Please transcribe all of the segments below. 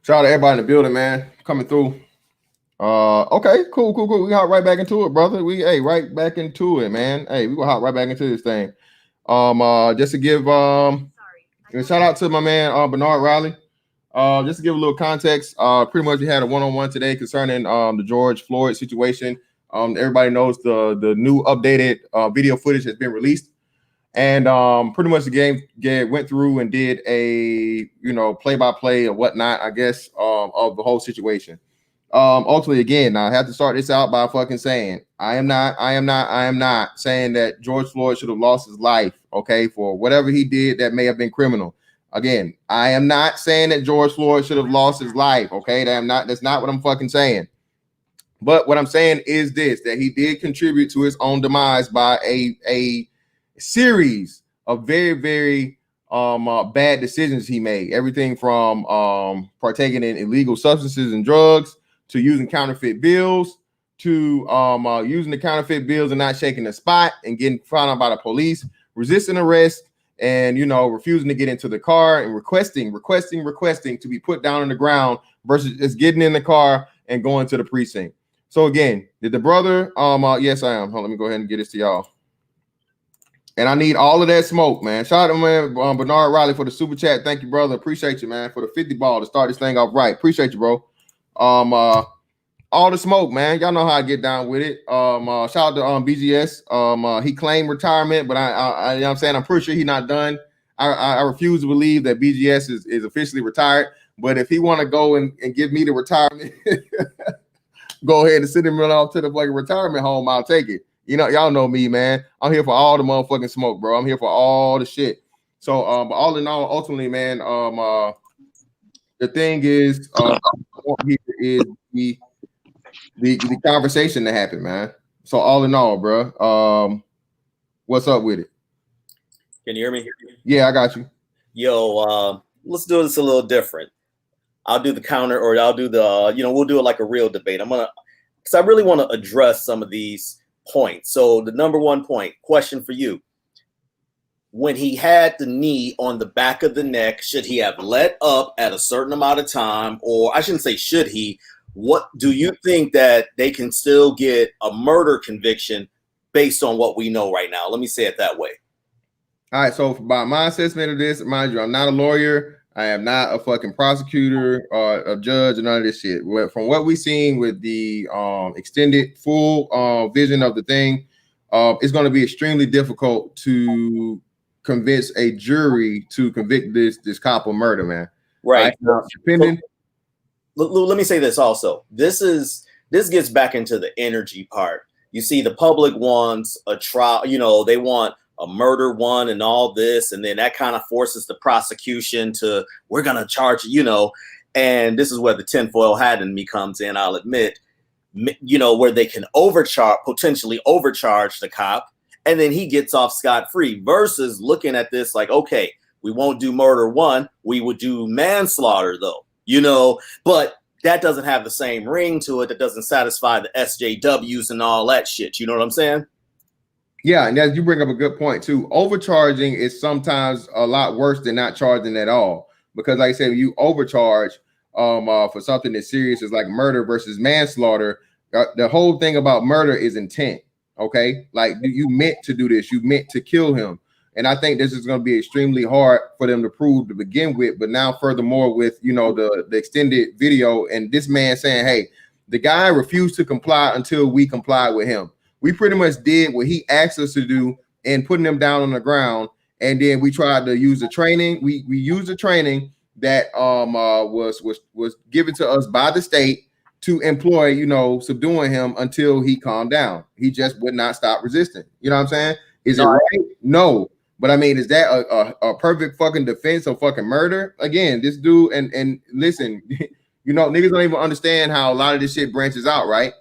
Shout out to everybody in the building, man. Coming through. Okay, cool. We hop right back into it, brother. Right back into it, man. Hey, we gonna hop right back into this thing. Just to give a shout out to my man Bernard Riley. Just to give a little context, pretty much we had a one-on-one today concerning the George Floyd situation. Everybody knows the new updated video footage has been released. And pretty much the game went through and did a play-by-play or whatnot, I guess, of the whole situation. Ultimately, again, now I have to start this out by fucking saying I am not saying that George Floyd should have lost his life, okay, for whatever he did that may have been criminal. Again, I am not saying that George Floyd should have lost his life, okay? That's not what I'm fucking saying. But what I'm saying is this, that he did contribute to his own demise by a series of very, very bad decisions he made. Everything from partaking in illegal substances and drugs to using counterfeit bills to using the counterfeit bills and not shaking the spot and getting found out by the police, resisting arrest, and refusing to get into the car and requesting to be put down on the ground versus just getting in the car and going to the precinct. So again, did the brother? Yes, I am. Let me go ahead and get this to y'all. And I need all of that smoke, man. Shout out to man Bernard Riley for the super chat. Thank you, brother. Appreciate you, man, for the 50 ball to start this thing off right. Appreciate you, bro. All the smoke, man. Y'all know how I get down with it. Shout out to BGS. He claimed retirement, but I you know what I'm saying, I'm pretty sure he's not done. I refuse to believe that BGS is officially retired. But if he want to go and give me the retirement, go ahead and send him off to the fucking retirement home. I'll take it. Y'all know me, man. I'm here for all the motherfucking smoke, bro. I'm here for all the shit. So, but all in all, ultimately, man, the thing is, here is the conversation that happened, man. So, all in all, bro, what's up with it? Can you hear me? Yeah, I got you. Yo, let's do this a little different. I'll do the counter, or I'll do the, we'll do it like a real debate. Because I really want to address some of these points. So the number one question for you: when he had the knee on the back of the neck, should he have let up at a certain amount of time? Or I shouldn't say should he. What do you think that they can still get a murder conviction based on what we know right now? Let me say it that way. All right. So by my assessment of this, mind you, I'm not a lawyer. I am not a fucking prosecutor or a judge or none of this shit. From what we've seen with the extended full vision of the thing, it's going to be extremely difficult to convince a jury to convict this cop of murder, man. Right. Depending. So, let me say this also. This gets back into the energy part. You see, the public wants a trial. They want a murder one and all this, and then that kind of forces the prosecution to, we're gonna charge, and this is where the tinfoil hat in me comes in, I'll admit, where they can potentially overcharge the cop, and then he gets off scot-free, versus looking at this like, okay, we won't do murder one, we would do manslaughter though, but that doesn't have the same ring to it, that doesn't satisfy the SJWs and all that shit, you know what I'm saying? Yeah, and as you bring up a good point too, overcharging is sometimes a lot worse than not charging at all. Because like I said, you overcharge for something as serious as like murder versus manslaughter. The whole thing about murder is intent. Okay, like you meant to do this, you meant to kill him. And I think this is going to be extremely hard for them to prove to begin with. But now, furthermore, with the extended video and this man saying, hey, the guy refused to comply until we complied with him. We pretty much did what he asked us to do and putting them down on the ground. And then we tried to use the training. We used the training that was given to us by the state to employ, subduing him until he calmed down. He just would not stop resisting. You know what I'm saying? Is it right? No. But I mean, is that a perfect fucking defense of fucking murder? Again, this dude, and listen, niggas don't even understand how a lot of this shit branches out, right?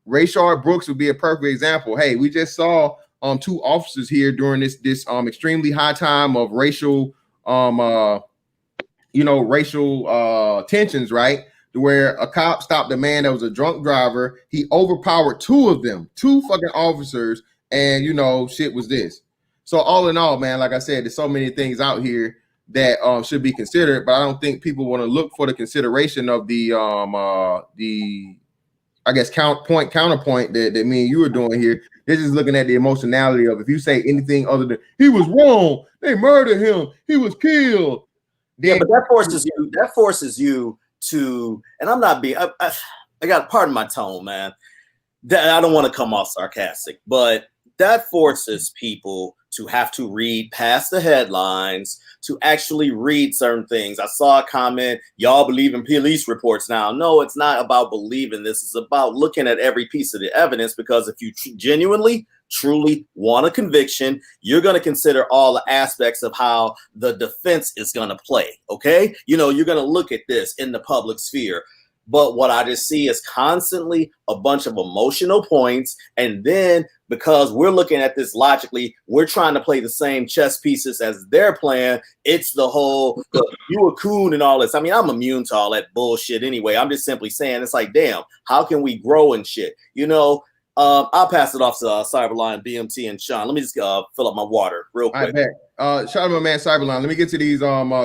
Rayshard Brooks would be a perfect example. Hey, we just saw two officers here during this extremely high time of racial tensions, right? To where a cop stopped a man that was a drunk driver. He overpowered two fucking officers, and shit was this. So all in all, man, like I said, there's so many things out here that should be considered. But I don't think people want to look for the consideration of the I guess counterpoint that me and you are doing here. They're just looking at the emotionality of if you say anything other than he was wrong, they murdered him, he was killed. Yeah, but that forces you to, and I'm not being, I got pardon my tone, man. That I don't want to come off sarcastic, but that forces people to have to read past the headlines, to actually read certain things. I saw a comment, y'all believe in police reports now. No, it's not about believing this. It's about looking at every piece of the evidence, because if you genuinely, truly want a conviction, you're going to consider all the aspects of how the defense is going to play, okay? You know, you're going to look at this in the public sphere. But what I just see is constantly a bunch of emotional points. And then because we're looking at this logically, we're trying to play the same chess pieces as they're playing. It's the whole, you a coon and all this. I mean, I'm immune to all that bullshit anyway. I'm just simply saying, it's like, damn, how can we grow and shit? You know, I'll pass it off to Cyberline, BMT, and Sean. Let me just fill up my water real quick. I bet. Shout out to my man Cyberline. Let me get to these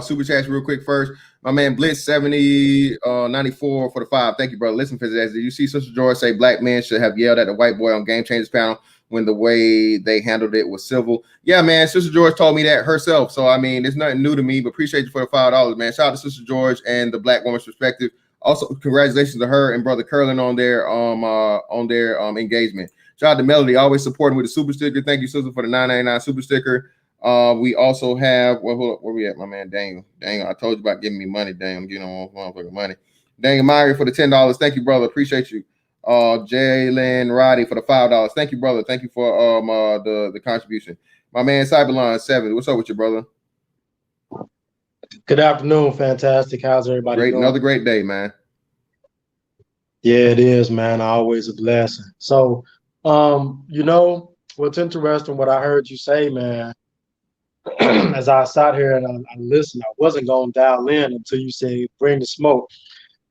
super chats real quick first. My man Blitz 7094 for the 5. Thank you, brother. Listen for this. Did you see Sister George say black men should have yelled at the white boy on Game Changers panel when the way they handled it was civil? Yeah, man. Sister George told me that herself. So I mean, it's nothing new to me, but appreciate you for the $5, man. Shout out to Sister George and the black woman's perspective. Also, congratulations to her and brother Curlin on their engagement. Shout out to Melody, always supporting with the super sticker. Thank you, sister, for the $9.99 super sticker. We also have, well, hold up, where we at, my man? Daniel, I told you about giving me money. Damn, you know, motherfucking money. Daniel Meyer for the $10. Thank you, brother. Appreciate you. Jalen Roddy for the $5. Thank you, brother. Thank you for the contribution. My man Cyberline 7. What's up with you, brother? Good afternoon, fantastic. How's everybody doing? Another great day, man. Yeah, it is, man. Always a blessing. So, you know, what's interesting, what I heard you say, man, as I sat here and I listened, I wasn't going to dial in until you say, bring the smoke.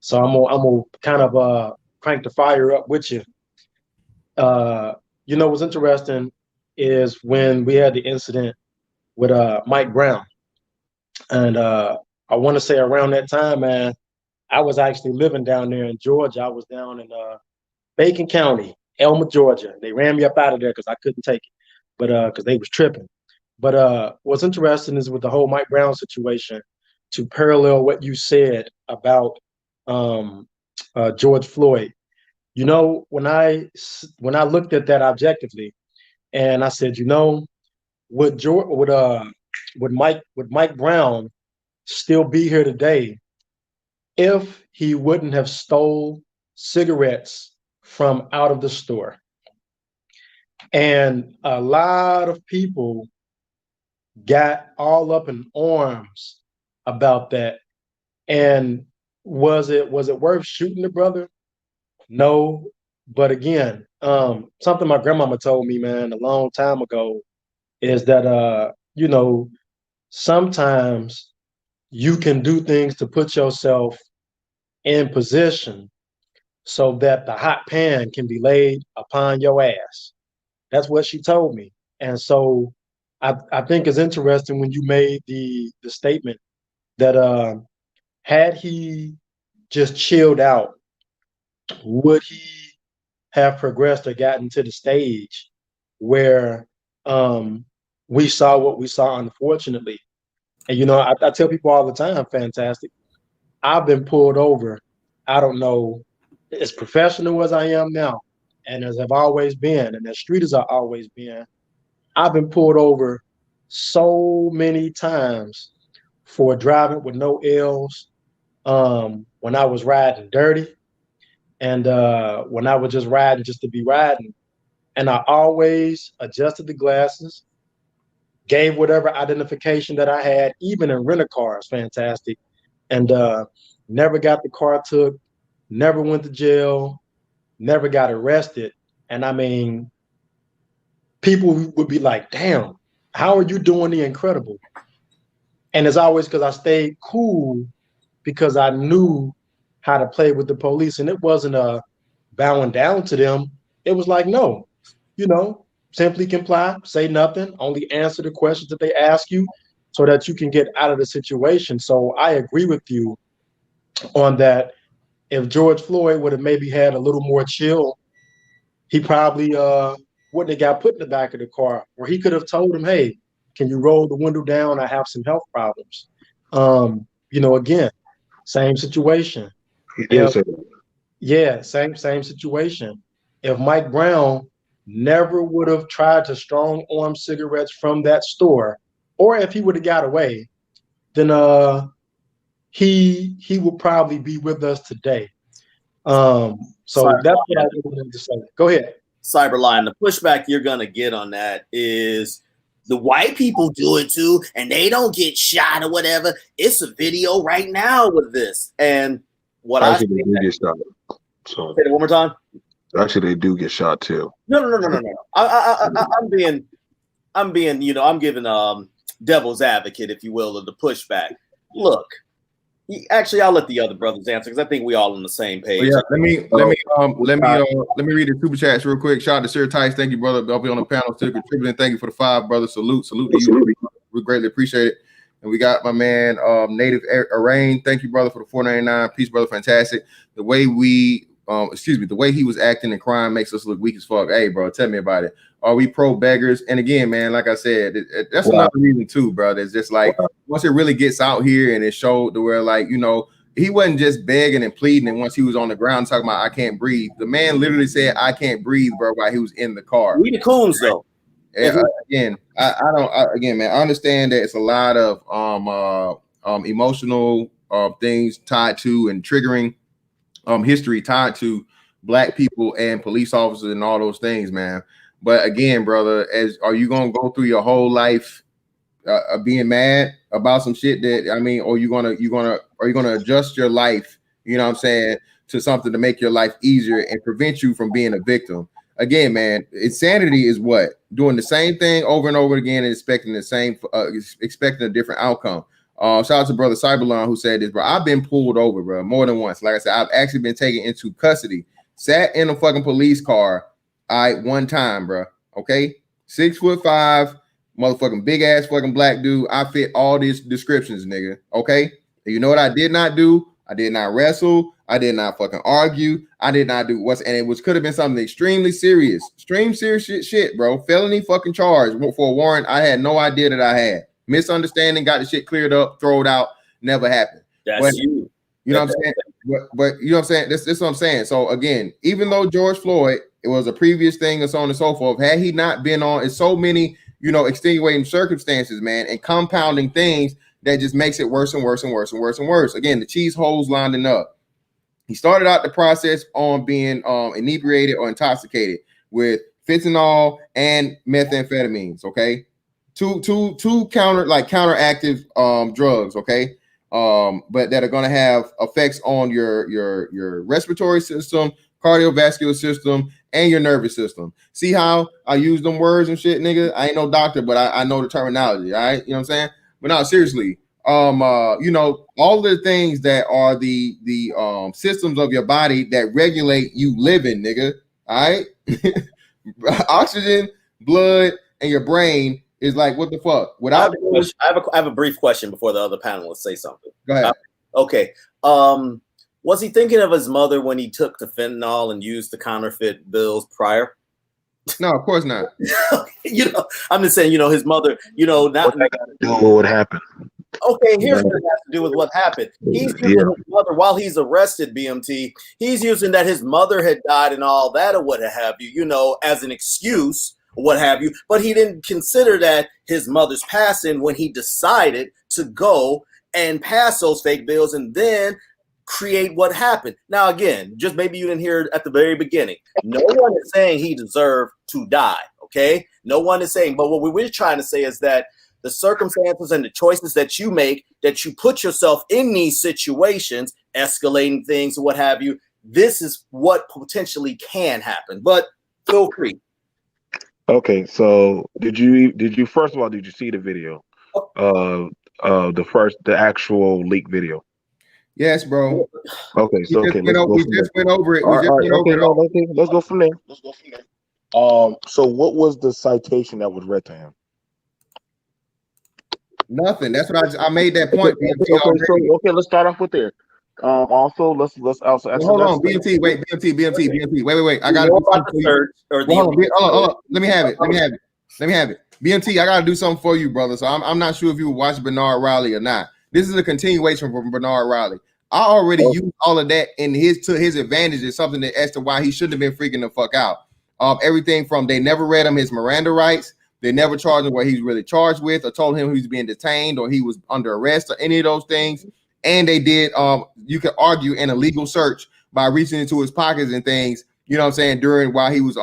So I'm gonna kind of crank the fire up with you. You know, what's interesting is when we had the incident with Mike Brown. And I want to say around that time, man, I was actually living down there in Georgia. I was down in Bacon County, Elma, Georgia. They ran me up out of there because I couldn't take it, but because they was tripping. But what's interesting is with the whole Mike Brown situation, to parallel what you said about George Floyd. You know, when I looked at that objectively, and I said, you know, would Mike Brown still be here today if he wouldn't have stole cigarettes from out of the store? And a lot of people got all up in arms about that. And was it worth shooting the brother? No. But again, something my grandmama told me, man, a long time ago, is that you know, sometimes you can do things to put yourself in position so that the hot pan can be laid upon your ass. That's what she told me. And so I think it's interesting when you made the statement that had he just chilled out, would he have progressed or gotten to the stage where we saw what we saw, unfortunately? And, you know, I tell people all the time, fantastic, I've been pulled over, I don't know, as professional as I am now, and as I've always been, and as street as I've always been, I've been pulled over so many times for driving with no L's, when I was riding dirty, and when I was just riding just to be riding. And I always adjusted the glasses, gave whatever identification that I had, even in rental cars, fantastic, and never got the car took, never went to jail, never got arrested. And I mean, people would be like, damn, how are you doing the incredible? And it's always because I stayed cool, because I knew how to play with the police. And it wasn't a bowing down to them. It was like, no, you know, simply comply, say nothing, only answer the questions that they ask you so that you can get out of the situation. So I agree with you on that. If George Floyd would have maybe had a little more chill, he probably wouldn't have got put in the back of the car, or he could have told him, "Hey, can you roll the window down? I have some health problems." Again, same situation. He did say that. Yeah, same situation. If Mike Brown never would have tried to strong arm cigarettes from that store, or if he would have got away, then he will probably be with us today. So that's what I wanted to say. Go ahead. Cyberline, the pushback you're gonna get on that is the white people do it too, and they don't get shot or whatever. It's a video right now with this, and what actually they do get shot. So say it one more time. Actually, they do get shot too. No. I'm being, I'm giving devil's advocate, if you will, of the pushback. Look. Actually, I'll let the other brothers answer because I think we all on the same page. Yeah, let me read the super chats real quick. Shout out to Sir Tice, thank you, brother. I'll be on the panel still contributing. Thank you for the 5, brother. Salute to you. We greatly appreciate it. And we got my man Native Arain. Thank you, brother, for the $4.99. Peace, brother. Fantastic. The way the way he was acting and crying makes us look weak as fuck. Hey, bro, tell me about it. Are we pro beggars? And again, man, like I said, that's another reason too, bro. It's just like once it really gets out here and it showed to where, like, he wasn't just begging and pleading. And once he was on the ground talking about I can't breathe, the man literally said I can't breathe, bro, while he was in the car. We the coons though. Yeah, again, man, I understand that it's a lot of emotional things tied to and triggering history tied to Black people and police officers and all those things, man. But again, brother, are you gonna go through your whole life being mad about some shit or are you gonna adjust your life, you know what I'm saying, to something to make your life easier and prevent you from being a victim? Again, man, insanity is what? Doing the same thing over and over again and expecting a different outcome. Shout out to brother Cyberlon who said this, bro. I've been pulled over, bro, more than once. Like I said, I've actually been taken into custody, sat in a fucking police car. One time, bro. Okay, 6'5", motherfucking big ass fucking black dude. I fit all these descriptions, nigga. Okay, and you know what I did not do? I did not wrestle. I did not fucking argue. I did not do could have been something extremely serious, shit, bro. Felony fucking charge for a warrant I had no idea that I had. Misunderstanding, got the shit cleared up, throw it out, never happened. That's you. You know what I'm saying? But you know what I'm saying? This is what I'm saying. So again, even though George Floyd, it was a previous thing and so on and so forth, had he not been on, it's so many, extenuating circumstances, man, and compounding things that just makes it worse and worse and worse and worse and worse. Again, the cheese holes lining up. He started out the process on being inebriated or intoxicated with fentanyl and methamphetamines. Okay, two counteractive drugs. Okay. But that are going to have effects on your respiratory system, cardiovascular system, and your nervous system. See how I use them words and shit, nigga? I ain't no doctor, but I know the terminology, all right? You know what I'm saying? But no, seriously, all the things that are the systems of your body that regulate you living, nigga, all right? Oxygen, blood, and your brain is like, what the fuck? Without I have a brief question before the other panelists say something. Go ahead. Okay. Was he thinking of his mother when he took the fentanyl and used the counterfeit bills prior? No, of course not. I'm just saying, his mother, not what happened. Okay, here's what it has to do with what happened. He's using his mother while he's arrested, BMT. He's using that his mother had died and all that or what have you, as an excuse. What have you, but he didn't consider that his mother's passing when he decided to go and pass those fake bills and then create what happened. Now, again, just maybe you didn't hear it at the very beginning. No one is saying he deserved to die, okay? No one is saying, but what we're trying to say is that the circumstances and the choices that you make, that you put yourself in these situations, escalating things or what have you, this is what potentially can happen, but feel free. Okay, so did you first of all, did you see the video? The actual leak video? Yes, bro. Okay, so we just went over it. Let's go from there. So what was the citation that was read to him? Nothing. That's what I made that point. BMT Okay, so already. okay, let's start off with there. Also, let's also Well, hold on, BMT. Wait, BMT. Wait. I gotta know do about something the for you. search or the Well, hold on. Let me have it. BMT, I gotta do something for you, brother. So I'm not sure if you watched Bernard Riley or not. This is a continuation from Bernard Riley. I already used all of that in his advantage is something that as to why he shouldn't have been freaking the fuck out. Everything from they never read him his Miranda rights, they never charged him what he's really charged with, or told him he was being detained or he was under arrest or any of those things. And they did you could argue an illegal search by reaching into his pockets and things, you know what I'm saying, during while he was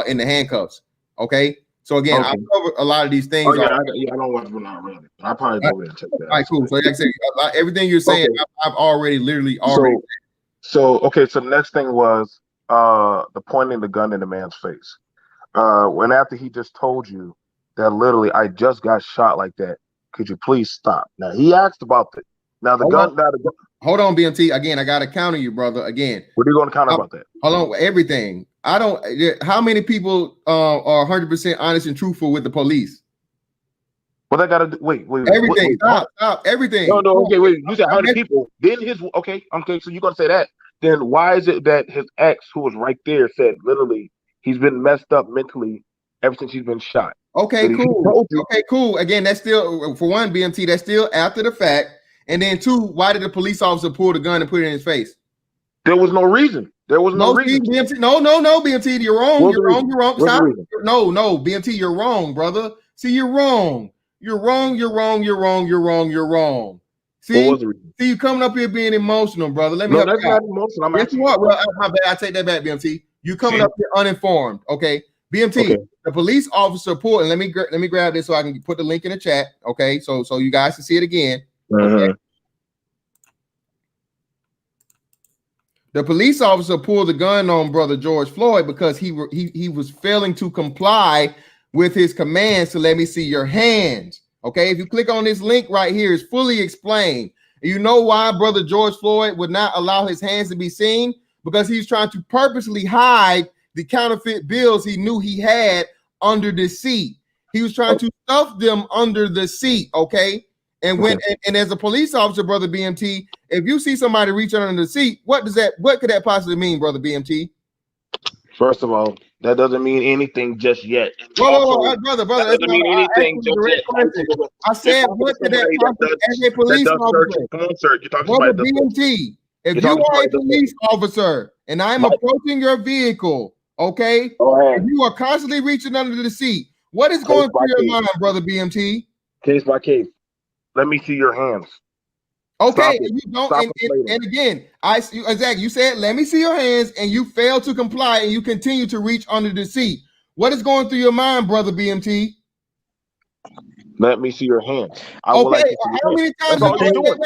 in the handcuffs. Okay. So again, I covered a lot of these things. Oh, I don't watch Bernard Riley. I probably go over and check that out. All right, cool. So like I said, everything you're saying, okay. I've already literally already. So the next thing was the pointing the gun in the man's face. When after he just told you that literally I just got shot like that, could you please stop? Now he asked about it. Now the gun. Hold on, BMT. Again, I gotta counter you, brother. Again, what are you going to counter about that? Hold on, everything. I don't. How many people are 100% honest and truthful with the police? Well, they gotta do, wait. Everything. Stop. Everything. No. Okay, wait. You said 100 people. Then okay. So you're gonna say that. Then why is it that his ex, who was right there, said literally he's been messed up mentally ever since he's been shot? Okay, cool. Okay, cool. Again, that's still for one, BMT. That's still after the fact. And then two, why did the police officer pull the gun and put it in his face? There was no reason. There was no reason. BMT. No, BMT. You're wrong. You're wrong. Stop. No, BMT. You're wrong, brother. See, you're wrong. You're wrong. See, you coming up here being emotional, brother. Let me. No, that's not emotional. I'm actually. Well, my bad. I take that back, BMT. You coming up here uninformed. Okay, BMT. Okay. The police officer pulled, and let me grab this so I can put the link in the chat. Okay, so you guys can see it again. Okay. The police officer pulled the gun on brother George Floyd because he was failing to comply with his commands to let me see your hands. Okay, if you click on this link right here, it's fully explained. You know why brother George Floyd would not allow his hands to be seen? Because he's trying to purposely hide the counterfeit bills he knew he had under the seat. He was trying to stuff them under the seat. Okay. And when and as a police officer, brother BMT, if you see somebody reach under the seat, what could that possibly mean, brother BMT? First of all, that doesn't mean anything just yet. Whoa, brother, that doesn't mean anything just yet. I said, what could that possibly as a police officer? Come on, sir. You're talking brother BMT. If you are a police officer and I'm approaching your vehicle, okay, and you are constantly reaching under the seat, what is going through your mind, brother BMT? Case by case. Let me see your hands. Okay, and you don't. And again, Zach, you said, "Let me see your hands," and you fail to comply, and you continue to reach under the seat. What is going through your mind, brother BMT? Let me see your hands. How many times? When you're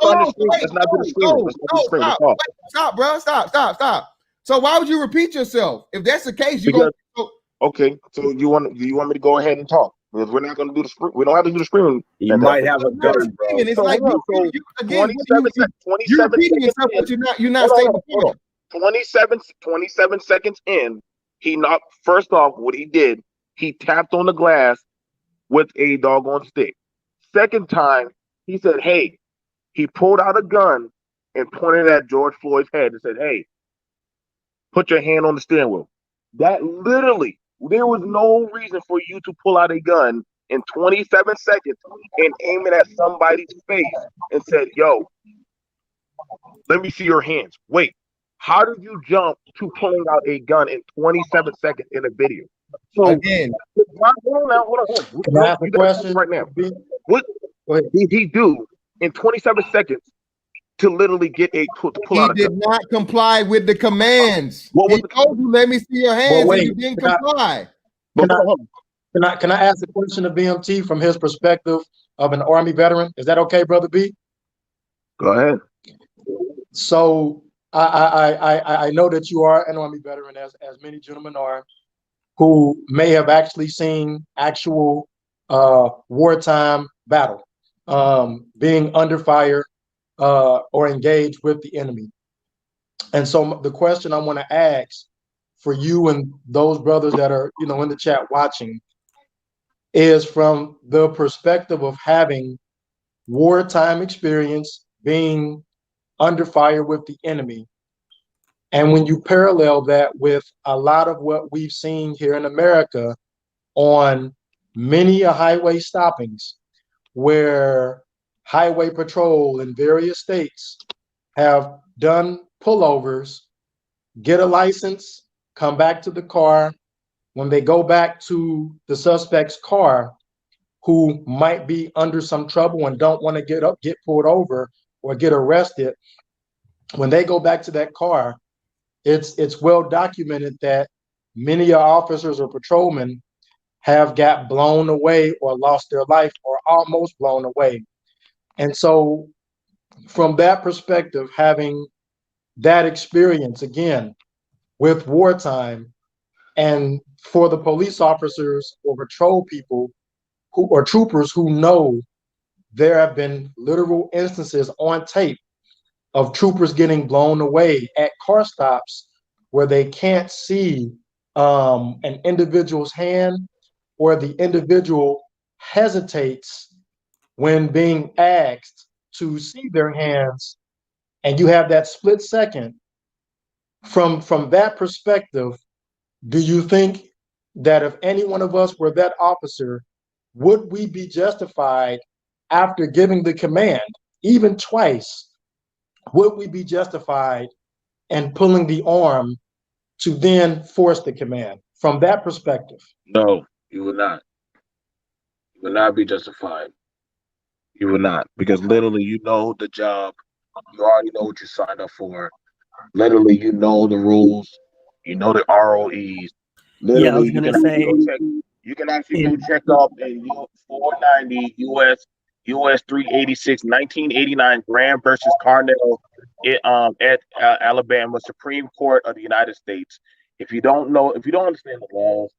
starting to scream, let's not do the screaming. Stop, bro. Stop. So why would you repeat yourself? If that's the case, okay. So you want me to go ahead and talk? Because we're not going to do the scream. We don't have to do the screaming. You might have a gun, bro. It's like you 27 you're repeating yourself, but you're not saying the point. 27 seconds in, he knocked. First off, what he did, he tapped on the glass with a doggone stick. Second time, he said, "Hey," he pulled out a gun and pointed at George Floyd's head and said, "Hey, put your hand on the steering wheel." That literally. There was no reason for you to pull out a gun in 27 seconds and aim it at somebody's face and said, "Yo, let me see your hands." Wait, how did you jump to pulling out a gun in 27 seconds in a video? So again, hold on. Can I ask a question right now? What did he do in 27 seconds to literally get pull out a gun? He did not comply with the commands. He told you, "Let me see your hands," and you didn't comply. Can I ask a question of BMT from his perspective of an Army veteran? Is that okay, brother B? Go ahead. So I know that you are an Army veteran, as many gentlemen are, who may have actually seen actual wartime battle, being under fire or engaged with the enemy. And so the question I want to ask for you and those brothers that are, in the chat watching, is from the perspective of having wartime experience, being under fire with the enemy. And when you parallel that with a lot of what we've seen here in America on many highway stoppings, where highway patrol in various states have done pullovers, get a license, come back to the car. When they go back to the suspect's car, who might be under some trouble and don't want to get pulled over or get arrested, when they go back to that car, it's well documented that many officers or patrolmen have got blown away or lost their life or almost blown away. And so from that perspective, having that experience again with wartime, and for the police officers or patrol people who or troopers who know there have been literal instances on tape of troopers getting blown away at car stops where they can't see an individual's hand, or the individual hesitates when being asked to see their hands, and you have that split second. From that perspective, do you think that if any one of us were that officer, would we be justified after giving the command, even twice, would we be justified in pulling the arm to then force the command from that perspective? No, you would not. You would not be justified. You would not, because literally, you know the job. You already know what you signed up for. Literally, you know the rules. You know the ROEs. Literally, Yeah, I was gonna say. You can actually go check up in 490 US 386 1989 Graham versus Carnell at Alabama Supreme Court of the United States. If you don't understand the laws,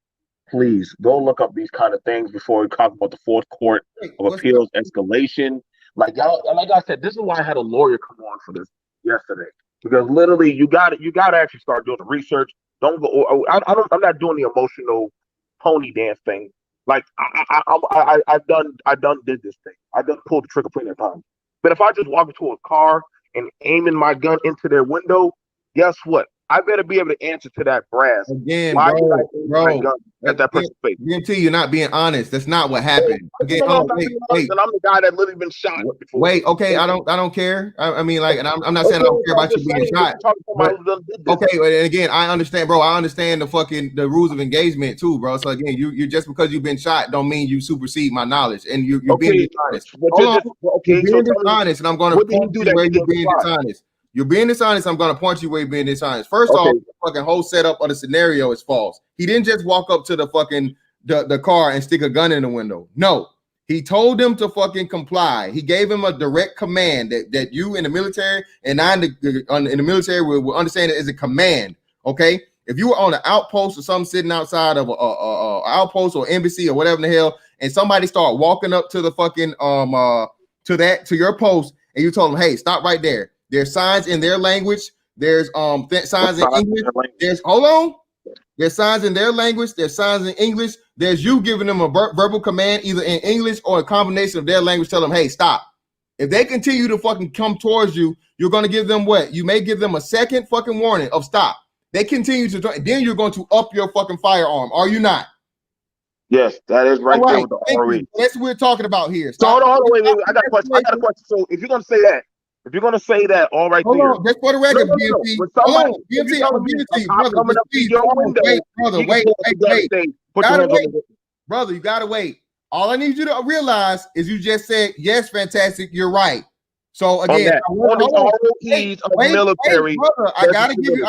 please go look up these kind of things before we talk about the fourth court of appeals escalation. Like I said, this is why I had a lawyer come on for this yesterday, because literally you got to actually start doing the research. Don't go. I'm not doing the emotional pony dance thing. Like I've done did this thing. I done pulled the trigger plenty of times. But if I just walk into a car and aiming my gun into their window, guess what? I better be able to answer to that brass. Again, why bro, did I aim my gun at that person's face? BMT, you're not being honest. That's not what happened. Again, And I'm the guy that literally been shot before. Wait, okay, I don't care. I mean, like, and I'm not saying I don't care about you being shot. But, okay, and again, I understand, bro. I understand the rules of engagement too, bro. So again, you just because you've been shot don't mean you supersede my knowledge, and you're being dishonest. You're being dishonest, and I'm going to point you where you're being dishonest. You're being dishonest. I'm going to point you where you're being dishonest. First off, the fucking whole setup of the scenario is false. He didn't just walk up to the fucking the car and stick a gun in the window. No, he told them to fucking comply. He gave him a direct command that you in the military and I in the military will understand it as a command. Okay, if you were on an outpost or something sitting outside of a outpost or embassy or whatever in the hell, and somebody start walking up to the fucking to your post, and you told them, hey, stop right there. There's signs in their language. There's signs in English. There's signs in their language. There's signs in English. There's you giving them a verbal command, either in English or a combination of their language. Tell them, hey, stop. If they continue to fucking come towards you, you're going to give them what? You may give them a second fucking warning of stop. They continue to join. Then you're going to up your fucking firearm. Are you not? Yes, that is right there with the ROE. That's what we're talking about here. So hold on, wait. I got a question. So if you're going to say that, all right, hold there. On, just for the record, BMT. Hold on, BMT, brother, you gotta wait. All I need you to realize is you just said yes, fantastic. You're right. So again, military, brother, I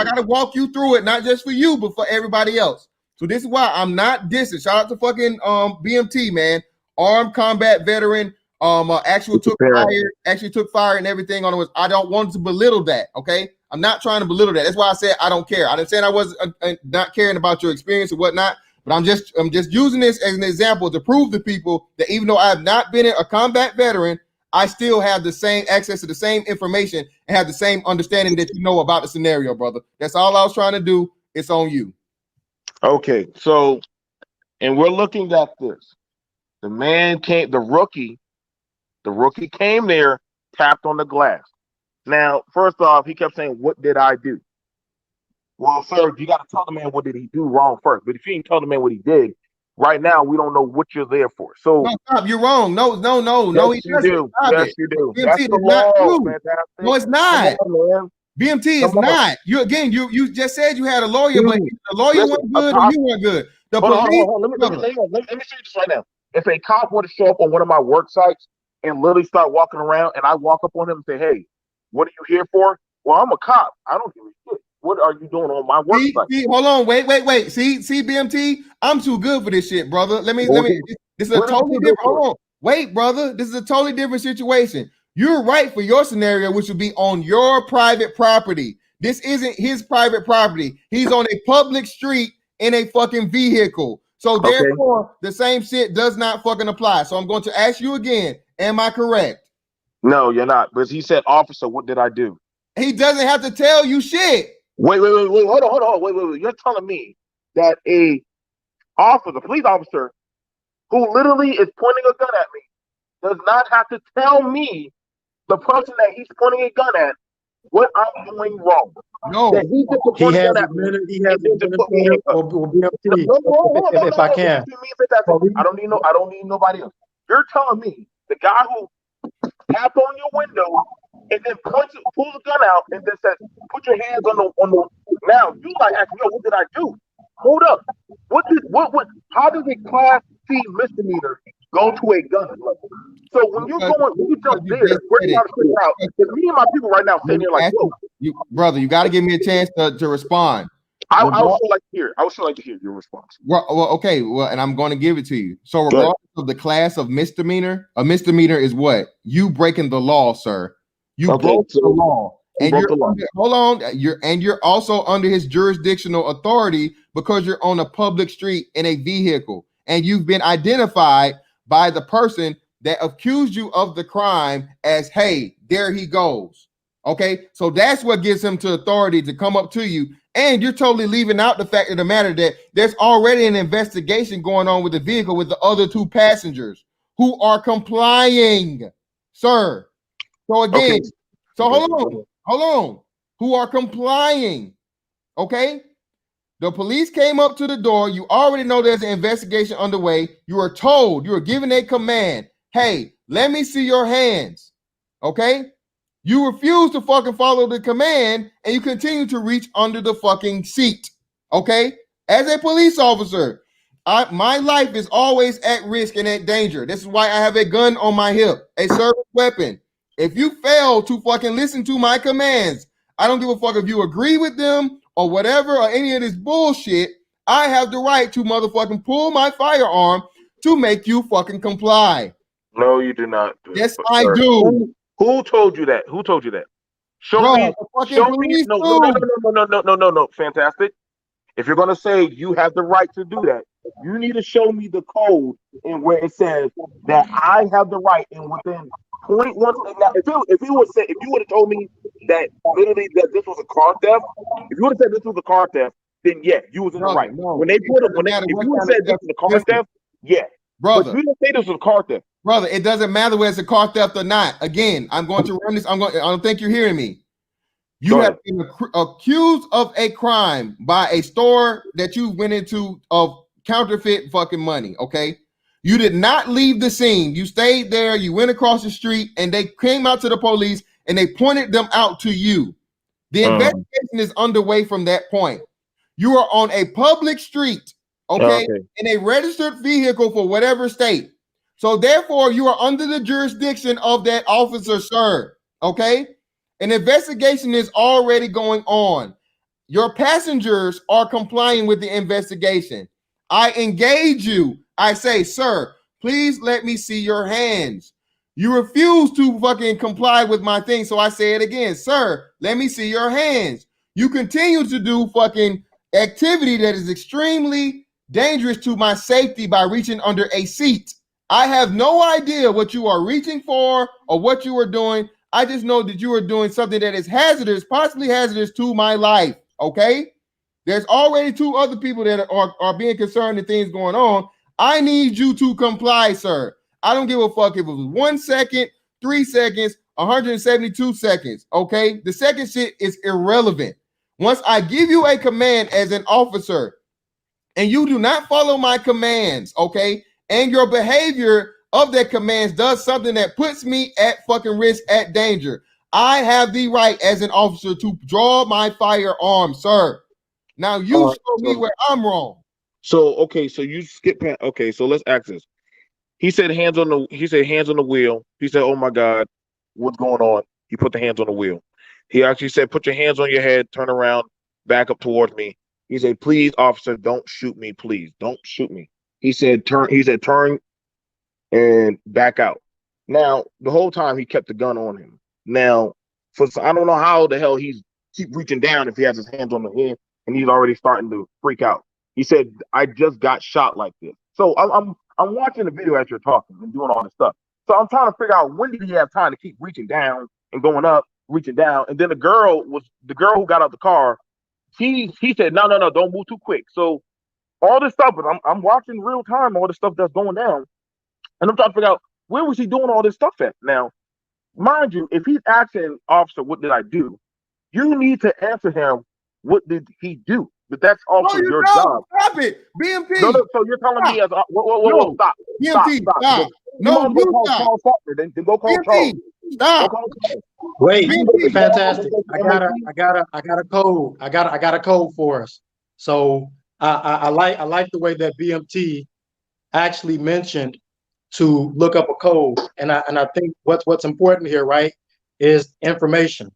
gotta walk you through it, not just for you, but for everybody else. So this is why I'm not dissing. Shout out to fucking BMT, man, armed combat veteran. Actually took fire and everything on it. I don't want to belittle that. Okay, I'm not trying to belittle that. That's why I said I don't care. I didn't say I was not caring about your experience or whatnot. But I'm just using this as an example to prove to people that even though I have not been a combat veteran, I still have the same access to the same information and have the same understanding that you know about the scenario, brother. That's all I was trying to do. It's on you. Okay, so and we're looking at this. The man came, the rookie came there, tapped on the glass. Now, first off, he kept saying, "What did I do?" Well, sir, you got to tell the man what did he do wrong first. But if you ain't tell the man what he did, right now we don't know what you're there for. So no, stop, you're wrong. No, yes, he you doesn't. do. Stop Yes, it. you do. BMT That's is the not law, true. fantastic. No, it's not. Come on, man. BMT is Come on. not. You just said you had a lawyer, but Dude, the lawyer listen, wasn't good a or cop- you weren't good. The Hold on, police. hold on. Let me show you this right now. If a cop were to show up on one of my work sites and literally start walking around, and I walk up on him and say, "Hey, what are you here for?" Well, I'm a cop. I don't give a shit. What are you doing on my work site? See, hold on, wait. See, BMT, I'm too good for this shit, brother. Let me. This is a What are you totally too good different. for? Hold on, wait, brother. This is a totally different situation. You're right for your scenario, which would be on your private property. This isn't his private property. He's on a public street in a fucking vehicle. So Okay. therefore, the same shit does not fucking apply. So I'm going to ask you again. Am I correct? No, you're not. But he said, "Officer, what did I do?" He doesn't have to tell you shit. Wait. Hold on. Wait. You're telling me that a police officer, who literally is pointing a gun at me, does not have to tell me, the person that he's pointing a gun at, what I'm doing wrong. No. That he just He point a has gun a at me. minute. He has a minute. Or BMT, No, if I can. I don't need nobody else. You're telling me the guy who tapped on your window and then pulls a gun out and then says, "Put your hands on the." Now you like asking, "Yo, what did I do?" Hold up. What? How does a Class C misdemeanor go to a gun level? So when you jump there, we're trying to figure out. Because me and my people right now sitting here like, "Whoa, brother, you got to give me a chance to respond." I would sure like to hear. I would sure like to hear your response. Well, okay. Well, and I'm going to give it to you. So, regardless of the class of misdemeanor, a misdemeanor is what? You breaking the law, sir. You broke the law. And hold on. You're also under his jurisdictional authority because you're on a public street in a vehicle, and you've been identified by the person that accused you of the crime as, "Hey, there he goes." Okay, so that's what gives him to authority to come up to you. And you're totally leaving out the fact of the matter that there's already an investigation going on with the vehicle with the other two passengers who are complying, sir. So again, hold on, who are complying. Okay, the police came up to the door. You already know there's an investigation underway. You are told, you are given a command. "Hey, let me see your hands." Okay. You refuse to fucking follow the command and you continue to reach under the fucking seat. Okay? As a police officer, my life is always at risk and at danger. This is why I have a gun on my hip, a service weapon. If you fail to fucking listen to my commands, I don't give a fuck if you agree with them or whatever or any of this bullshit. I have the right to motherfucking pull my firearm to make you fucking comply. No, you do not. Yes, I do. Who told you that? Who told you that? Show me. No. Fantastic. If you're gonna say you have the right to do that, you need to show me the code and where it says that I have the right. And within 0.1, now if you would have told me that literally that this was a car theft, if you would have said this was a car theft, then yeah, you was in the right. No, if you would have said this was a car theft, yeah, brother. But you didn't say this was a car theft. Brother, it doesn't matter whether it's a car theft or not. Again, I'm going to run this. I don't think you're hearing me. You have been accused of a crime by a store that you went into of counterfeit fucking money. Okay. You did not leave the scene. You stayed there. You went across the street and they came out to the police and they pointed them out to you. The investigation is underway from that point. You are on a public street. Okay. In a registered vehicle for whatever state. So therefore, you are under the jurisdiction of that officer, sir. Okay? An investigation is already going on. Your passengers are complying with the investigation. I engage you. I say, "Sir, please let me see your hands." You refuse to fucking comply with my thing. So I say it again. "Sir, let me see your hands." You continue to do fucking activity that is extremely dangerous to my safety by reaching under a seat. I have no idea what you are reaching for or what you are doing. I just know that you are doing something that is hazardous, possibly hazardous to my life. Okay? There's already two other people that are being concerned and things going on. I need you to comply, sir. I don't give a fuck if it was 1 second, 3 seconds, 172 seconds. Okay, the second shit is irrelevant. Once I give you a command as an officer and you do not follow my commands, okay, and your behavior of that commands does something that puts me at fucking risk, at danger, I have the right as an officer to draw my firearm, sir. Now you show me where I'm wrong. So okay, so you skip past. Okay, so let's ask this. He said hands on the. He said hands on the wheel. He said, "Oh my God, what's going on?" He put the hands on the wheel. He actually said, "Put your hands on your head. Turn around. Back up towards me." He said, "Please, officer, don't shoot me. Please, don't shoot me." He said, "Turn." He said, "Turn and back out." Now, the whole time he kept the gun on him. Now, I don't know how the hell he's keep reaching down if he has his hands on the head and he's already starting to freak out. He said, "I just got shot like this." So I'm watching the video as you're talking and doing all this stuff. So I'm trying to figure out, when did he have time to keep reaching down and going up, reaching down, and then the girl who got out the car. He said, "No, don't move too quick." So all this stuff, but I'm watching real time all the stuff that's going down. And I'm trying to figure out, where was he doing all this stuff at? Now, mind you, if he's asking officer, "What did I do?" you need to answer him, "What did he do?" But that's also your job. Stop it. BMT. No, so you're telling me as whoa, stop. BMT, stop. No, you stop. Call Faulkner, then go call BMT, Charles. stop. Wait, BMT. fantastic. I got a code. I got a code for us. So I like the way that BMT actually mentioned to look up a code. And I think what's important here, right, is information.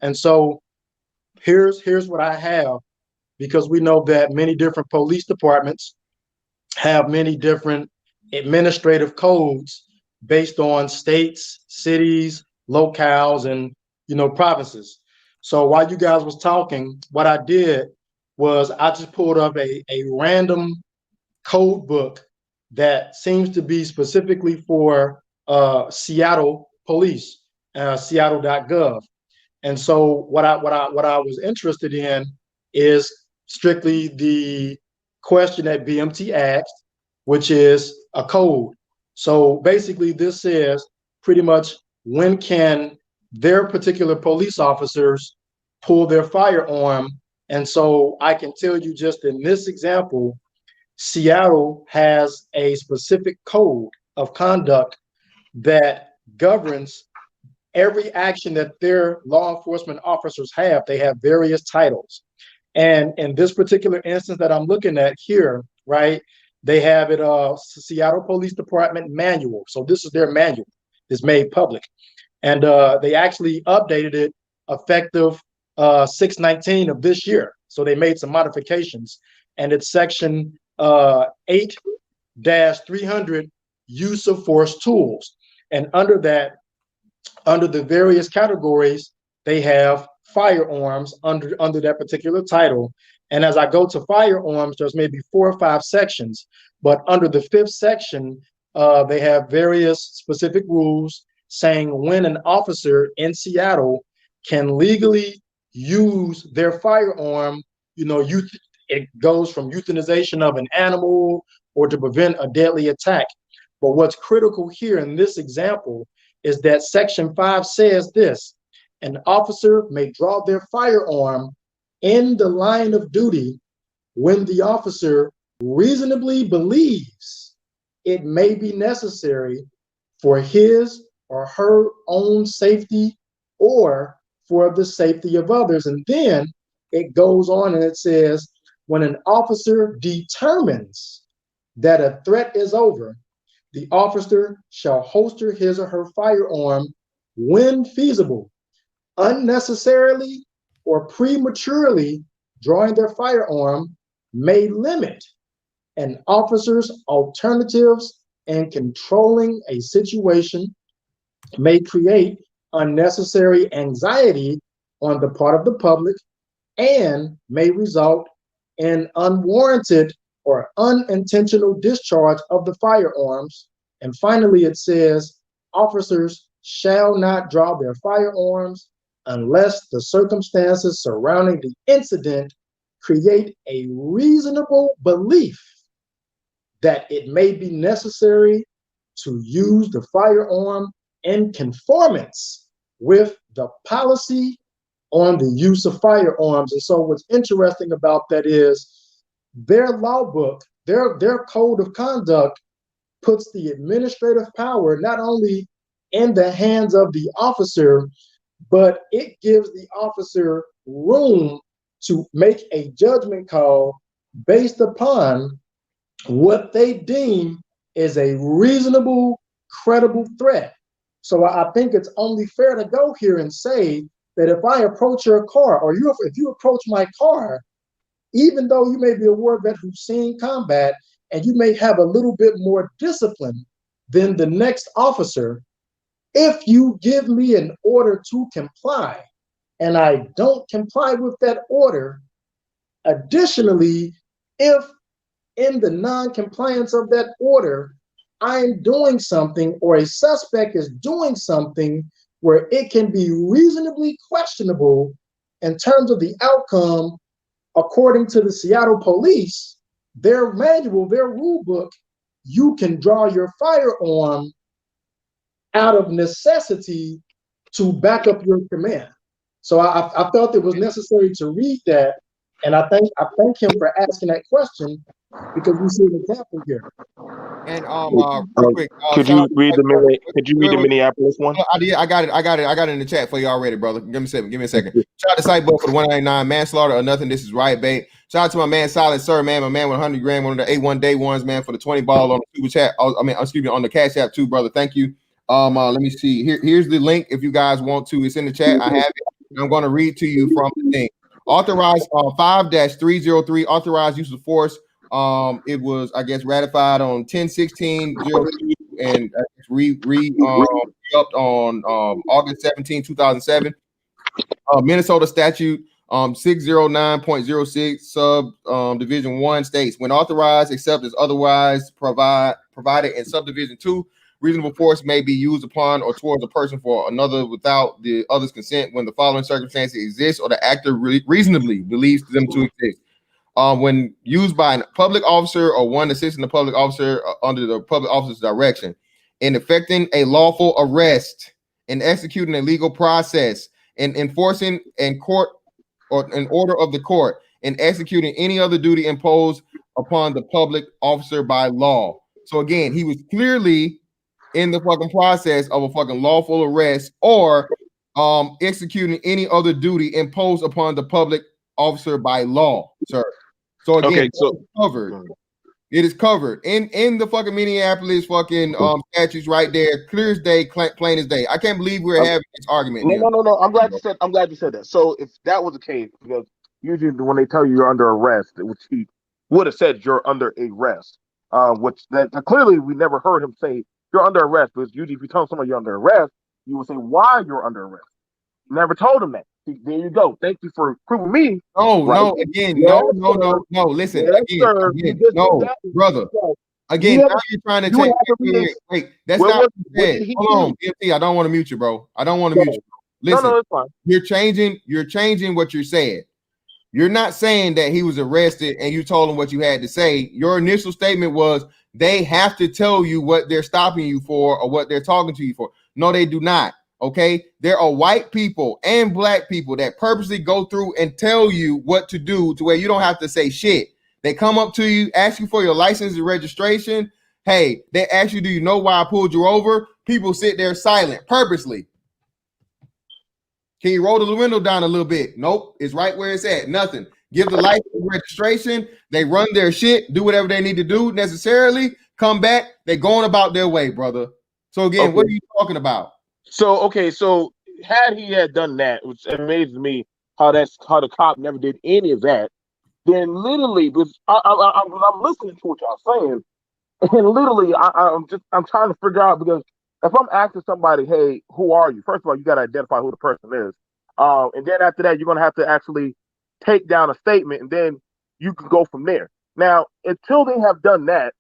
And so here's what I have, because we know that many different police departments have many different administrative codes based on states, cities, locales, and provinces. So while you guys was talking, what I did was I just pulled up a random code book that seems to be specifically for Seattle police, Seattle.gov. And so what I was interested in is strictly the question that BMT asked, which is a code. So basically this says pretty much, when can their particular police officers pull their firearm. And so I can tell you, just in this example, Seattle has a specific code of conduct that governs every action that their law enforcement officers have. They have various titles. And in this particular instance that I'm looking at here, right, they have it, Seattle Police Department manual. So this is their manual. It's made public. And they actually updated it effective 6/19 of this year. So they made some modifications. And it's section 8-300, use of force tools. And under that, under the various categories, they have firearms under that particular title. And as I go to firearms, there's maybe 4 or 5 sections, but under the 5th section, they have various specific rules saying when an officer in Seattle can legally use their firearm. It goes from euthanization of an animal or to prevent a deadly attack. But what's critical here in this example is that section 5 says this: an officer may draw their firearm in the line of duty when the officer reasonably believes it may be necessary for his or her own safety or for the safety of others. And then it goes on and it says, when an officer determines that a threat is over, the officer shall holster his or her firearm when feasible. Unnecessarily or prematurely drawing their firearm may limit an officer's alternatives in controlling a situation, may create unnecessary anxiety on the part of the public, and may result in unwarranted or unintentional discharge of the firearms. And finally, it says officers shall not draw their firearms unless the circumstances surrounding the incident create a reasonable belief that it may be necessary to use the firearm in conformance with the policy on the use of firearms. And so what's interesting about that is their law book, their code of conduct puts the administrative power not only in the hands of the officer, but it gives the officer room to make a judgment call based upon what they deem is a reasonable, credible threat. So I think it's only fair to go here and say that if I approach your car, or if you approach my car, even though you may be a war vet who's seen combat and you may have a little bit more discipline than the next officer, if you give me an order to comply and I don't comply with that order, additionally, if in the non-compliance of that order, I'm doing something or a suspect is doing something where it can be reasonably questionable in terms of the outcome, according to the Seattle police, their manual, their rule book, you can draw your firearm out of necessity to back up your command. So I felt it was necessary to read that, and I thank him for asking that question, because we see an example here. And real quick, could you read the Minneapolis one? I got it in the chat for you already, brother. Give me a second. Shout out to Sidebook for the 199 manslaughter or nothing. This is right, bait. Shout out to my man Silent Sir, man, my man 100 grand, one of the A1 day ones, man, for the 20 ball on the super chat. On the Cash App too, brother. Thank you. Let me see. Here's the link if you guys want to. It's in the chat. I have it. I'm going to read to you from the thing. Authorized 5-303. Authorized use of force. It was, I guess, ratified on 10/16/02 and upped on August 17, 2007. Minnesota statute 609.06 sub division 1 states, when authorized, except as otherwise provided in subdivision 2, reasonable force may be used upon or towards a person for another without the other's consent when the following circumstances exist or the actor reasonably believes them to exist. When used by a public officer or one assisting the public officer under the public officer's direction, in effecting a lawful arrest, in executing a legal process, in enforcing in court or an order of the court, in executing any other duty imposed upon the public officer by law. So again, he was clearly in the fucking process of a fucking lawful arrest or executing any other duty imposed upon the public officer by law, sir. So again, okay, so covered. It is covered in the fucking Minneapolis fucking statutes right there, clear as day, plain as day. I can't believe we're having this argument. No. I'm glad you said that. So if that was the case, because usually when they tell you you're under arrest, which he would have said you're under arrest, which that clearly we never heard him say you're under arrest. Because usually if you tell somebody you're under arrest, you would say why you're under arrest. You never told him that. There you go. Thank you for proving me. No, right? no, again, yes, no. Listen, yes, again, no, brother. Again, now you're trying to take. Wait, that's not what you said. Hold on, BMT. I don't want to mute you, bro. I don't want to mute you. Listen, no, it's fine. You're changing what you're saying. You're not saying that he was arrested and you told him what you had to say. Your initial statement was they have to tell you what they're stopping you for or what they're talking to you for. No, they do not. Okay, there are white people and black people that purposely go through and tell you what to do to where you don't have to say shit. They come up to you, ask you for your license and registration. Hey, they ask you, do you know why I pulled you over? People sit there silent purposely. Can you roll the window down a little bit? Nope, it's right where it's at. Nothing. Give the license and registration. They run their shit, do whatever they need to do necessarily. Come back. They going about their way, brother. So again, What are you talking about? So had he had done that, which amazes me how the cop never did any of that, then literally, because I'm listening to what y'all saying, and literally I'm trying to figure out, because if I'm asking somebody, hey, who are you? First of all, you got to identify who the person is, and then after that, you're gonna have to actually take down a statement, and then you can go from there. Now, until they have done that,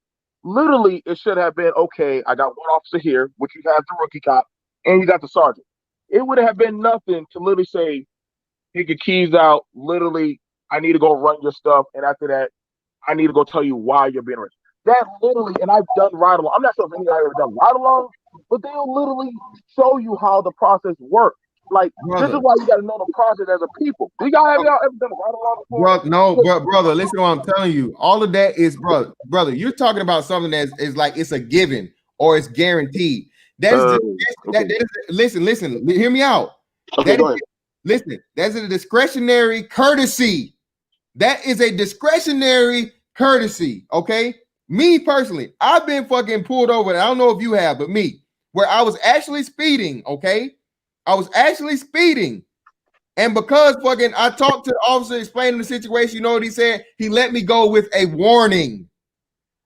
literally, it should have been, okay, I got one officer here, which you have the rookie cop, and you got the sergeant. It would have been nothing to literally say, take your keys out. Literally, I need to go run your stuff. And after that, I need to go tell you why you're being arrested. that literally, and I've done ride along. I'm not sure if anybody ever done ride along, but they'll literally show you how the process works. Like, this is brother. why you got to know the process as a people. Do y'all have y'all ever done a ride along before? Brother, listen to what I'm telling you. All of that is, brother. You're talking about something that is like it's a given or it's guaranteed. That is Okay. that is, listen. Hear me out. Okay, That go is, ahead. listen. That's a discretionary courtesy. That is a discretionary courtesy. Okay. Me personally, I've been fucking pulled over. I don't know if you have, but me, where I was actually speeding. Okay, I was actually speeding. And because fucking I talked to the officer, explaining the situation, you know what he said? He let me go with a warning.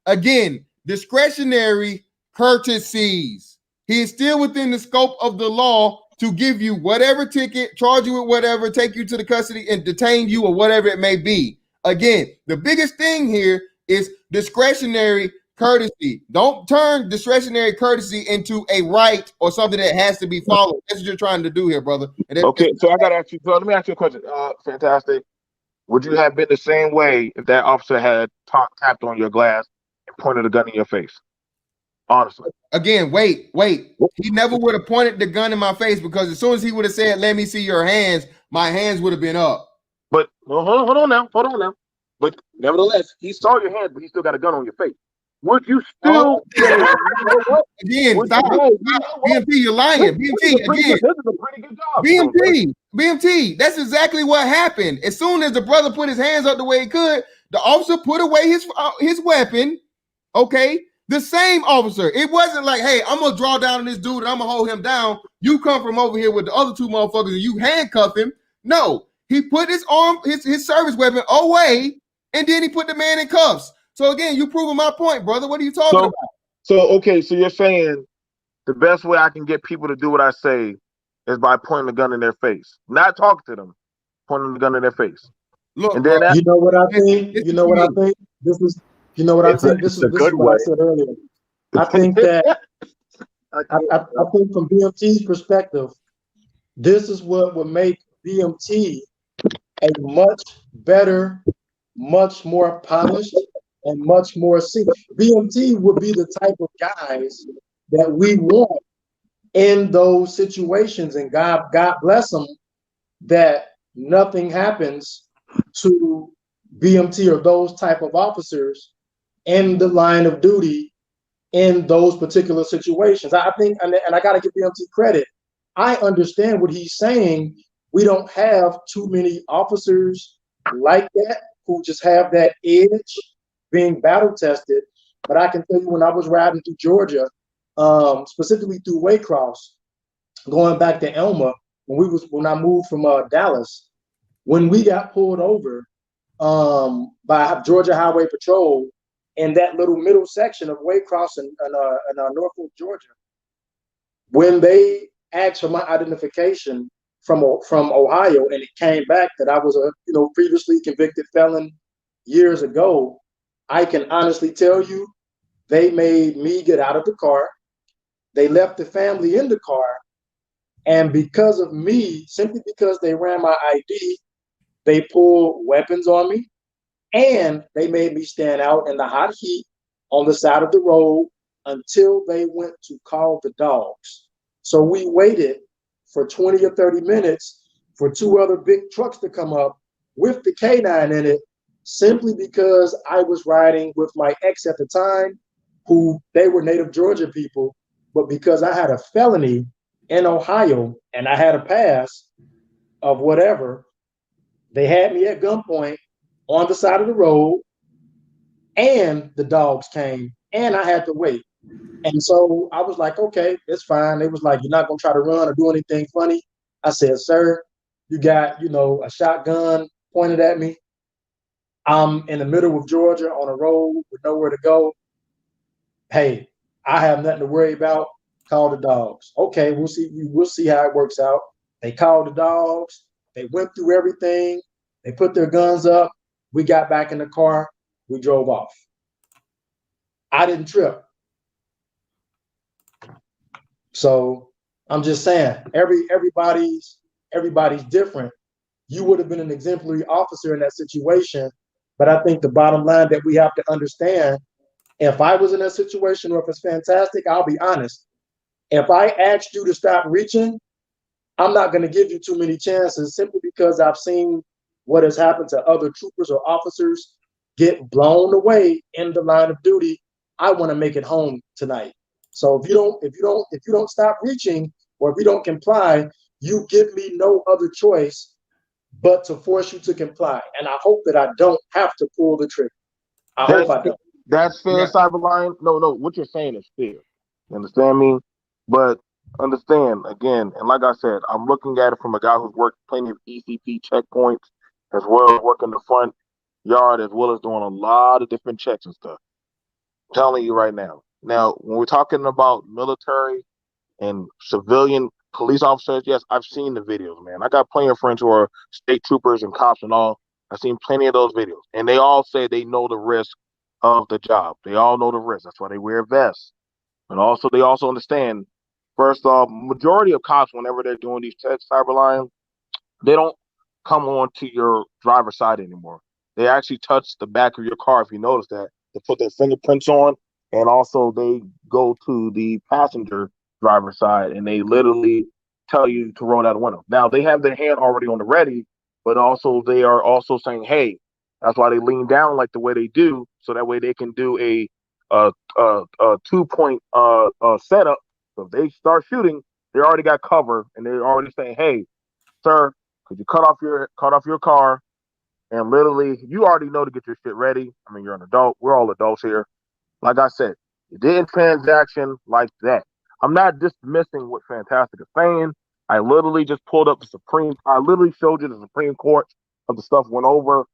Again, discretionary courtesies. He is still within the scope of the law to give you whatever ticket, charge you with whatever, take you to the custody and detain you or whatever it may be. Again, the biggest thing here is discretionary courtesy. Don't turn discretionary courtesy into a right or something that has to be followed. That's what you're trying to do here, brother. Okay, so I got to ask you. So let me ask you a question. Fantastic. Would you have been the same way if that officer had tapped on your glass and pointed a gun in your face? Honestly. Again, wait. He never would have pointed the gun in my face because as soon as he would have said, "Let me see your hands," my hands would have been up. But hold on now. But nevertheless, he saw your hands, but he still got a gun on your face. Would you still say, you know what? Again, Would stop. you, hey, you know what? BMT, you're lying. This BMT, is a pretty again. good- this is a pretty good job. BMT. That's exactly what happened. As soon as the brother put his hands up the way he could, the officer put away his weapon. Okay, the same officer. It wasn't like, hey, I'm gonna draw down on this dude and I'm gonna hold him down. You come from over here with the other two motherfuckers and you handcuff him. No, he put his service weapon away and then he put the man in cuffs. So again, you proving my point, brother. What are you talking about? So okay, so you're saying the best way I can get people to do what I say is by pointing the gun in their face, not talking to them, pointing the gun in their face. Look, and then bro, you know what I think? You know what I think? This is, you know what I think? This is what I said earlier. I think that I think from BMT's perspective, this is what would make BMT a much better, much more polished, and much more BMT would be the type of guys that we want in those situations, and God bless them that nothing happens to BMT or those type of officers in the line of duty in those particular situations. I think, and I got to give BMT credit. I understand what he's saying. We don't have too many officers like that who just have that edge being battle tested. But I can tell you, when I was riding through Georgia, specifically through Waycross, going back to Elma, when I moved from Dallas, when we got pulled over by Georgia Highway Patrol in that little middle section of Waycross and Norfolk, Georgia, when they asked for my identification from Ohio, and it came back that I was a previously convicted felon years ago, I can honestly tell you, they made me get out of the car. They left the family in the car. And because of me, simply because they ran my ID, they pulled weapons on me, and they made me stand out in the hot heat on the side of the road until they went to call the dogs. So we waited for 20 or 30 minutes for two other big trucks to come up with the K9 in it, simply because I was riding with my ex at the time, who they were native Georgia people, but because I had a felony in Ohio and I had a pass of whatever, they had me at gunpoint on the side of the road, and the dogs came, and I had to wait. And so I was like, okay, it's fine. They was like, you're not gonna try to run or do anything funny. I said, sir, you got, a shotgun pointed at me. I'm in the middle of Georgia on a road with nowhere to go. Hey, I have nothing to worry about. Call the dogs. Okay, we'll see how it works out. They called the dogs. They went through everything. They put their guns up. We got back in the car. We drove off. I didn't trip. So I'm just saying, everybody's different. You would have been an exemplary officer in that situation, but I think the bottom line that we have to understand If I was in a situation where if it's fantastic, I'll be honest. If I asked you to stop reaching, I'm not going to give you too many chances simply because I've seen what has happened to other troopers or officers get blown away in the line of duty. I want to make it home tonight. So if you don't stop reaching, or if you don't comply, you give me no other choice but to force you to comply. And I hope that I don't have to pull the trigger. I hope I don't. That's fair, Cyberline. No, what you're saying is fair. You understand me? But understand, again, and like I said, I'm looking at it from a guy who's worked plenty of ECP checkpoints, as well as working the front yard, as well as doing a lot of different checks and stuff. I'm telling you right now. Now, when we're talking about military and civilian police officers, yes, I've seen the videos, man. I got plenty of friends who are state troopers and cops and all. I've seen plenty of those videos. And they all say they know the risk of the job. They all know the risk. That's why they wear vests. And also, they also understand, first off, majority of cops, whenever they're doing these checks, Cyberline, they don't come on to your driver's side anymore. They actually touch the back of your car, if you notice that. They put their fingerprints on, and also they go to the passenger driver's side, and they literally tell you to roll out the window. Now, they have their hand already on the ready, but also they are also saying, hey, that's why they lean down like the way they do, so that way they can do a 2-point setup. So if they start shooting, they already got cover, and they're already saying, hey, sir, could you cut off your car? And literally, you already know to get your shit ready. I mean, you're an adult. We're all adults here. Like I said, it didn't transaction like that. I'm not dismissing what Fantastic is saying. I literally just pulled up I literally showed you the Supreme Court of the stuff went over.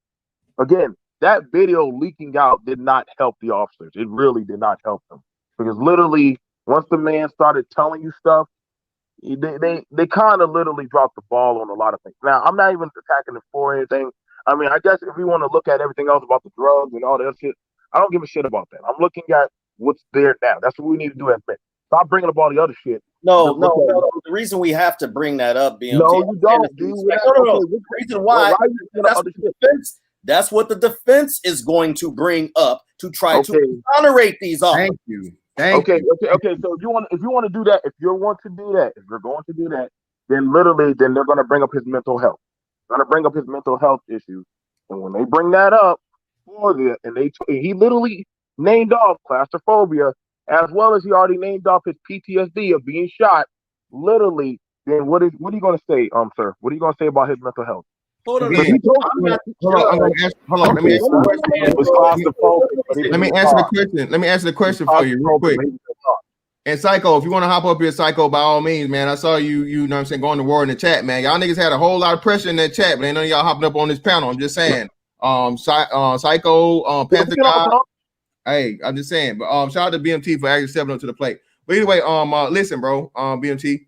Again, that video leaking out did not help the officers. It really did not help them. Because literally, once the man started telling you stuff, they kind of literally dropped the ball on a lot of things. Now, I'm not even attacking them for anything. I mean, I guess if we want to look at everything else about the drugs and all that shit, I don't give a shit about that. I'm looking at what's there now. That's what we need to do as men. Stop bringing up all the other shit. No. The reason we have to bring that up, BMT. No, you don't. No. The reason why, that's what the defense is going to bring up to try to exonerate these officers. Thank you. Okay. So if you want to do that, if you're going to do that, then literally, then they're going to bring up his mental health. They're going to bring up his mental health issues, and when they bring that up, he literally named off claustrophobia, as well as he already named off his PTSD of being shot. Literally, then what are you going to say, sir? What are you going to say about his mental health? Hold on. Let me answer the question for you real quick. And Psycho, if you want to hop up here, Psycho, by all means, man. I saw you know what I'm saying, going to war in the chat, man. Y'all niggas had a whole lot of pressure in that chat, but ain't none of y'all hopping up on this panel. I'm just saying. Psycho, Panther God. Hey, I'm just saying. But shout out to BMT for actually stepping up to the plate. But anyway, listen, bro, BMT.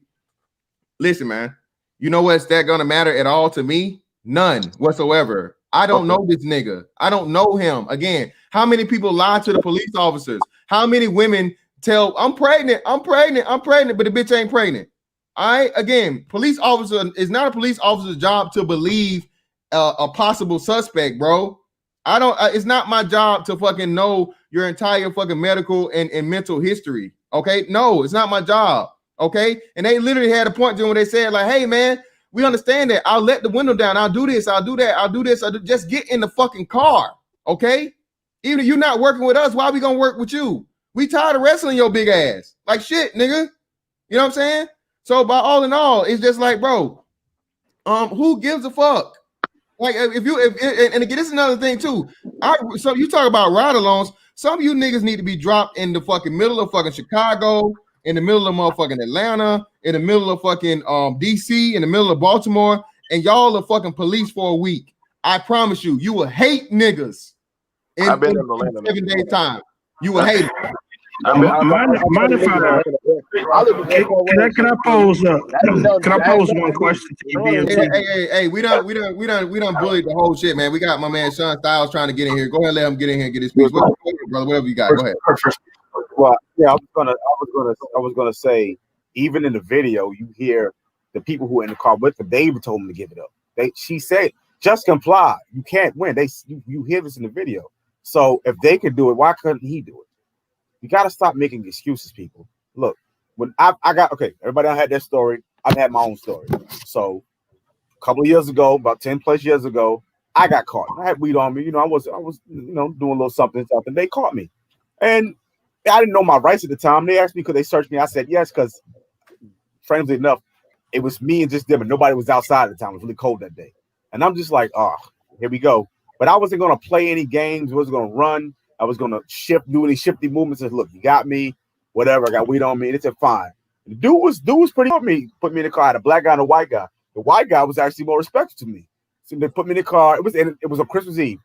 Listen, man. You know what's that gonna matter at all to me? None whatsoever. I don't know this nigga. I don't know him. Again, how many people lie to the police officers? How many women tell I'm pregnant, but the bitch ain't pregnant? Again, police officer is not a police officer's job to believe a possible suspect, bro. It's not my job to fucking know your entire fucking medical and mental history. Okay, no, it's not my job. Okay, and they literally had a point to when they said, like, hey man, we understand that. I'll let the window down. I'll do this. I'll do that. I'll do this. Just get in the fucking car. Okay, even if you're not working with us, why are we gonna work with you? We tired of wrestling your big ass. Like shit, nigga. You know what I'm saying? So by all in all, it's just like, bro, who gives a fuck? Like and again, this is another thing too. So you talk about ride-alongs. Some of you niggas need to be dropped in the fucking middle of fucking Chicago, in the middle of motherfucking Atlanta, in the middle of fucking DC, in the middle of Baltimore, and y'all are fucking police for a week. I promise you, you will hate niggas in 7 days time. You will hate it. Can I pose one question to you, BMT? Hey, we done bullied the whole shit, man. We got my man Sean Styles trying to get in here. Go ahead and let him get in here and get his speech. Brother, whatever you got. Go ahead. Well, yeah, I was gonna say, even in the video, you hear the people who are in the car with them, they even told him to give it up. She said, just comply. You can't win. You hear this in the video. So if they could do it, why couldn't he do it? You got to stop making excuses, people. Look, when I got okay, everybody had their story. I've had my own story. So a couple of years ago, about 10 plus years ago, I got caught. I had weed on me. I was doing a little something. They caught me, and I didn't know my rights at the time. They asked me could they search me. I said yes, because strangely enough, it was me and just them, and nobody was outside at the time. It was really cold that day, and I'm just like, oh, here we go. But I wasn't gonna play any games. I wasn't gonna run. I was gonna do any shifty movements. And look, you got me. Whatever. I got weed on me. They said fine. The dude was pretty good. Put me in the car. I had a black guy and a white guy. The white guy was actually more respectful to me. So they put me in the car. It was on Christmas Eve.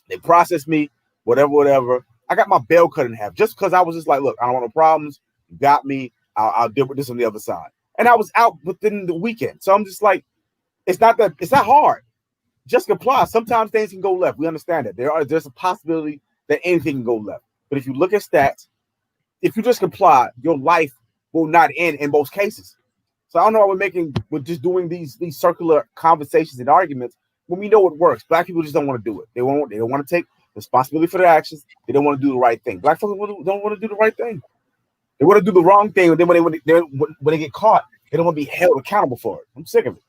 They processed me. Whatever. I got my bail cut in half just because I was just like, look, I don't want no problems. You got me. I'll deal with this on the other side. And I was out within the weekend. So I'm just like, it's not hard. Just comply. Sometimes things can go left. We understand that. There's a possibility that anything can go left. But if you look at stats, if you just comply, your life will not end in most cases. So I don't know what we're just doing these circular conversations and arguments when we know it works. Black people just don't want to do it. They don't want to take responsibility for their actions. They don't want to do the right thing. Black folks don't want to do the right thing. They want to do the wrong thing, and then when they get caught, they don't want to be held accountable for it. I'm sick of it.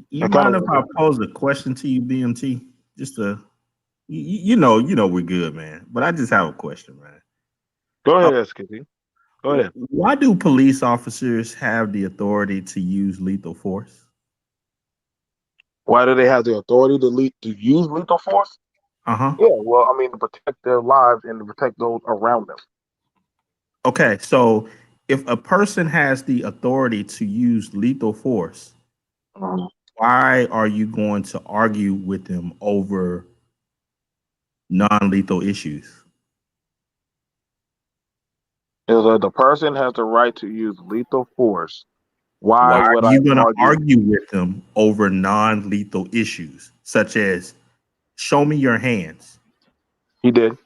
You mind if I pose a question to you, BMT? Just you know we're good, man. But I just have a question, man. Go ahead, SKP. Go ahead. Why do police officers have the authority to use lethal force? Why do they have the authority to use lethal force? Uh-huh. Yeah, well, I mean, to protect their lives and to protect those around them. Okay, so if a person has the authority to use lethal force, why are you going to argue with them over non-lethal issues? If the person has the right to use lethal force, why would are you going to argue with them over non-lethal issues, such as show me your hands? He did.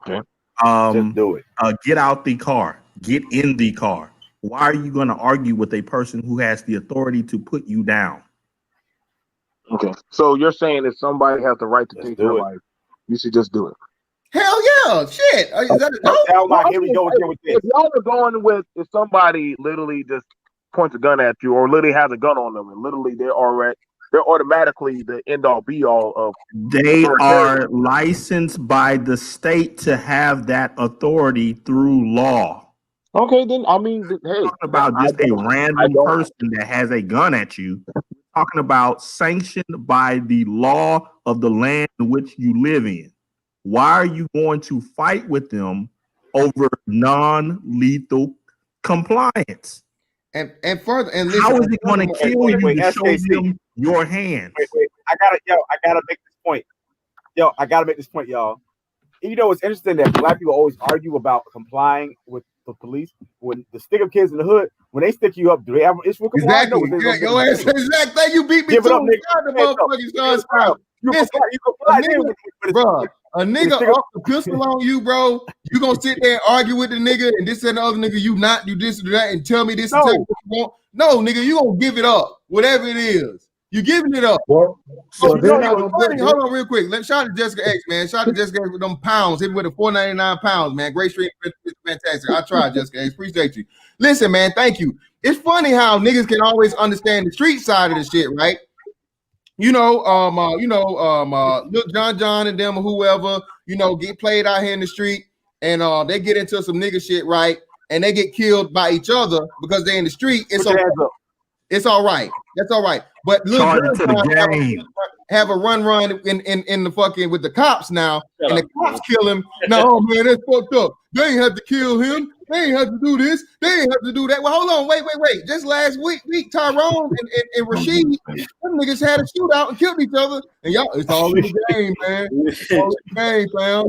Okay. Just do it. Get out the car. Get in the car. Why are you going to argue with a person who has the authority to put you down? Okay. So you're saying if somebody has the right to take your life, you should just do it. Hell yeah. Shit. Is that a joke? Here we go again with this. If y'all are going with if somebody literally just points a gun at you or literally has a gun on them and literally they're automatically the end all be all of they are licensed by the state to have that authority through law. Okay, then I mean, hey, talking about just a random person that has a gun at you. We're talking about sanctioned by the law of the land in which you live in. Why are you going to fight with them over non-lethal compliance? And further, and listen, how is it going to kill you to show them your hands? Wait. I gotta make this point. I gotta make this point, y'all. You know, it's interesting that black people always argue about complying with the police. When the stick up kids in the hood, when they stick you up, do they have an issue with compliance? Exactly. Exactly. You beat me to it. Bro, a nigga off the pistol on you, bro. You gonna sit there and argue with the nigga and this and the other nigga, you not do this or that and tell me this and tell me what you want. No, nigga, you gonna give it up, whatever it is. You giving it up. Well, so hold on real quick. Shout out to Jessica X, man. Shout out to Jessica X with them pounds, hit with the 499 pounds, man. Great stream, fantastic. I tried, Jessica X. Appreciate you. Listen, man, thank you. It's funny how niggas can always understand the street side of the shit, right? Lil John and them or whoever, get played out here in the street and they get into some nigga shit, right? And they get killed by each other because they're in the street. It's okay. It's all right. That's all right. But Lil John have a run in the fucking with the cops now, and the cops kill him. No, man, that's fucked up. They ain't have to kill him. They ain't have to do this. They ain't have to do that. Well, hold on, wait. Just last week, Tyrone and Rashid, them niggas had a shootout and killed each other. And y'all, it's all in the game, man. It's all in the game, fam.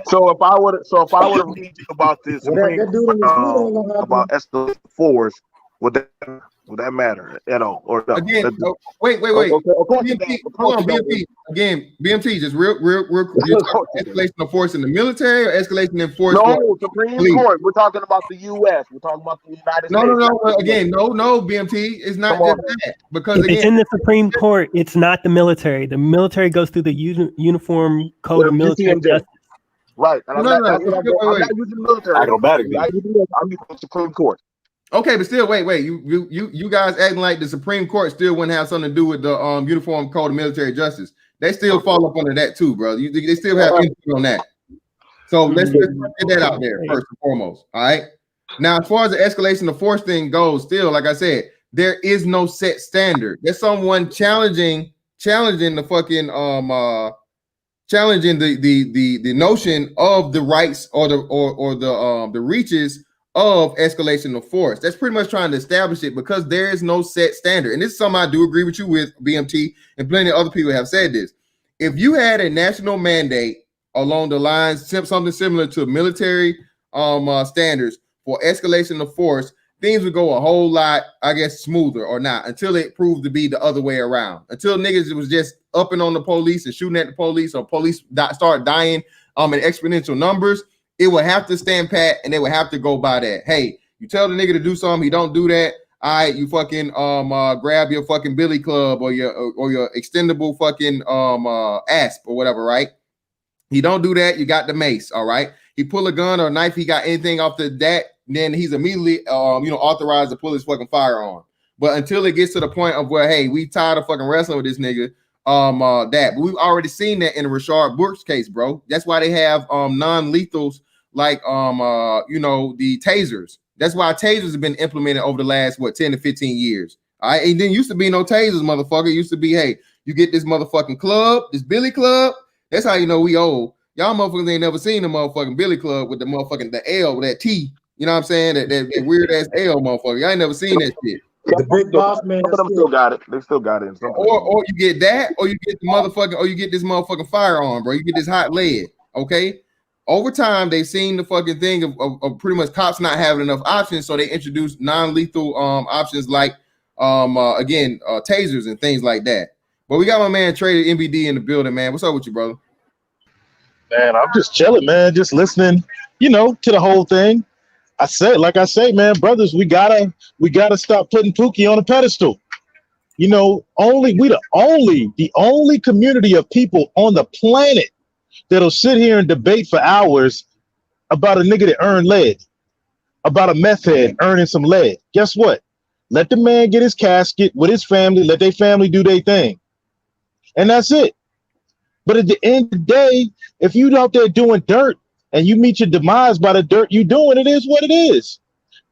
So if I would have read about this about escalation force, would that matter at all? Or no? Again, wait. BMT, hold on, BMT. Again, BMT, just real escalation of force in the military or escalation in force? No, Supreme Court. We're talking about the U.S. We're talking about the United States. No. Again, no, BMT. It's not just that. Because if it's in the Supreme Court, it's not the military. The military goes through the Uniform Code of Military Justice. Right. And I'm not using military. Acrobatic. I'm using the Supreme Court. Okay, but still, wait. You guys acting like the Supreme Court still wouldn't have something to do with the Uniform Code of Military Justice. They still fall up under that too, bro. They still have input on that. So let's get that out there first and foremost. All right. Now, as far as the escalation of force thing goes, still, like I said, there is no set standard. There's someone challenging the fucking challenging the notion of the rights or the reaches of escalation of force. That's pretty much trying to establish it because there is no set standard. And this is something I do agree with you with, BMT, and plenty of other people have said this. If you had a national mandate along the lines, something similar to military standards for escalation of force, things would go a whole lot, I guess, smoother or not, until it proved to be the other way around. Until niggas was just upping on the police and shooting at the police, or police start dying in exponential numbers, it would have to stand pat and they would have to go by that. Hey, you tell the nigga to do something, he don't do that. All right, you fucking grab your fucking billy club or your extendable fucking asp or whatever, right? He don't do that, you got the mace, all right? He pull a gun or a knife, he got anything off that, then he's immediately authorized to pull his fucking firearm. But until it gets to the point of where, hey, we tired of fucking wrestling with this nigga, but we've already seen that in the Rashard Brooks case, bro. That's why they have non-lethals like the tasers. That's why tasers have been implemented over the last 10 to 15 years. All right, it didn't used to be no tasers, motherfucker. It used to be, hey, you get this motherfucking club, this billy club. That's how you know we old. Y'all motherfuckers ain't never seen the motherfucking billy club with the motherfucking the L with that T. You know what I'm saying? That weird ass L motherfucker. Y'all ain't never seen that shit. The big boss man. Some of them still got it. They still got it. Or you get that, or you get the motherfucking, or you get this motherfucking firearm, bro. You get this hot lead. Okay. Over time, they've seen the fucking thing of pretty much cops not having enough options, so they introduced non-lethal options like tasers and things like that. But we got my man Trader MBD in the building, man. What's up with you, brother? Man, I'm just chilling, man. Just listening, to the whole thing. I say, man, brothers, we gotta stop putting Pookie on a pedestal. The only community of people on the planet that'll sit here and debate for hours about a nigga that earned lead, about a meth head earning some lead. Guess what? Let the man get his casket with his family. Let their family do their thing, and that's it. But at the end of the day, if you out there doing dirt and you meet your demise by the dirt you doing, it is what it is.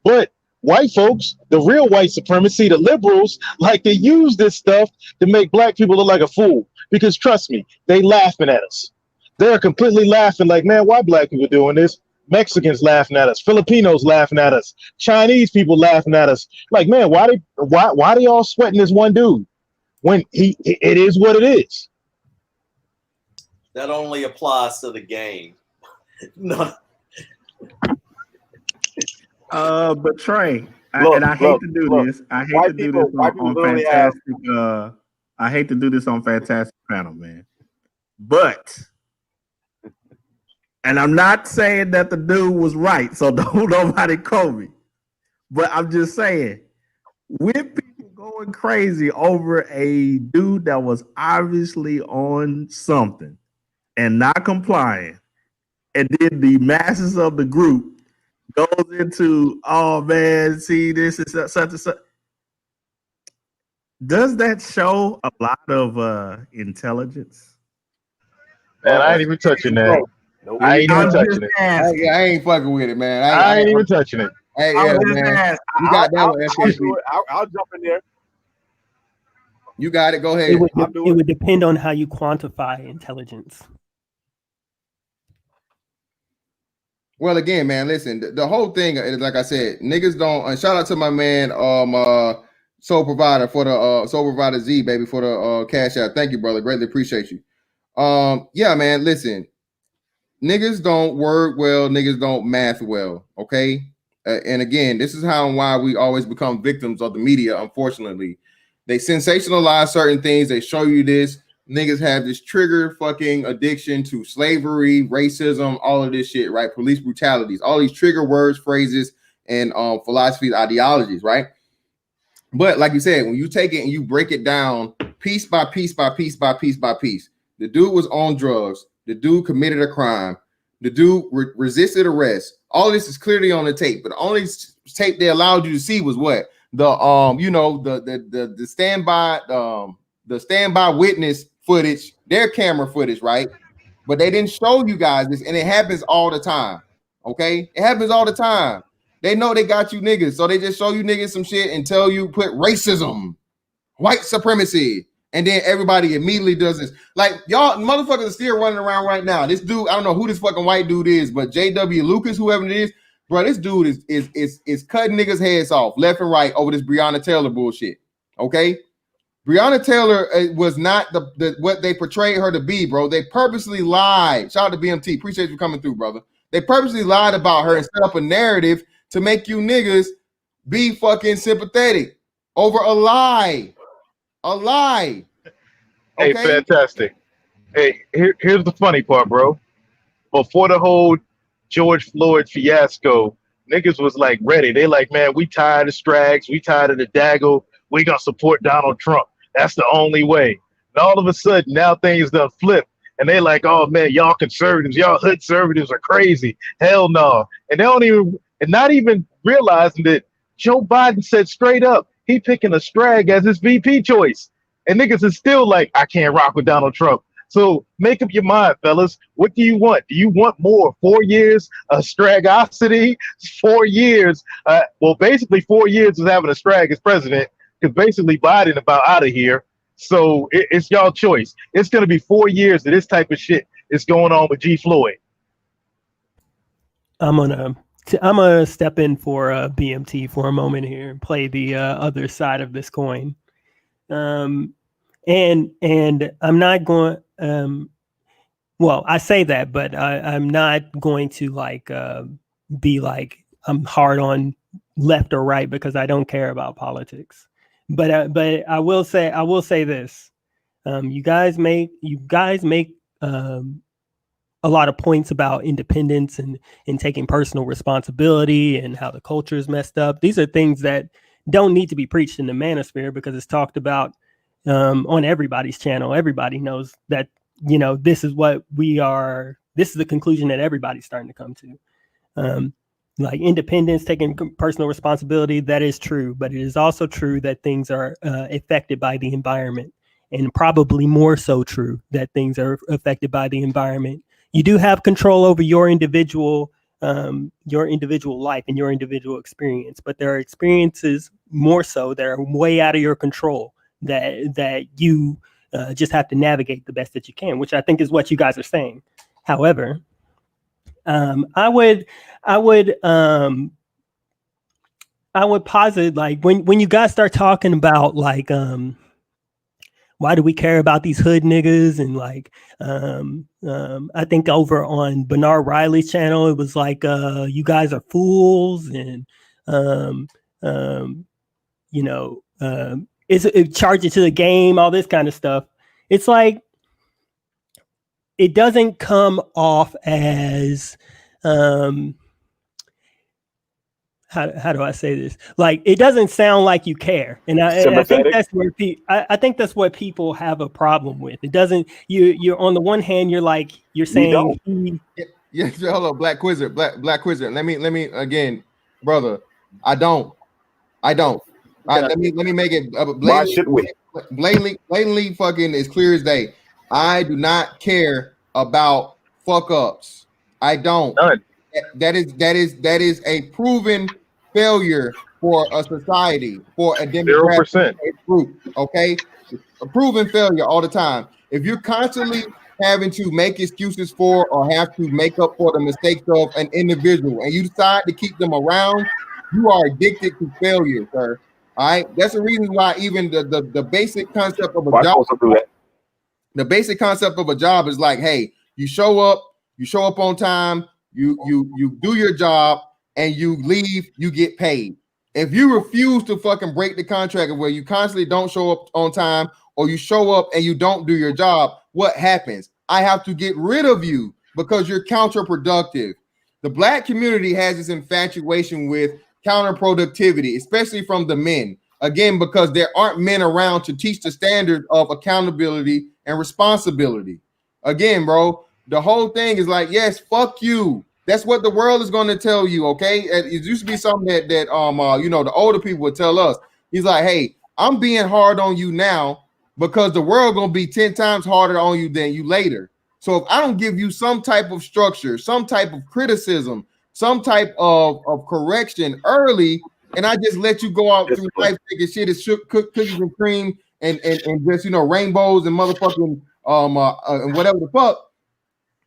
But white folks, the real white supremacy, the liberals, like to use this stuff to make black people look like a fool. Because trust me, they laughing at us. They're completely laughing like, man, why black people doing this? Mexicans laughing at us, Filipinos laughing at us, Chinese people laughing at us. Like, man, why they all sweating this one dude when it is what it is? That only applies to the game. No. But Trey, I hate to do this. I hate to do this on fantastic. I hate to do this on Fantastic Panel, man. But, and I'm not saying that the dude was right, so don't nobody quote me. But I'm just saying, with people going crazy over a dude that was obviously on something and not complying, and then the masses of the group goes into, oh man, see, this is such and such. Does that show a lot of intelligence? Man, I ain't even touching that. Nope. I ain't even touching it. I ain't fucking with it, man. I ain't even touching it. Hey, yeah, man. You got that one, I'll jump in there. You got it. Go ahead. It would depend on how you quantify intelligence. Well, again, man, listen, the whole thing is, like I said, niggas don't, and shout out to my man, Soul Provider for the Soul Provider Z, baby, for the cash out. Thank you, brother. Greatly appreciate you. Yeah, man, listen, niggas don't word well, niggas don't math well, okay? And again, this is how and why we always become victims of the media, unfortunately. They sensationalize certain things, they show you this. Niggas have this trigger fucking addiction to slavery, racism, all of this shit, right? Police brutalities, all these trigger words, phrases, and philosophies, ideologies, right? But like you said, when you take it and you break it down piece by piece by piece by piece by piece, the dude was on drugs. The dude committed a crime. The dude resisted arrest. All this is clearly on the tape, but the only tape they allowed you to see was what the the standby witness footage, their camera footage, right? But they didn't show you guys this, and it happens all the time. Okay, it happens all the time. They know they got you niggas, so they just show you niggas some shit and tell you put racism, white supremacy, and then everybody immediately does this. Like y'all motherfuckers are still running around right now. This dude, I don't know who this fucking white dude is, but J.W. Lucas, whoever it is, bro, this dude is cutting niggas' heads off left and right over this Breonna Taylor bullshit. Okay, Breonna Taylor was not the what they portrayed her to be, bro. They purposely lied. Shout out to BMT. Appreciate you coming through, brother. They purposely lied about her and set up a narrative to make you niggas be fucking sympathetic over a lie. A lie. Okay? Hey, fantastic. Hey, here's the funny part, bro. Before the whole George Floyd fiasco, niggas was like ready. They like, man, we tired of Strags. We tired of the Daggle. We gonna support Donald Trump. That's the only way. And all of a sudden, now things done flip. And they like, oh man, y'all conservatives, y'all hood conservatives are crazy. Hell no. And they don't even, and not even realizing that Joe Biden said straight up, he picking a Strag as his VP choice. And niggas is still like, I can't rock with Donald Trump. So make up your mind, fellas. What do you want? Do you want more? 4 years of Stragosity? 4 years. Well, basically 4 years of having a Strag as president, because basically Biden about out of here. So it's y'all choice. It's going to be 4 years of this type of shit is going on with G. Floyd. I'm gonna step in for BMT for a moment here and play the other side of this coin. And I'm not going. Well, I say that, but I'm not going to like be like I'm hard on left or right because I don't care about politics. But I will say this: you guys make a lot of points about independence and taking personal responsibility and how the culture is messed up. These are things that don't need to be preached in the manosphere because it's talked about on everybody's channel. Everybody knows that, you know, this is what we are. This is the conclusion that everybody's starting to come to. Like independence, taking personal responsibility, that is true. But it is also true that things are affected by the environment, and probably more so true that things are affected by the environment. You do have control over your individual life and your individual experience, but there are experiences more so that are way out of your control that you just have to navigate the best that you can, which I think is what you guys are saying. However, I would posit, like, when you guys start talking about like why do we care about these hood niggas, and like I think over on Bernard Riley's channel it was like you guys are fools, and you know, it charge it to the game, all this kind of stuff. It's like it doesn't come off as how do I say this? Like, it doesn't sound like you care, and I think that's where I think that's what people have a problem with. It doesn't. You're on the one hand, you're like you're saying. Yeah, hello, Black Quizzer, Black Quizzer. Let me again, brother. I don't. Let me make it blatantly fucking as clear as day. I do not care about fuck ups. I don't. None. That is a proven failure for a society, for a demographic group. Okay, a proven failure all the time. If you're constantly having to make excuses for or have to make up for the mistakes of an individual, and you decide to keep them around, you are addicted to failure, sir. All right, that's the reason why even the basic concept of a job. The basic concept of a job is like, hey, you show up on time, you do your job, and you leave, you get paid. If you refuse to fucking break the contract where you constantly don't show up on time, or you show up and you don't do your job, what happens? I have to get rid of you because you're counterproductive. The Black community has this infatuation with counterproductivity, especially from the men. Again, because there aren't men around to teach the standard of accountability and responsibility. Again, bro, The whole thing is like, yes, fuck you. That's what the world is going to tell you, okay? It used to be something that the older people would tell us. He's like, hey, I'm being hard on you now because the world going to be 10 times harder on you than you later. So if I don't give you some type of structure, some type of criticism, some type of correction early, and I just let you go out through life thinking shit is cookies and cream and just rainbows and motherfucking and whatever the fuck,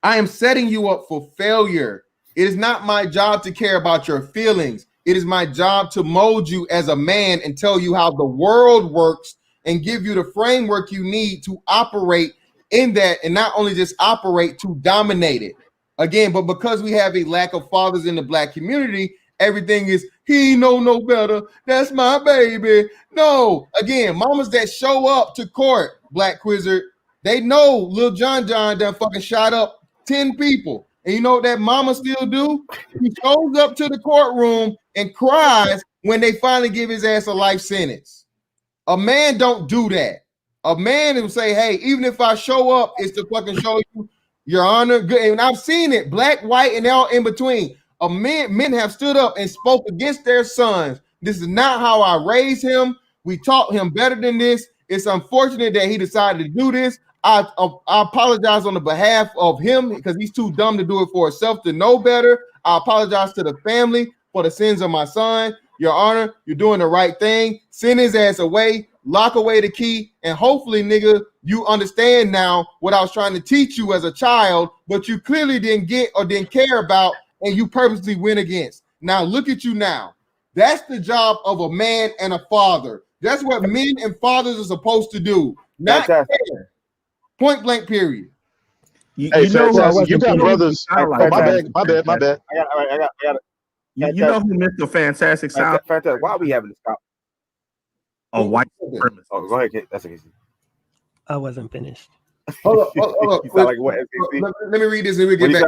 I am setting you up for failure. It is not my job to care about your feelings. It is my job to mold you as a man and tell you how the world works and give you the framework you need to operate in that, and not only just operate, to dominate it. Again, but because we have a lack of fathers in the Black community, everything is, he know no better. That's my baby. No, again, mamas that show up to court, Black Quizzer, they know Lil John done fucking shot up 10 people. And you know what that mama still do? He shows up to the courtroom and cries when they finally give his ass a life sentence. A man don't do that. A man will say, hey, even if I show up, it's to fucking show you, Your Honor. Good. And I've seen it, black, white, and all in between. Men have stood up and spoke against their sons. This is not how I raised him. We taught him better than this. It's unfortunate that he decided to do this. I apologize on the behalf of him because he's too dumb to do it for himself to know better. I apologize to the family for the sins of my son. Your Honor, you're doing the right thing. Send his ass away, lock away the key, and hopefully, nigga, you understand now what I was trying to teach you as a child, but you clearly didn't get or didn't care about, and you purposely went against. Now look at you now. That's the job of a man and a father. That's what men and fathers are supposed to do. Not care. Point blank, period. You got brothers. My bad. I got. You know who Mr. Fantastic South? Fantastic. Why are we having this conversation? A white supremacist. Oh, go ahead, Kate. That's okay. I wasn't finished. Hold on. Like what, let me read this and we get back.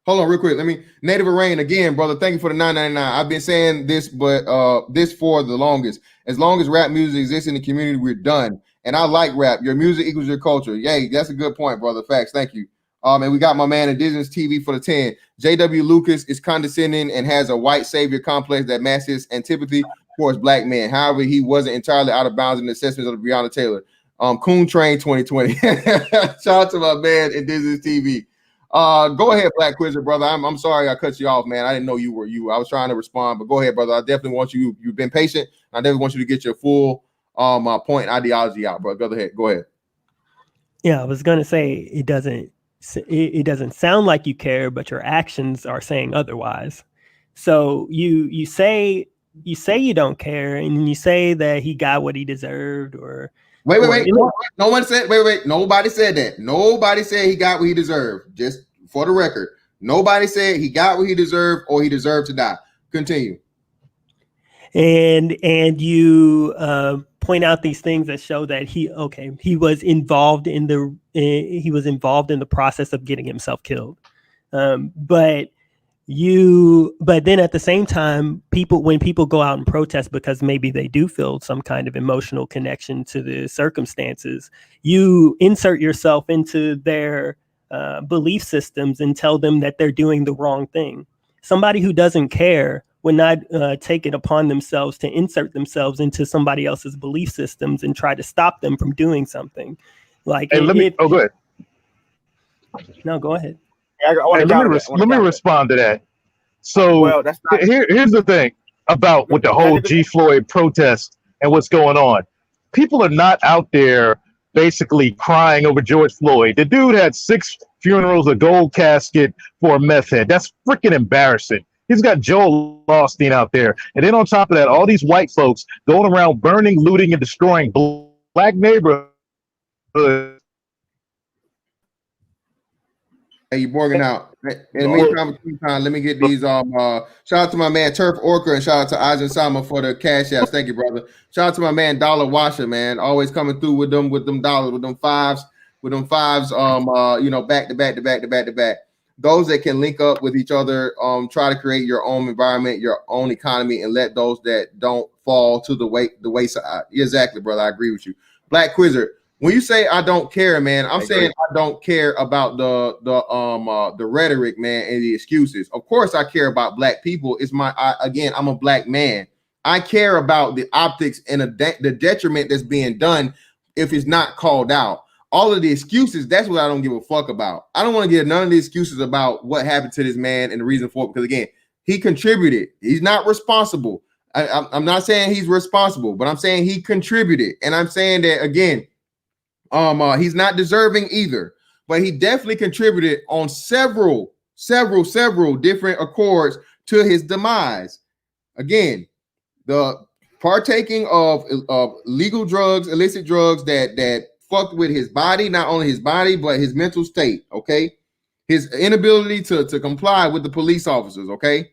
Hold on, real quick. Let me Native Rain again, brother. Thank you for the $9.99. I've been saying this, but this for the longest. As long as rap music exists in the community, we're done. And I like rap. Your music equals your culture. Yay, that's a good point, brother. Facts. Thank you. And we got my man Indigenous TV for the 10. J.W. Lucas is condescending and has a white savior complex that matches antipathy towards black men. However, he wasn't entirely out of bounds in the assessments of Breonna Taylor. Coon Train 2020. Shout out to my man Indigenous TV. Go ahead, Black Quizzer, brother. I'm sorry I cut you off, man. I didn't know you were you. I was trying to respond, but go ahead, brother. I definitely want you. You've been patient. I definitely want you to get your full point ideology out, bro. Go ahead. Yeah, I was gonna say it doesn't sound like you care, but your actions are saying otherwise. So you say you don't care, and you say that he got what he deserved, or wait. No one said wait. Nobody said that. Nobody said he got what he deserved. Just for the record, nobody said he got what he deserved or he deserved to die. Continue. And you point out these things that show that he was involved in the process of getting himself killed. But then at the same time, when people go out and protest because maybe they do feel some kind of emotional connection to the circumstances, you insert yourself into their belief systems and tell them that they're doing the wrong thing. Somebody who doesn't care would not take it upon themselves to insert themselves into somebody else's belief systems and try to stop them from doing something. Like, hey, go ahead. No, go ahead. Let me respond to that. So here's the thing about with the whole G. Floyd protest and what's going on. People are not out there basically crying over George Floyd. The dude had 6 funerals, a gold casket for a meth head. That's freaking embarrassing. He's got Joel Osteen out there. And then on top of that, all these white folks going around burning, looting, and destroying black neighborhoods. Hey, you borging out. In the meantime, let me get these. Shout out to my man Turf Orca and shout out to Eisen Sama for the cash apps. Thank you, brother. Shout out to my man Dollar Washer, man. Always coming through with them dollars, with them fives. Back to back. Those that can link up with each other, try to create your own environment, your own economy, and let those that don't fall to the wayside. Exactly, brother. I agree with you. Black Quizzer, when you say I don't care, man, I'm saying I don't care about the rhetoric, man, and the excuses. Of course, I care about black people. I'm a black man. I care about the optics and the detriment that's being done if it's not called out. All of the excuses, that's what I don't give a fuck about. I don't want to get none of the excuses about what happened to this man and the reason for it, because again, he contributed. He's not responsible. I'm not saying he's responsible, but I'm saying he contributed. And I'm saying that again, he's not deserving either, but he definitely contributed on several different accords to his demise. Again, the partaking of legal drugs, illicit drugs that fucked with his body, not only his body, but his mental state, okay? His inability to comply with the police officers, okay?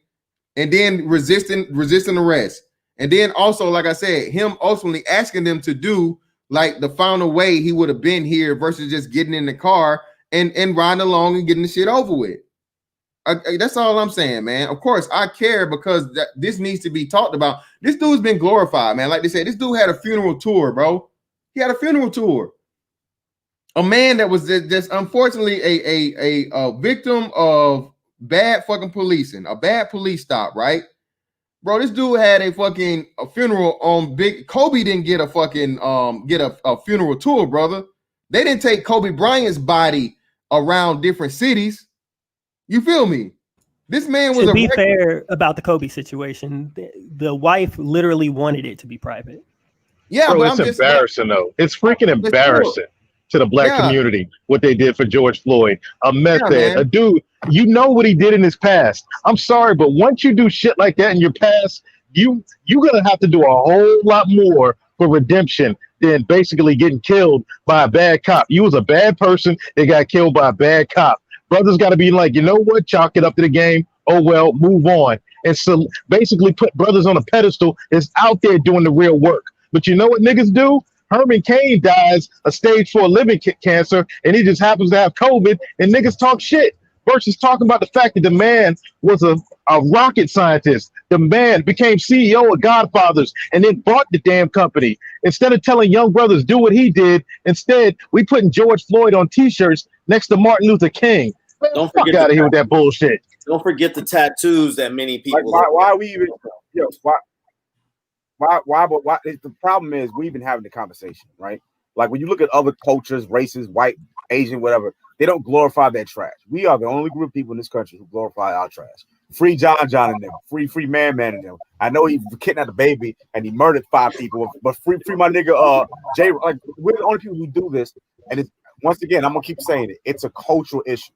And then resisting arrest. And then also, like I said, him ultimately asking them to do like the final way he would have been here versus just getting in the car and riding along and getting the shit over with. That's all I'm saying, man. Of course, I care because this needs to be talked about. This dude's been glorified, man. Like they said, this dude had a funeral tour, bro. He had a funeral tour. A man that was just unfortunately a victim of bad fucking policing, a bad police stop, right? Bro, this dude had a funeral on Big Kobe. Didn't get a fucking get a funeral tour, brother. They didn't take Kobe Bryant's body around different cities. You feel me? This man was. To be fair about the Kobe situation, the wife literally wanted it to be private. Yeah, bro, but it's embarrassing though. It's freaking embarrassing to the black community what they did for George Floyd. A meth head, a dude. You know what he did in his past. I'm sorry, but once you do shit like that in your past, you're gonna have to do a whole lot more for redemption than basically getting killed by a bad cop. You was a bad person that got killed by a bad cop. Brothers got to be like, you know what? Chalk it up to the game. Oh well, move on. And so basically put brothers on a pedestal is out there doing the real work. But you know what niggas do? Herman Cain dies a stage 4 liver cancer, and he just happens to have COVID, and niggas talk shit versus talking about the fact that the man was a rocket scientist. The man became CEO of Godfathers and then bought the damn company. Instead of telling young brothers do what he did, instead we putting George Floyd on t-shirts next to Martin Luther King. Man, Don't fuck out of here with that bullshit. Don't forget the tattoos that many people. Like why are we even? Yo, why? The problem is we've been having the conversation, right? Like when you look at other cultures, races, white, Asian, whatever, they don't glorify their trash. We are the only group of people in this country who glorify our trash. Free John and them. Free Man and them. I know he kidnapped a baby and he murdered 5 people, but free my nigga Jay. Like we're the only people who do this. And it's, once again, I'm gonna keep saying it. It's a cultural issue.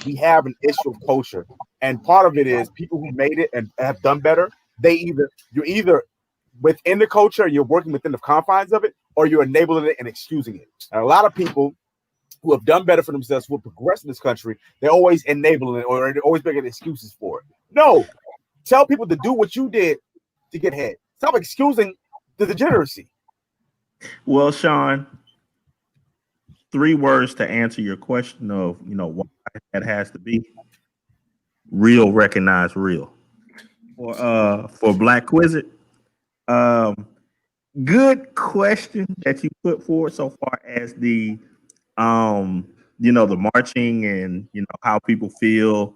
We have an issue of culture, and part of it is people who made it and have done better. You're either within the culture, you're working within the confines of it, or you're enabling it and excusing it. And a lot of people who have done better for themselves, who have progressed in this country, they're always enabling it or they're always making excuses for it. No, tell people to do what you did to get ahead. Stop excusing the degeneracy. Well, Sean, 3 words to answer your question of, why that has to be. Real, recognize real. For Black Quizit, good question that you put forward so far as the the marching and how people feel,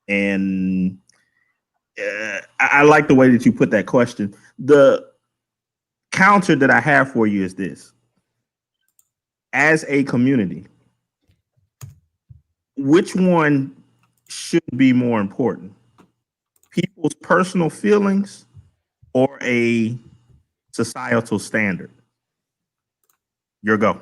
and I like the way that you put that question. The counter that I have for you is this: as a community, which one should be more important? People's personal feelings or a societal standard? Your go.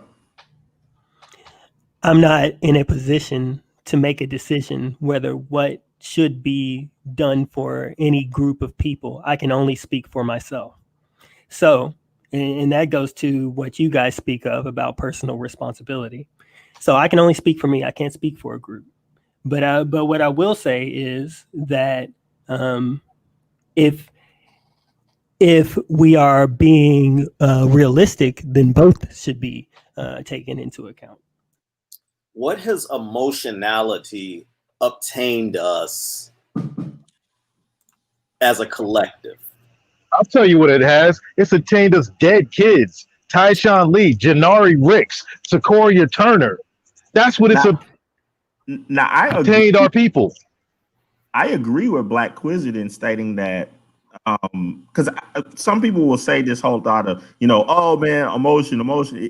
I'm not in a position to make a decision whether what should be done for any group of people. I can only speak for myself. So, and that goes to what you guys speak of about personal responsibility. So I can only speak for me. I can't speak for a group. But what I will say is that if we are being realistic, then both should be taken into account. What has emotionality obtained us as a collective? I'll tell you what it has. It's attained us dead kids. Tyshawn Lee, Janari Ricks, Sequoia Turner. That's what it's now I obtained our people. I agree with Black Quizzit in stating that because some people will say this whole thought of, oh man, emotion.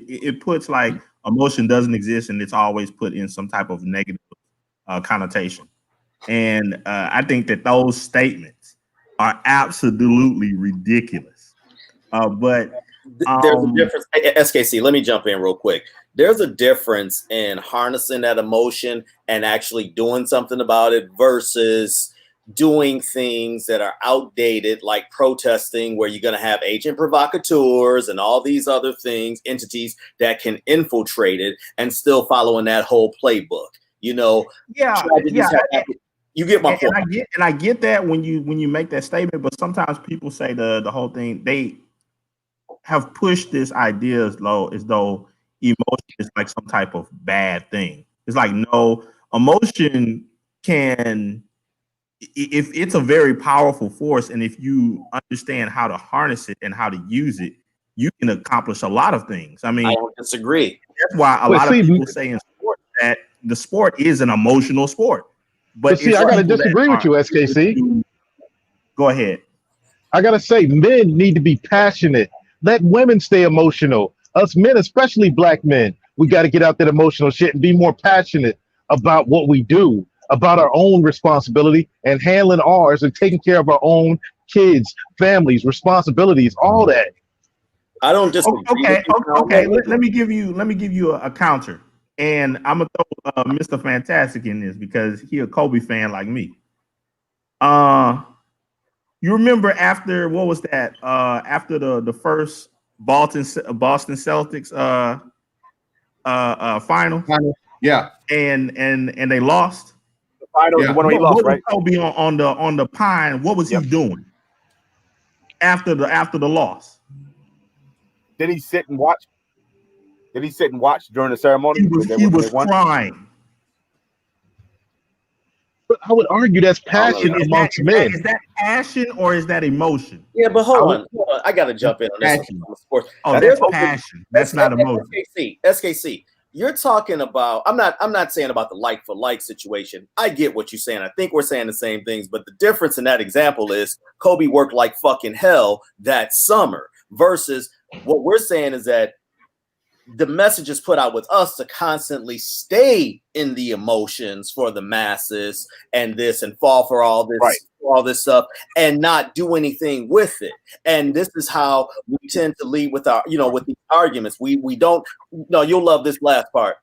It puts like emotion doesn't exist and it's always put in some type of negative connotation. And I think that those statements are absolutely ridiculous. But there's a difference. SKC, let me jump in real quick. There's a difference in harnessing that emotion and actually doing something about it versus doing things that are outdated, like protesting, where you're going to have agent provocateurs and all these other things, entities that can infiltrate it and still following that whole playbook. You get my point. And I get that when you make that statement, but sometimes people say the whole thing, they have pushed this idea as though emotion is like some type of bad thing. It's like, no, emotion if it's a very powerful force, and if you understand how to harness it and how to use it, you can accomplish a lot of things. I mean, I don't disagree. That's why a lot of people say in sport that the sport is an emotional sport. But see, I got to disagree with you, SKC. Go ahead. I got to say, men need to be passionate. Let women stay emotional. Us men, especially black men, we got to get out that emotional shit and be more passionate about what we do, about our own responsibility and handling ours and taking care of our own kids, families, responsibilities, all that. I don't just okay. Let me give you a counter, and I'm gonna throw Mr. Fantastic in this because he a Kobe fan like me. You remember after what was that? After the first Boston Celtics final, yeah, and they lost. The final, yeah. What was Kobe on the pine? What was he doing after the loss? Did he sit and watch? Did he sit and watch during the ceremony? He was crying. But I would argue that's passion amongst men. Is that passion or is that emotion? Yeah, but hold on. I got to jump in on this one. Sports. Oh, that's passion. That's not emotion. SKC, you're talking about. I'm not saying about the like for like situation. I get what you're saying. I think we're saying the same things, but the difference in that example is Kobe worked like fucking hell that summer versus what we're saying is that the message is put out with us to constantly stay in the emotions for the masses and fall for all this, all this stuff and not do anything with it. And this is how we tend to lead with our, with these arguments. We don't, no, you'll love this last part.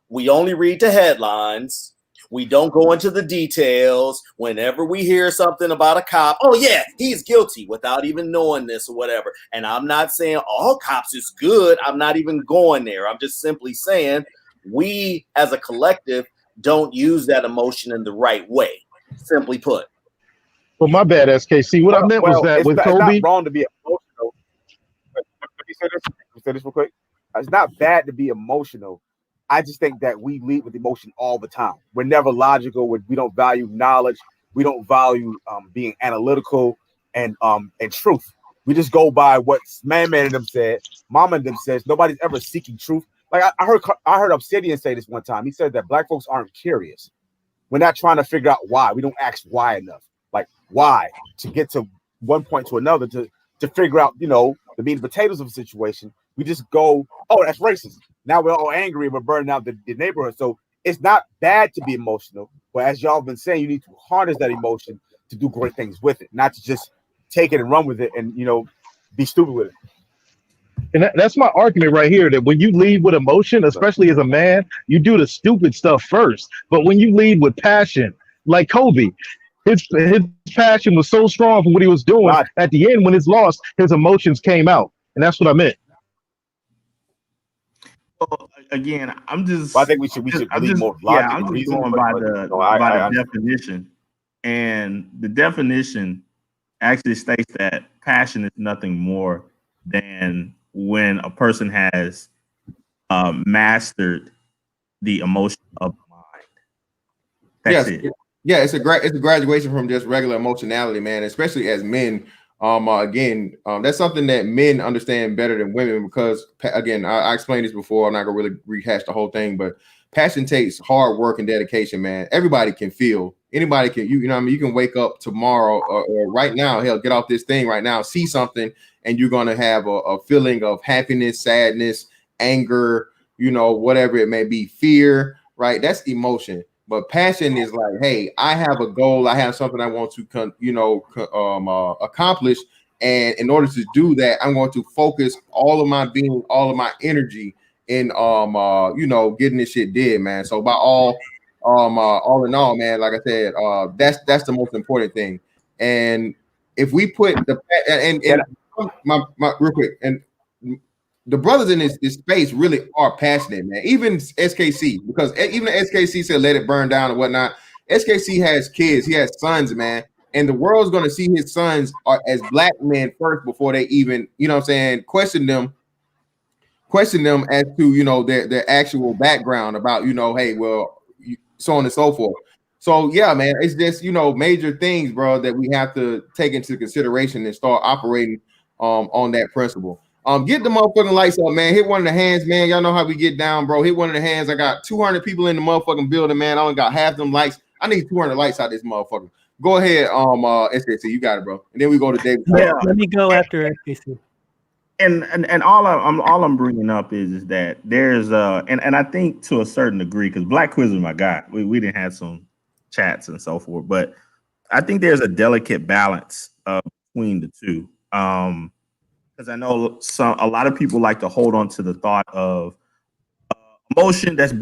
We only read the headlines. We don't go into the details. Whenever we hear something about a cop, oh yeah, he's guilty without even knowing this or whatever. And I'm not saying all cops is good. I'm not even going there. I'm just simply saying we as a collective don't use that emotion in the right way. Simply put. Well, my bad, SKC. What I meant was that with Kobe, it's not wrong to be emotional. Let me say this real quick. It's not bad to be emotional. I just think that we lead with emotion all the time. We're never logical. We don't value knowledge. We don't value being analytical and truth. We just go by what man and them said, mama and them says. Nobody's ever seeking truth. Like I heard Obsidian say this one time. He said that black folks aren't curious. We're not trying to figure out why. We don't ask why enough. Like why to get to one point to another to figure out the meat and potatoes of a situation. We just go, oh, that's racist. Now we're all angry and we're burning out the neighborhood. So it's not bad to be emotional, but as y'all been saying, you need to harness that emotion to do great things with it, not to just take it and run with it and be stupid with it. And that's my argument right here, that when you lead with emotion, especially as a man, you do the stupid stuff first. But when you lead with passion, like Kobe, his passion was so strong for what he was doing. At the end, when it's lost, his emotions came out. And that's what I meant. Again, I think we should I'm lead more logic. I'm just going by the definition, and the definition actually states that passion is nothing more than when a person has mastered the emotion of the mind. That's it. Yeah, it's a graduation from just regular emotionality, man. Especially as men, Again, that's something that men understand better than women because, again, I explained this before. I'm not gonna really rehash the whole thing, but passion takes hard work and dedication, man. Everybody can feel. Anybody can. You know what I mean? You can wake up tomorrow or right now. Hell, get off this thing right now. See something, and you're gonna have a feeling of happiness, sadness, anger. You know, whatever it may be, fear. Right? That's emotion. But passion is like, hey, I have a goal. I have something I want to, accomplish. And in order to do that, I'm going to focus all of my being, all of my energy in, getting this shit did, man. So by all in all, man, like I said, that's the most important thing. And if we put my real quick and the brothers in this space really are passionate, man. Even SKC, because even SKC said let it burn down and whatnot. SKC has kids, he has sons, man, and the world's gonna see his sons as black men first before they even, question them as to their actual background about hey, well, so on and so forth. So yeah, man, it's just major things, bro, that we have to take into consideration and start operating on that principle. Get the motherfucking lights up, man. Hit one of the hands, man. Y'all know how we get down, bro. Hit one of the hands. I got 200 people in the motherfucking building, man. I only got half them lights. I need 200 lights out this motherfucker. Go ahead, SKC, you got it, bro. And then we go to David. Yeah, let me go after SKC. And all I'm bringing up is that there's and I think to a certain degree, because Black Quiz is my guy. We didn't have some chats and so forth, but I think there's a delicate balance between the two. Because I know a lot of people like to hold on to the thought of emotion that's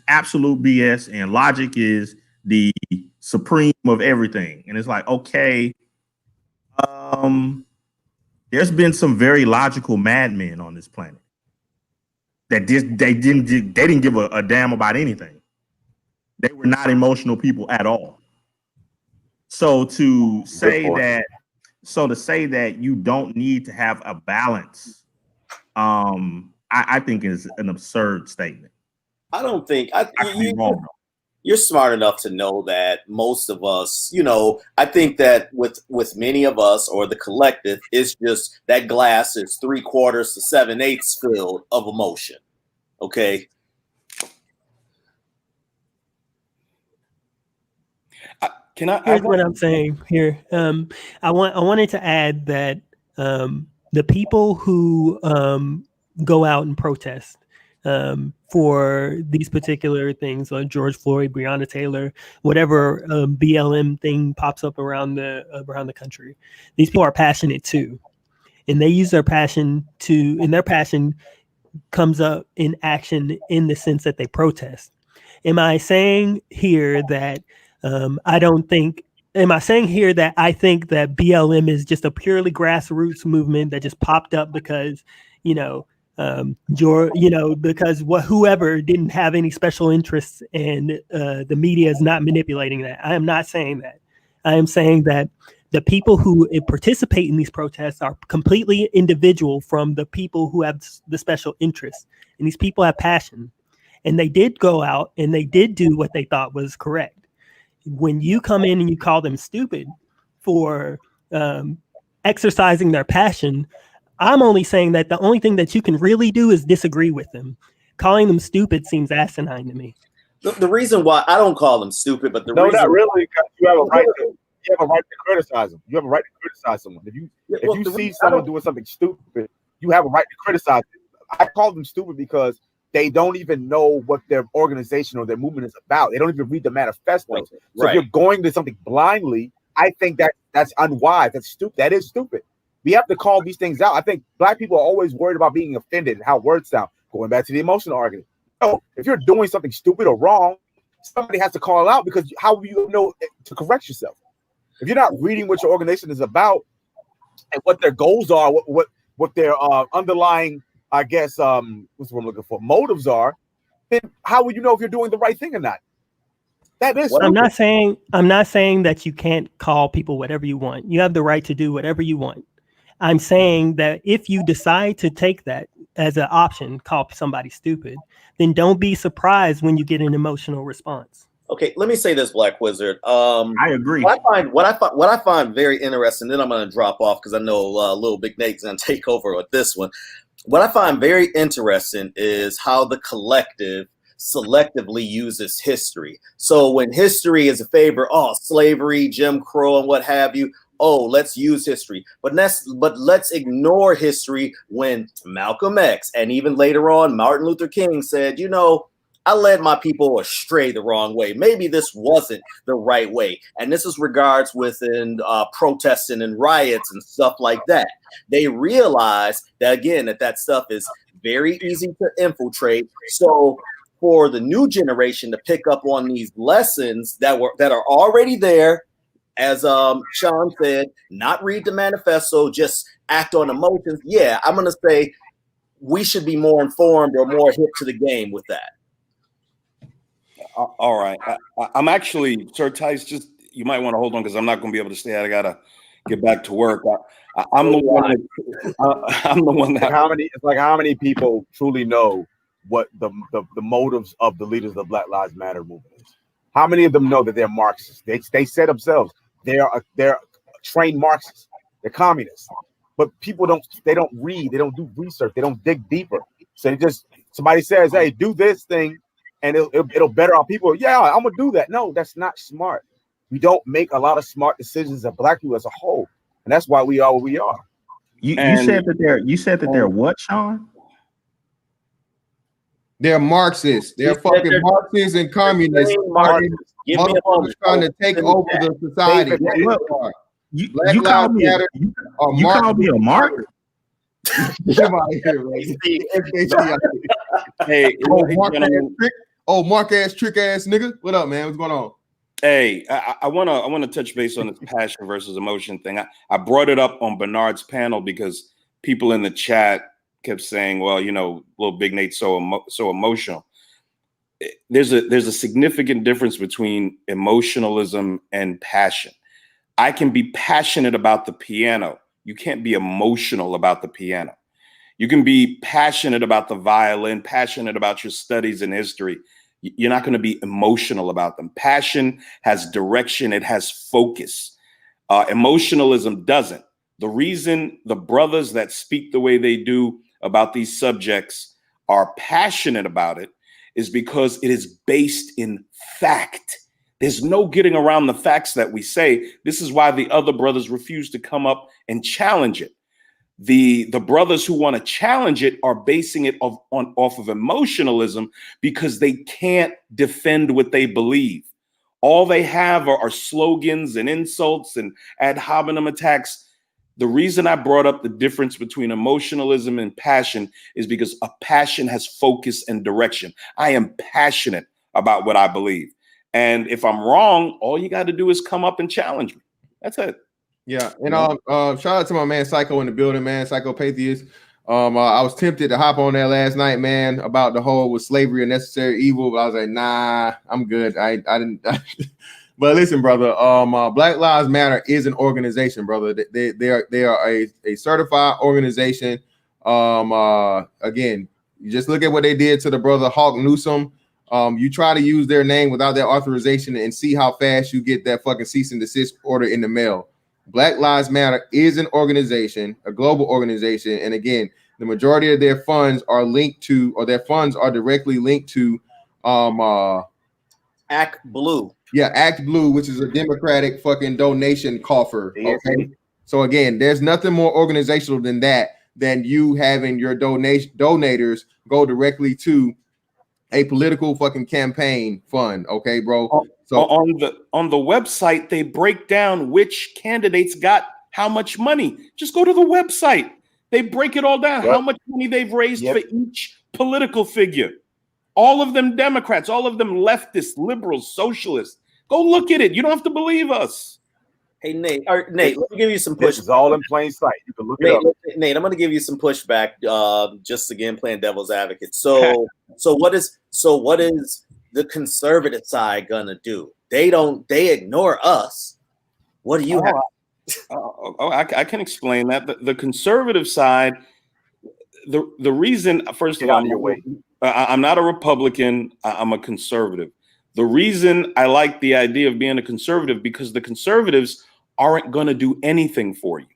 absolute BS, and logic is the supreme of everything. And it's like, okay, there's been some very logical madmen on this planet that they didn't give a damn about anything. They were not emotional people at all. So to say that you don't need to have a balance, I think is an absurd statement. I don't think you're smart enough to know that most of us, I think that with many of us or the collective, it's just that glass is 3/4 to 7/8 filled of emotion. Okay. Here's what I'm saying here. I wanted to add that the people who go out and protest for these particular things, like George Floyd, Breonna Taylor, whatever BLM thing pops up around the country, these people are passionate too, and they use their passion and their passion comes up in action in the sense that they protest. Am I saying here that Am I saying here that I think that BLM is just a purely grassroots movement that just popped up because, whoever didn't have any special interests and the media is not manipulating that? I am not saying that. I am saying that the people who participate in these protests are completely individual from the people who have the special interests. And these people have passion. And they did go out and they did do what they thought was correct. When you come in and you call them stupid for exercising their passion, I'm only saying that the only thing that you can really do is disagree with them. Calling them stupid seems asinine to me. The reason why I don't call them stupid, but not really, because you have a right to criticize them. You have a right to criticize someone. If you see someone doing something stupid, you have a right to criticize them. I call them stupid because they don't even know what their organization or their movement is about. They don't even read the manifesto. Right. So if you're going to something blindly, I think that's unwise. That's stupid. That is stupid. We have to call these things out. I think Black people are always worried about being offended and how words sound. Going back to the emotional argument. So if you're doing something stupid or wrong, somebody has to call it out, because how will you know to correct yourself? If you're not reading what your organization is about and what their goals are, what their underlying, I guess, what's what I'm looking for, motives are, then how will you know if you're doing the right thing or not? That is. I'm not saying that you can't call people whatever you want. You have the right to do whatever you want. I'm saying that if you decide to take that as an option, call somebody stupid, then don't be surprised when you get an emotional response. Okay, let me say this, Black Wizard. I agree. What I find very interesting. Then I'm going to drop off because I know Little Big Nate's going to take over with this one. What I find very interesting is how the collective selectively uses history. So when history is a favor, slavery, Jim Crow, and what have you. Oh, let's use history, but let's ignore history when Malcolm X and even later on Martin Luther King said, you know, I led my people astray the wrong way. Maybe this wasn't the right way. And this is regards within protesting and riots and stuff like that. They realize that, again, that stuff is very easy to infiltrate. So for the new generation to pick up on these lessons that are already there, as Sean said, not read the manifesto, just act on emotions. Yeah, I'm going to say we should be more informed or more hip to the game with that. All right. I'm actually, Sir Tice, just you might want to hold on because I'm not going to be able to stay. I got to get back to work. I'm the one that it's like how many people truly know what the motives of the leaders of the Black Lives Matter movement is? How many of them know that they're Marxists? They said themselves they're trained Marxists. They're communists. But people don't read, they don't do research, they don't dig deeper. So somebody says, hey, do this thing and it'll better our people. Yeah, I'm gonna do that. No, that's not smart. We don't make a lot of smart decisions as Black people as a whole, and that's why we are what we are. You said that they're what, Sean? They're Marxists. They're fucking Marxists and communists. Motherfuckers trying to take over the society. You called me a mark? Come out of here, man. Hey, Mark ass trick ass nigga. What up, man? What's going on? Hey, I wanna touch base on this passion versus emotion thing. I brought it up on Bernard's panel because people in the chat kept saying, well, you know, Little Big Nate's so emotional. There's a significant difference between emotionalism and passion. I can be passionate about the piano. You can't be emotional about the piano. You can be passionate about the violin, passionate about your studies in history. You're not going to be emotional about them. Passion has direction. It has focus. Emotionalism doesn't. The reason the brothers that speak the way they do about these subjects are passionate about it is because it is based in fact. There's no getting around the facts that we say. This is why the other brothers refuse to come up and challenge it. The brothers who want to challenge it are basing it off of emotionalism because they can't defend what they believe. All they have are slogans and insults and ad hominem attacks. The reason I brought up the difference between emotionalism and passion is because a passion has focus and direction. I am passionate about what I believe. And if I'm wrong, all you got to do is come up and challenge me. That's it. Yeah. And shout out to my man Psycho in the building, man. Psychopatheist. I was tempted to hop on there last night, man, about the whole with slavery a necessary evil, but I was like, nah, I'm good. I didn't. But listen, brother, Black Lives Matter is an organization, brother. They are a certified organization. Again, you just look at what they did to the brother Hawk Newsom. You try to use their name without their authorization and see how fast you get that fucking cease and desist order in the mail. Black Lives Matter is an organization, a global organization. And again, the majority of their funds are linked to, or their funds are directly linked to Act Blue. Yeah, Act Blue, which is a Democratic fucking donation coffer. Okay. So again, there's nothing more organizational than that, than you having your donators go directly to a political fucking campaign fund. Okay, bro. So on the website, they break down which candidates got how much money. Just go to the website. They break it all down, how much money they've raised for each political figure. All of them Democrats, all of them leftists, liberals, socialists. Go look at it. You don't have to believe us. Hey, Nate, let me give you some push. This is all in plain sight. You can look it up. Nate, I'm going to give you some pushback. Just again, playing devil's advocate. So what is the conservative side gonna do? They ignore us. What do you have? I can explain that. The conservative side, the reason, first of all, I'm not a Republican. I'm a conservative. The reason I like the idea of being a conservative, because the conservatives aren't going to do anything for you.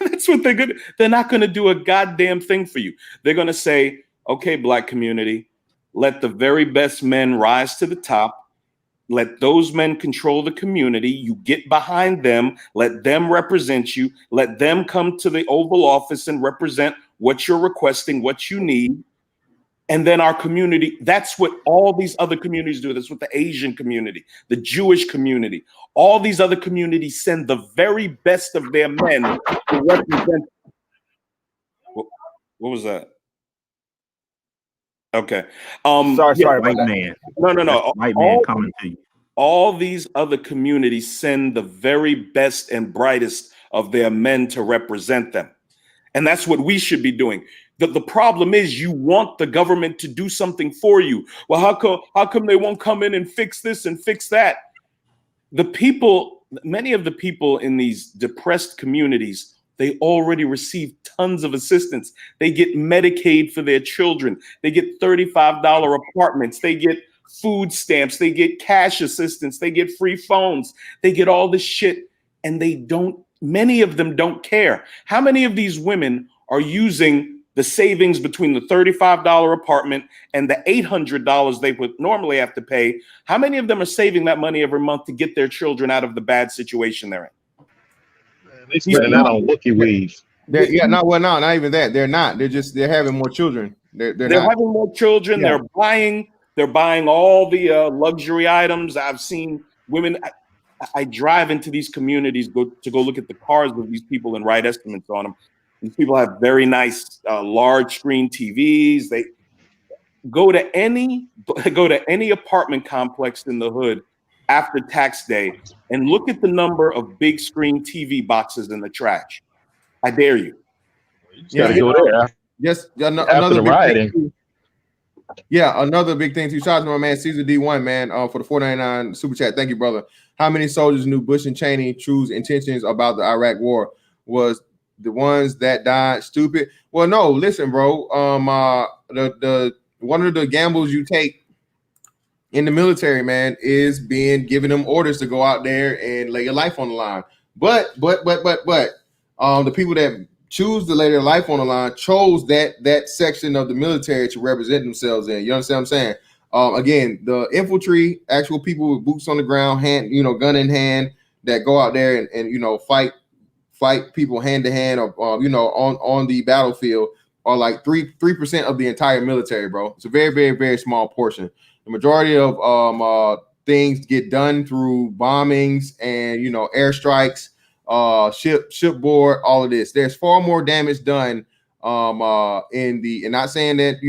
That's what they're good. They're not going to do a goddamn thing for you. They're going to say, okay, black community, let the very best men rise to the top. Let those men control the community. You get behind them. Let them represent you. Let them come to the Oval Office and represent what you're requesting, what you need. And then our community, that's what all these other communities do. That's what the Asian community, the Jewish community, all these other communities send the very best of their men to represent. What was that? Okay. Sorry, white man. No. White man coming to you. All these other communities send the very best and brightest of their men to represent them. And that's what we should be doing. The problem is you want the government to do something for you. Well, how come they won't come in and fix this and fix that? The people, many of the people in these depressed communities, they already receive tons of assistance. They get Medicaid for their children. They get $35 apartments. They get food stamps. They get cash assistance. They get free phones. They get all this shit. And many of them don't care. How many of these women are using the savings between the $35 apartment and the $800 they would normally have to pay? How many of them are saving that money every month to get their children out of the bad situation they're in? They spending that on Wookiee weave. Not even that. They're not. They're having more children. They're having more children. Yeah. They're buying all the luxury items. I've seen women. I drive into these communities to go look at the cars of these people and write estimates on them. These people have very nice large screen TVs. They go to any apartment complex in the hood after tax day and look at the number of big screen TV boxes in the trash. I dare you. Yeah, go there. Yes, another big thing. Yeah, another big thing too. Shout out to my man Caesar D1, man, for the $4.99 super chat. Thank you, brother. How many soldiers knew Bush and Cheney true intentions about the Iraq war? Was the ones that died stupid? Well, no. Listen, bro. The one of the gambles you take in the military, man, is giving them orders to go out there and lay your life on the line. But the people that choose to lay their life on the line chose that section of the military to represent themselves in. You understand what I'm saying? Again, the infantry, actual people with boots on the ground, gun in hand, that go out there and fight people hand to hand or on the battlefield are like 3% of the entire military, bro. It's a very, very, very small portion. The majority of things get done through bombings and airstrikes, shipboard, all of this. There's far more damage done and not saying that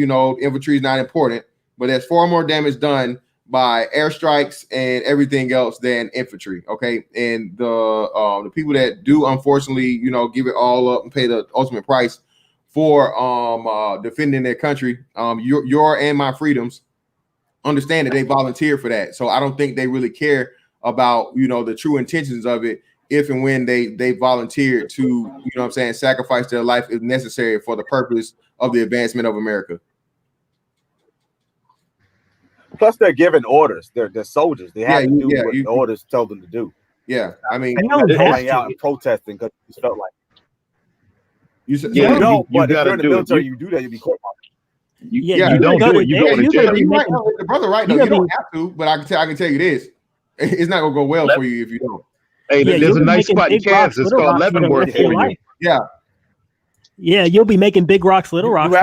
infantry is not important, but there's far more damage done by airstrikes and everything else than infantry. Okay, and the people that do unfortunately give it all up and pay the ultimate price for defending their country, your and my freedoms, understand that they volunteer for that. So I don't think they really care about the true intentions of it if and when they volunteer to sacrifice their life if necessary for the purpose of the advancement of America. Plus, they're given orders. They're soldiers. They have to do what the orders tell them to do. Yeah, I mean, going out and protesting because you felt like you gotta in the military, you do that, you be court-martialed. You don't do it. You go to jail. The brother, right? You don't have to, but I can tell you this: it's not gonna go well for you if you don't. Hey, there's a nice spot in Kansas called Leavenworth for you. Yeah. Yeah, you'll be making big rocks, little rocks.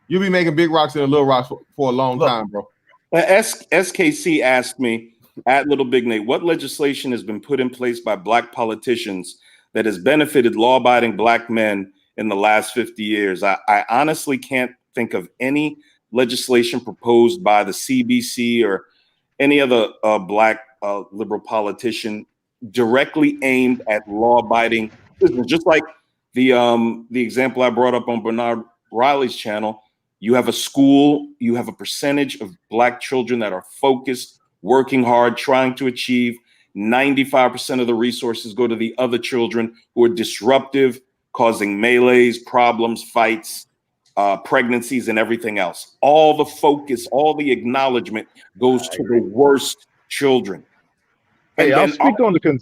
You'll be making big rocks and little rocks for a long time, bro. SKC asked me at Little Big Nate, what legislation has been put in place by black politicians that has benefited law-abiding black men in the last 50 years? I honestly can't think of any legislation proposed by the CBC or any other black liberal politician directly aimed at law-abiding citizens. Just like the example I brought up on Bernard Riley's channel, you have a school, you have a percentage of black children that are focused, working hard, trying to achieve. 95% of the resources go to the other children who are disruptive, causing melees, problems, fights. pregnancies and everything else. All the focus, all the acknowledgement goes to the worst children. And hey, I'll speak on the go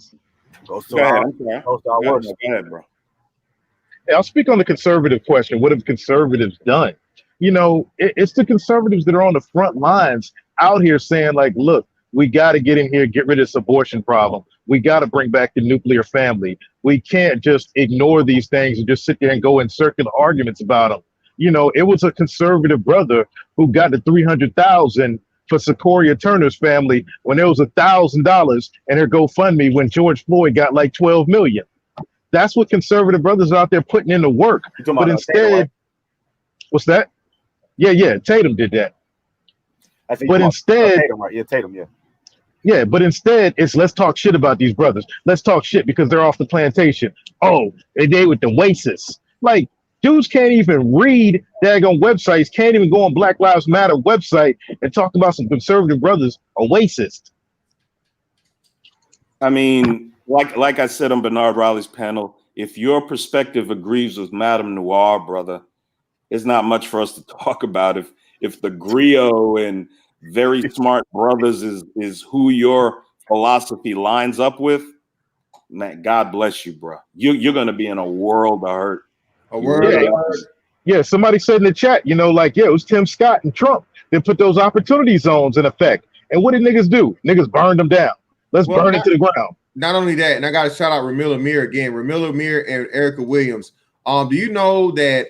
ahead, bro. Hey, I'll speak on the conservative question. What have conservatives done? You know, it's the conservatives that are on the front lines out here saying, like, look, we got to get in here, get rid of this abortion problem. We got to bring back the nuclear family. We can't just ignore these things and just sit there and go in circular arguments about them. You know, it was a conservative brother who got the 300,000 for Sequoia Turner's family when there was $1,000 in her GoFundMe when George Floyd got like 12 million. That's what conservative brothers are out there putting in the work. But instead, what's that? Yeah, Tatum did that. But instead, Tatum, right? Yeah, Tatum, yeah. Yeah, but instead, it's let's talk shit about these brothers. Let's talk shit because they're off the plantation. Oh, they with the racists. Like, dudes can't even read daggone websites, can't even go on Black Lives Matter website and talk about some conservative brothers are racist. I mean, like I said on Bernard Riley's panel, if your perspective agrees with Madame Noir, brother, it's not much for us to talk about. If the griot and very smart brothers is who your philosophy lines up with, man, God bless you, bro. You're gonna be in a world of hurt. Yeah, somebody said in the chat, you know, like, yeah, it was Tim Scott and Trump that put those opportunity zones in effect. And what did niggas do? Niggas burned them down. Let's burn it to the ground. Not only that, and I got to shout out Ramil Amir again. Ramil Amir and Erica Williams. Do you know that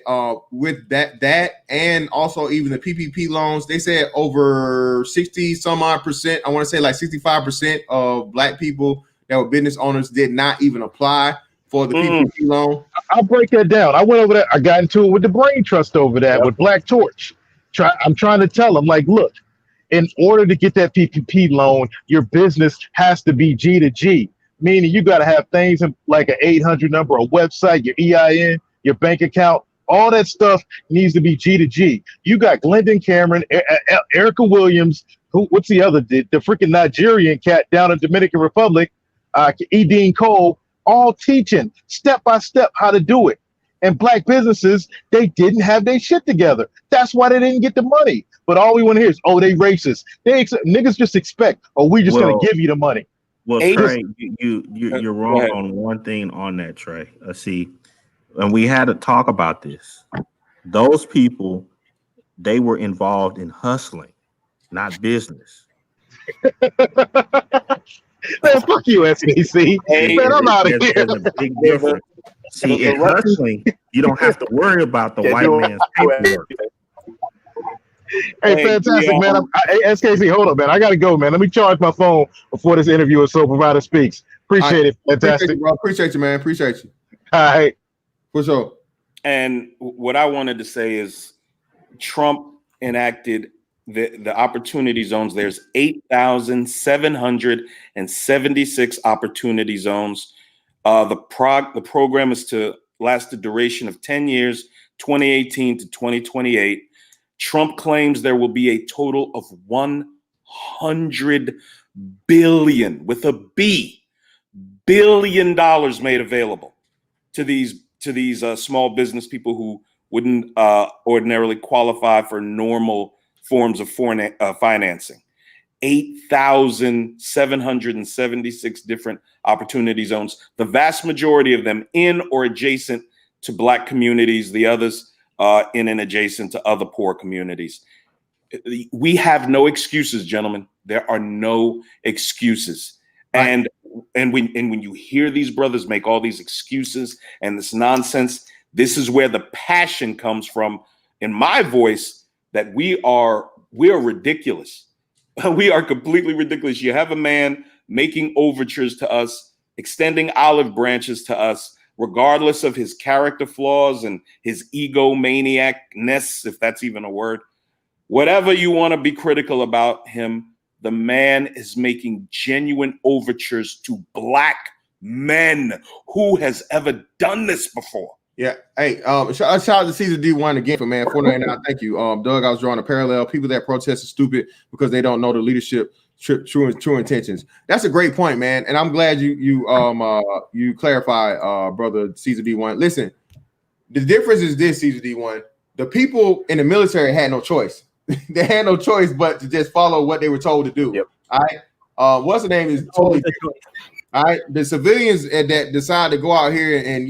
with that and also even the PPP loans, they said over 60 some odd percent, I want to say like 65% of Black people that were business owners did not even apply for the PPP loan? I'll break that down. I went over that. I got into it with the Brain Trust over that with Black Torch. I'm trying to tell them, like, look, in order to get that PPP loan, your business has to be G to G, meaning you got to have things like an 800 number, a website, your EIN, your bank account. All that stuff needs to be G to G. You got Glendon Cameron, Erica Williams, what's the other, the freaking Nigerian cat down in Dominican Republic, Dean Cole, all teaching step by step how to do it. And Black businesses, they didn't have their shit together. That's why they didn't get the money. But all we want to hear is, oh, they racist. Niggas just expect, oh, we just gonna give you the money. Well, Trey, you're wrong on one thing on that, Trey. See, and we had to talk about this. Those people, they were involved in hustling, not business. Man, fuck you, SBC. Man, I'm out of here. There's a big difference. See, in hustling, you don't have to worry about the white man's paperwork. Hey, fantastic, man. SKC, hold on, man. I got to go, man. Let me charge my phone before this interview is so provider speaks. Appreciate it. Fantastic. Appreciate you, man. Appreciate you. All right. For sure. And what I wanted to say is Trump enacted the opportunity zones. There's 8,776 opportunity zones. The program is to last the duration of 10 years, 2018 to 2028. Trump claims there will be a total of $100 billion with a B, $billion made available to these small business people who wouldn't ordinarily qualify for normal forms of financing. 8,776 different opportunity zones, the vast majority of them in or adjacent to Black communities, the others in and adjacent to other poor communities. We have no excuses, gentlemen. There are no excuses. And when you hear these brothers make all these excuses and this nonsense, this is where the passion comes from in my voice, that we are ridiculous. We are completely ridiculous. You have a man making overtures to us, extending olive branches to us, regardless of his character flaws and his egomaniacness, if that's even a word. Whatever you want to be critical about him, the man is making genuine overtures to Black men. Who has ever done this before? Yeah. Hey, shout out to Caesar D1 again for man 499. Thank you. Doug, I was drawing a parallel. People that protest are stupid because they don't know the leadership true intentions. That's a great point, man. And I'm glad you clarify, brother Caesar D1. Listen, the difference is this, Caesar D1. the people in the military had no choice. They had no choice but to just follow what they were told to do. Yep. All right. What's the name is totally different. All right. The civilians that decide to go out here and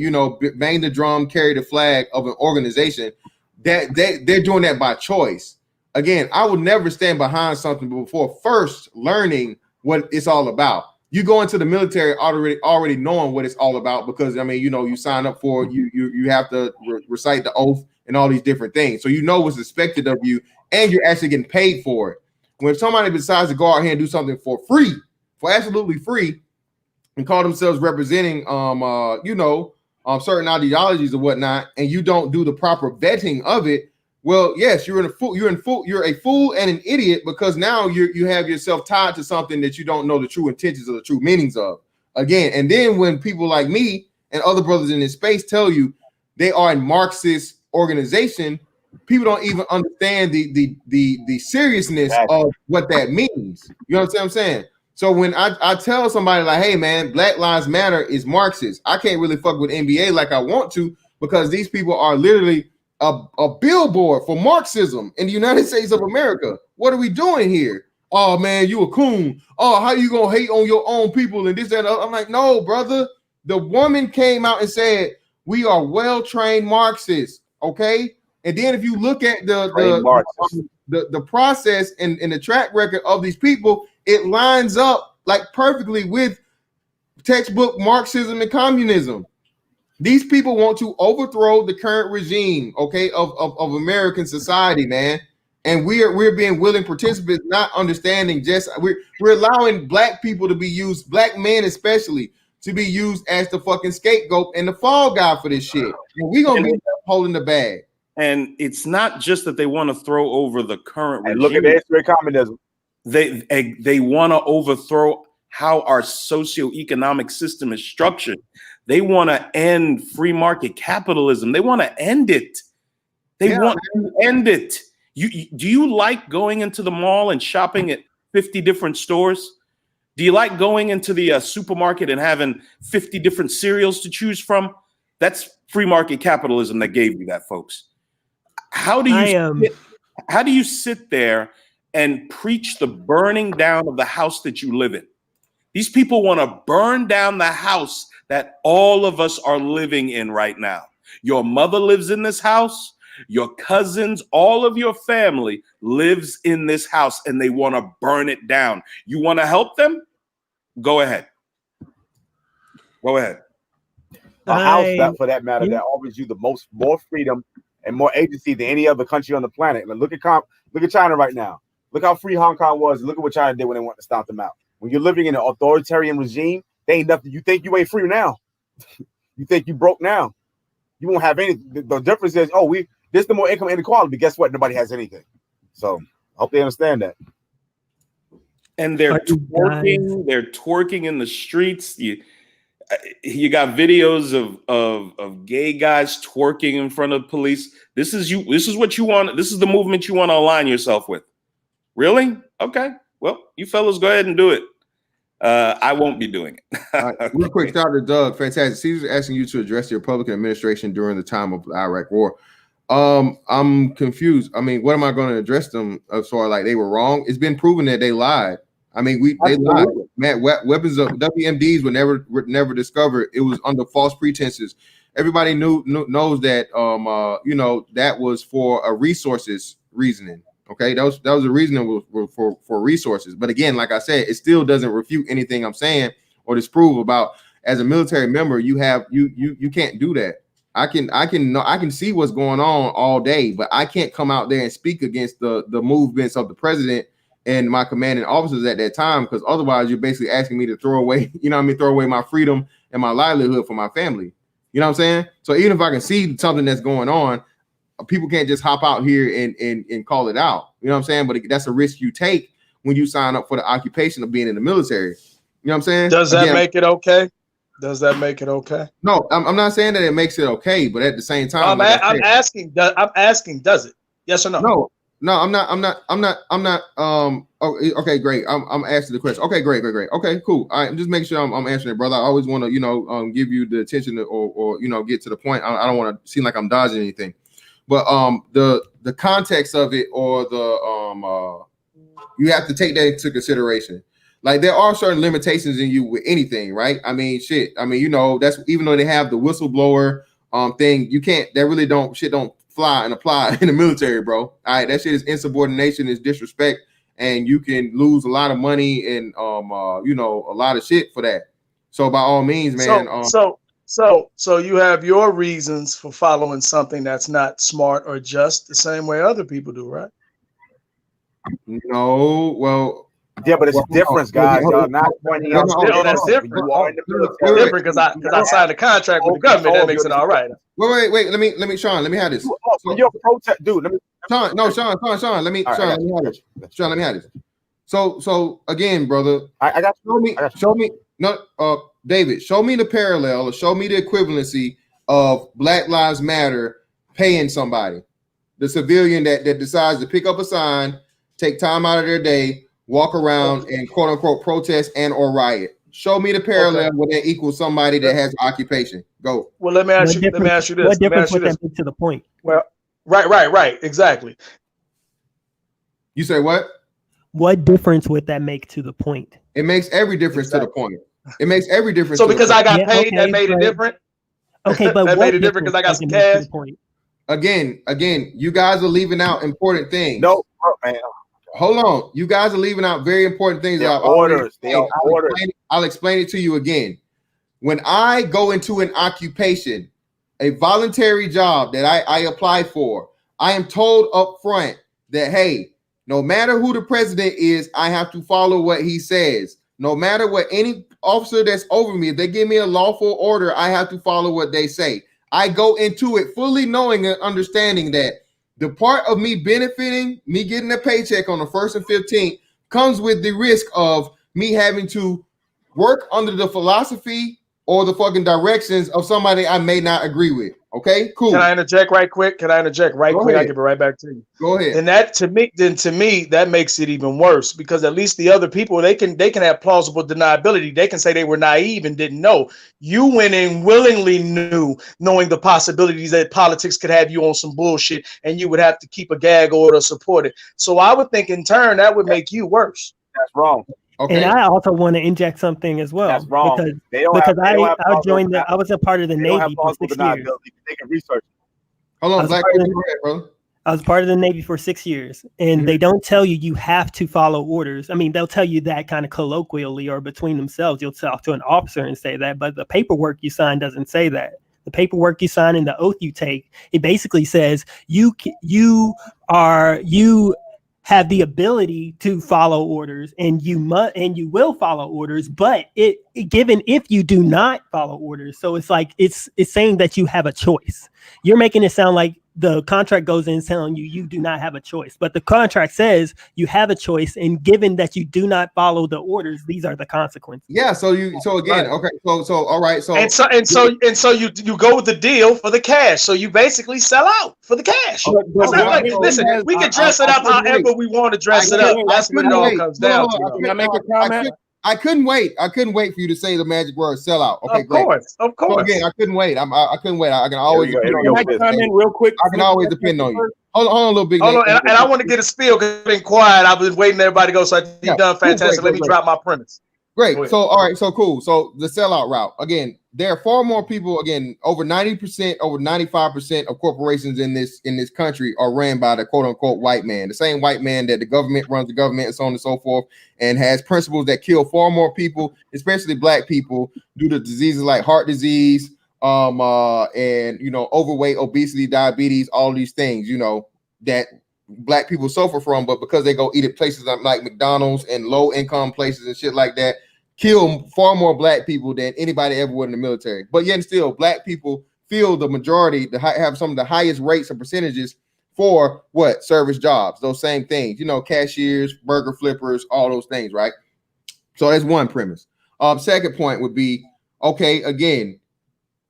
bang the drum, carry the flag of an organization, that they're doing that by choice. Again, I would never stand behind something before first learning what it's all about. You go into the military already knowing what it's all about, because I mean, you sign up for it, you have to recite the oath and all these different things. So you know what's expected of you, and you're actually getting paid for it. When somebody decides to go out here and do something for free, for absolutely free, and call themselves representing certain ideologies or whatnot, and you don't do the proper vetting of it, well, yes, you're a fool and an idiot, because now you have yourself tied to something that you don't know the true intentions or the true meanings of. Again, and then when people like me and other brothers in this space tell you they are a Marxist organization, people don't even understand the seriousness of what that means. You know what I'm saying? So when I tell somebody like, hey man, Black Lives Matter is Marxist, I can't really fuck with NBA like I want to, because these people are literally a billboard for Marxism in the United States of America. What are we doing here? Oh man, you a coon. Oh, how you gonna hate on your own people and this, that, and other? I'm like, no, brother. The woman came out and said, we are well-trained Marxists, okay? And then if you look at the process and the track record of these people, it lines up like perfectly with textbook Marxism and communism. These people want to overthrow the current regime, okay, of American society, man. And we're being willing participants, not understanding we're allowing black people to be used, black men especially, to be used as the fucking scapegoat and the fall guy for this shit. And we're gonna be holding the bag. And it's not just that they want to throw over the current regime. Look at the history of communism. They want to overthrow how our socioeconomic system is structured. They want to end free market capitalism. They want to end it. They want to end it. Do you like going into the mall and shopping at 50 different stores? Do you like going into the supermarket and having 50 different cereals to choose from? That's free market capitalism that gave you that, folks. How do you sit there and preach the burning down of the house that you live in? These people want to burn down the house that all of us are living in right now. Your mother lives in this house. Your cousins, all of your family lives in this house, and they want to burn it down. You want to help them? Go ahead. Go ahead. A house that, for that matter, that offers you more freedom and more agency than any other country on the planet. Like, look at China right now. Look how free Hong Kong was. Look at what China did when they wanted to stomp them out. When you're living in an authoritarian regime, they ain't nothing. You think you ain't free now. You think you broke now. You won't have anything. The difference is, there's the more income inequality, but guess what? Nobody has anything. So I hope they understand that. And they're twerking in the streets. You got videos of gay guys twerking in front of police. This is what you want. This is the movement you want to align yourself with. Really? Okay. Well, you fellas go ahead and do it. I won't be doing it. Okay. Real quick, shout out to Doug. Fantastic. Caesar's asking you to address the Republican administration during the time of the Iraq War. I'm confused. I mean, what am I going to address them as far like they were wrong? It's been proven that they lied. I mean, they lied. Man, weapons of WMDs were never discovered. It was under false pretenses. Everybody knows that that was for a resources reasoning. Okay, that was a reason for resources. But again, like I said, it still doesn't refute anything I'm saying or disprove about. As a military member, you can't do that. I can see what's going on all day, but I can't come out there and speak against the movements of the president and my commanding officers at that time, because otherwise you're basically asking me to throw away my freedom and my livelihood for my family. You know what I'm saying? So even if I can see something that's going on, people can't just hop out here and call it out. You know what I'm saying? But that's a risk you take when you sign up for the occupation of being in the military. You know what I'm saying? Does that make it okay? Does that make it okay? No, I'm not saying that it makes it okay, but at the same time, I'm asking, does it? Yes or no? No, I'm not. Okay, great. I'm asking the question. Okay, great. Okay, cool. All right, I'm just making sure I'm answering it, brother. I always want to, give you the attention or get to the point. I don't want to seem like I'm dodging anything. but the context of it, or the you have to take that into consideration. Like, there are certain limitations in you with anything, right? I mean, shit. I mean, you know, that's even though they have the whistleblower thing, you can't. That really don't fly and apply in the military, bro. All right, that shit is insubordination, is disrespect, and you can lose a lot of money and you know, a lot of shit for that. So by all means, man. So you have your reasons for following something that's not smart or just, the same way other people do, right? No, well. Yeah, but it's a difference, guys. Y'all not pointing out. That's different. Different because I signed a contract with the government. That makes it all right. Wait. Let me, Sean. Let me have this. You're a protest, dude. Sean. Let me have this. Sean, let me have this. So again, brother, I got show me. No, David, show me the parallel, or show me the equivalency of Black Lives Matter paying somebody, the civilian that decides to pick up a sign, take time out of their day, walk around and quote unquote protest and or riot. Show me the parallel where that equals somebody that has occupation. Go. Well, let me ask you this. What difference would that make to the point? Well, right. Exactly. You say what? What difference would that make to the point? It makes every difference to the point. It makes every difference. So because I got paid, that made it different. Okay, but that made it different because I got some cash. Again, you guys are leaving out important things. No, man. Hold on. You guys are leaving out very important things. I'll explain it to you again. When I go into an occupation, a voluntary job that I apply for, I am told up front that, hey, no matter who the president is, I have to follow what he says. No matter what any officer that's over me, if they give me a lawful order, I have to follow what they say. I go into it fully knowing and understanding that the part of me benefiting, me getting a paycheck on the 1st and 15th, comes with the risk of me having to work under the philosophy or the fucking directions of somebody I may not agree with. Okay, cool. Can I interject right quick? Go ahead. I'll give it right back to you. Go ahead. And that to me, that makes it even worse, because at least the other people, they can have plausible deniability. They can say they were naive and didn't know. You went in willingly knowing the possibilities that politics could have you on some bullshit, and you would have to keep a gag order to support it. So I would think in turn that would make you worse. That's wrong. Okay. And I also want to inject something as well. That's wrong. Because I was a part of the Navy for 6 years. They can research. Hold on, Black, bro. I was part of the Navy for 6 years, and they don't tell you have to follow orders. I mean, they'll tell you that kind of colloquially or between themselves. You'll talk to an officer and say that, but the paperwork you sign doesn't say that. The paperwork you sign and the oath you take, it basically says you have the ability to follow orders, and you will follow orders, but given if you do not follow orders. So it's like it's saying that you have a choice. You're making it sound like the contract goes in telling you do not have a choice, but the contract says you have a choice, and given that you do not follow the orders, these are the consequences. Yeah. So again, okay. So all right. So you go with the deal for the cash. So you basically sell out for the cash. Listen, we can dress it up however we want to dress it up. That's what it all comes down to. Can I make a comment? I couldn't wait for you to say the magic word sellout. Okay, great. Of course. So again, I couldn't wait. I couldn't wait. I can always depend on you. Comment real quick. I can always depend on you. Hold on, little big. Hold on, and I want to get a spiel because I've been quiet. I've been waiting for everybody to go. So you've done fantastic. Let me drop my premise. Great. So all right. So cool. So the sellout route again. There are far more people. Again, over 90%, over 95% of corporations in this country are ran by the quote unquote white man, the same white man that the government runs the government and so on and so forth, and has principles that kill far more people, especially black people, due to diseases like heart disease, and overweight, obesity, diabetes, all these things, that black people suffer from, but because they go eat at places like McDonald's and low income places and shit like that, kill far more black people than anybody ever would in the military. But yet still, black people feel the majority, have some of the highest rates and percentages for what? Service jobs, those same things, cashiers, burger flippers, all those things, right? So that's one premise. Second point would be, okay, again,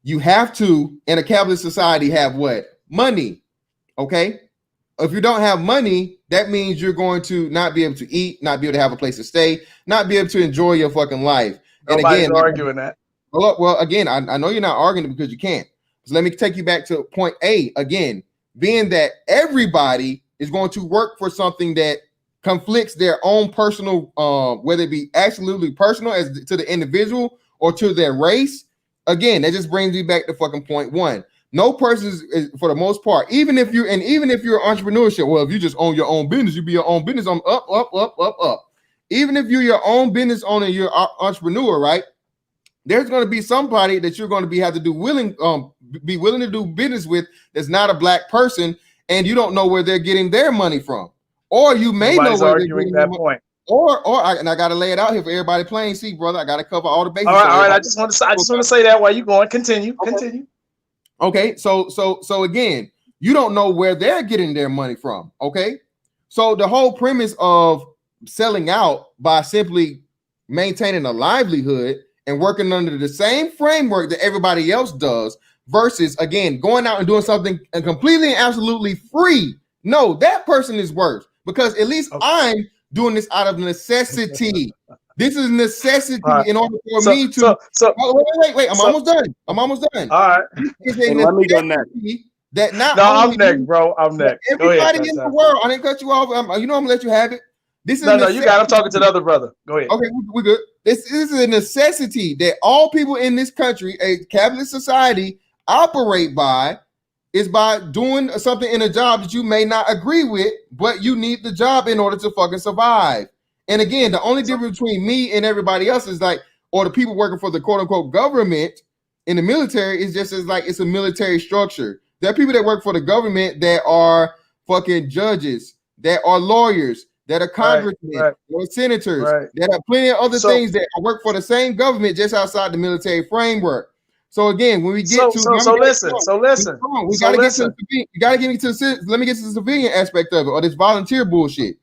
you have to, in a capitalist society, have what? Money, okay? If you don't have money, that means you're going to not be able to eat, not be able to have a place to stay, not be able to enjoy your fucking life. Nobody's arguing that. Well, again, I know you're not arguing because you can't. So let me take you back to point A again. being that everybody is going to work for something that conflicts their own personal, whether it be absolutely personal as to the individual or to their race. Again, that just brings me back to fucking point one. No person is, for the most part, even if you're entrepreneurship, well, if you just own your own business, you be your own business on up. Even if you're your own business owner, you're an entrepreneur, right? There's going to be somebody that you're going to be willing to do business with that's not a black person, and you don't know where they're getting their money from, or you may know where they're getting that point. And I got to lay it out here for everybody playing. See, brother, I got to cover all the bases. All right. I just want to say that while you're going. Continue. Okay. So again, you don't know where they're getting their money from. Okay. So the whole premise of selling out by simply maintaining a livelihood and working under the same framework that everybody else does versus, again, going out and doing something and completely and absolutely free. No, that person is worse, because at least I'm doing this out of necessity. This is necessity in order for me to. Wait. I'm almost done. All right. Let me go next. That not I'm next, bro. I'm next. Everybody in the world. I didn't cut you off. I'm gonna let you have it. This is no. You got. I'm talking to the other brother. Go ahead. Okay, we're good. This is a necessity that all people in this country, a capitalist society, operate by. Is by doing something in a job that you may not agree with, but you need the job in order to fucking survive. And again, the only difference between me and everybody else is or the people working for the quote unquote government in the military is just as it's a military structure. There are people that work for the government that are fucking judges, that are lawyers, that are congressmen, or senators, that have plenty of other things that work for the same government just outside the military framework. So again, when we get listen. We gotta get to let me get to the civilian aspect of it, or this volunteer bullshit.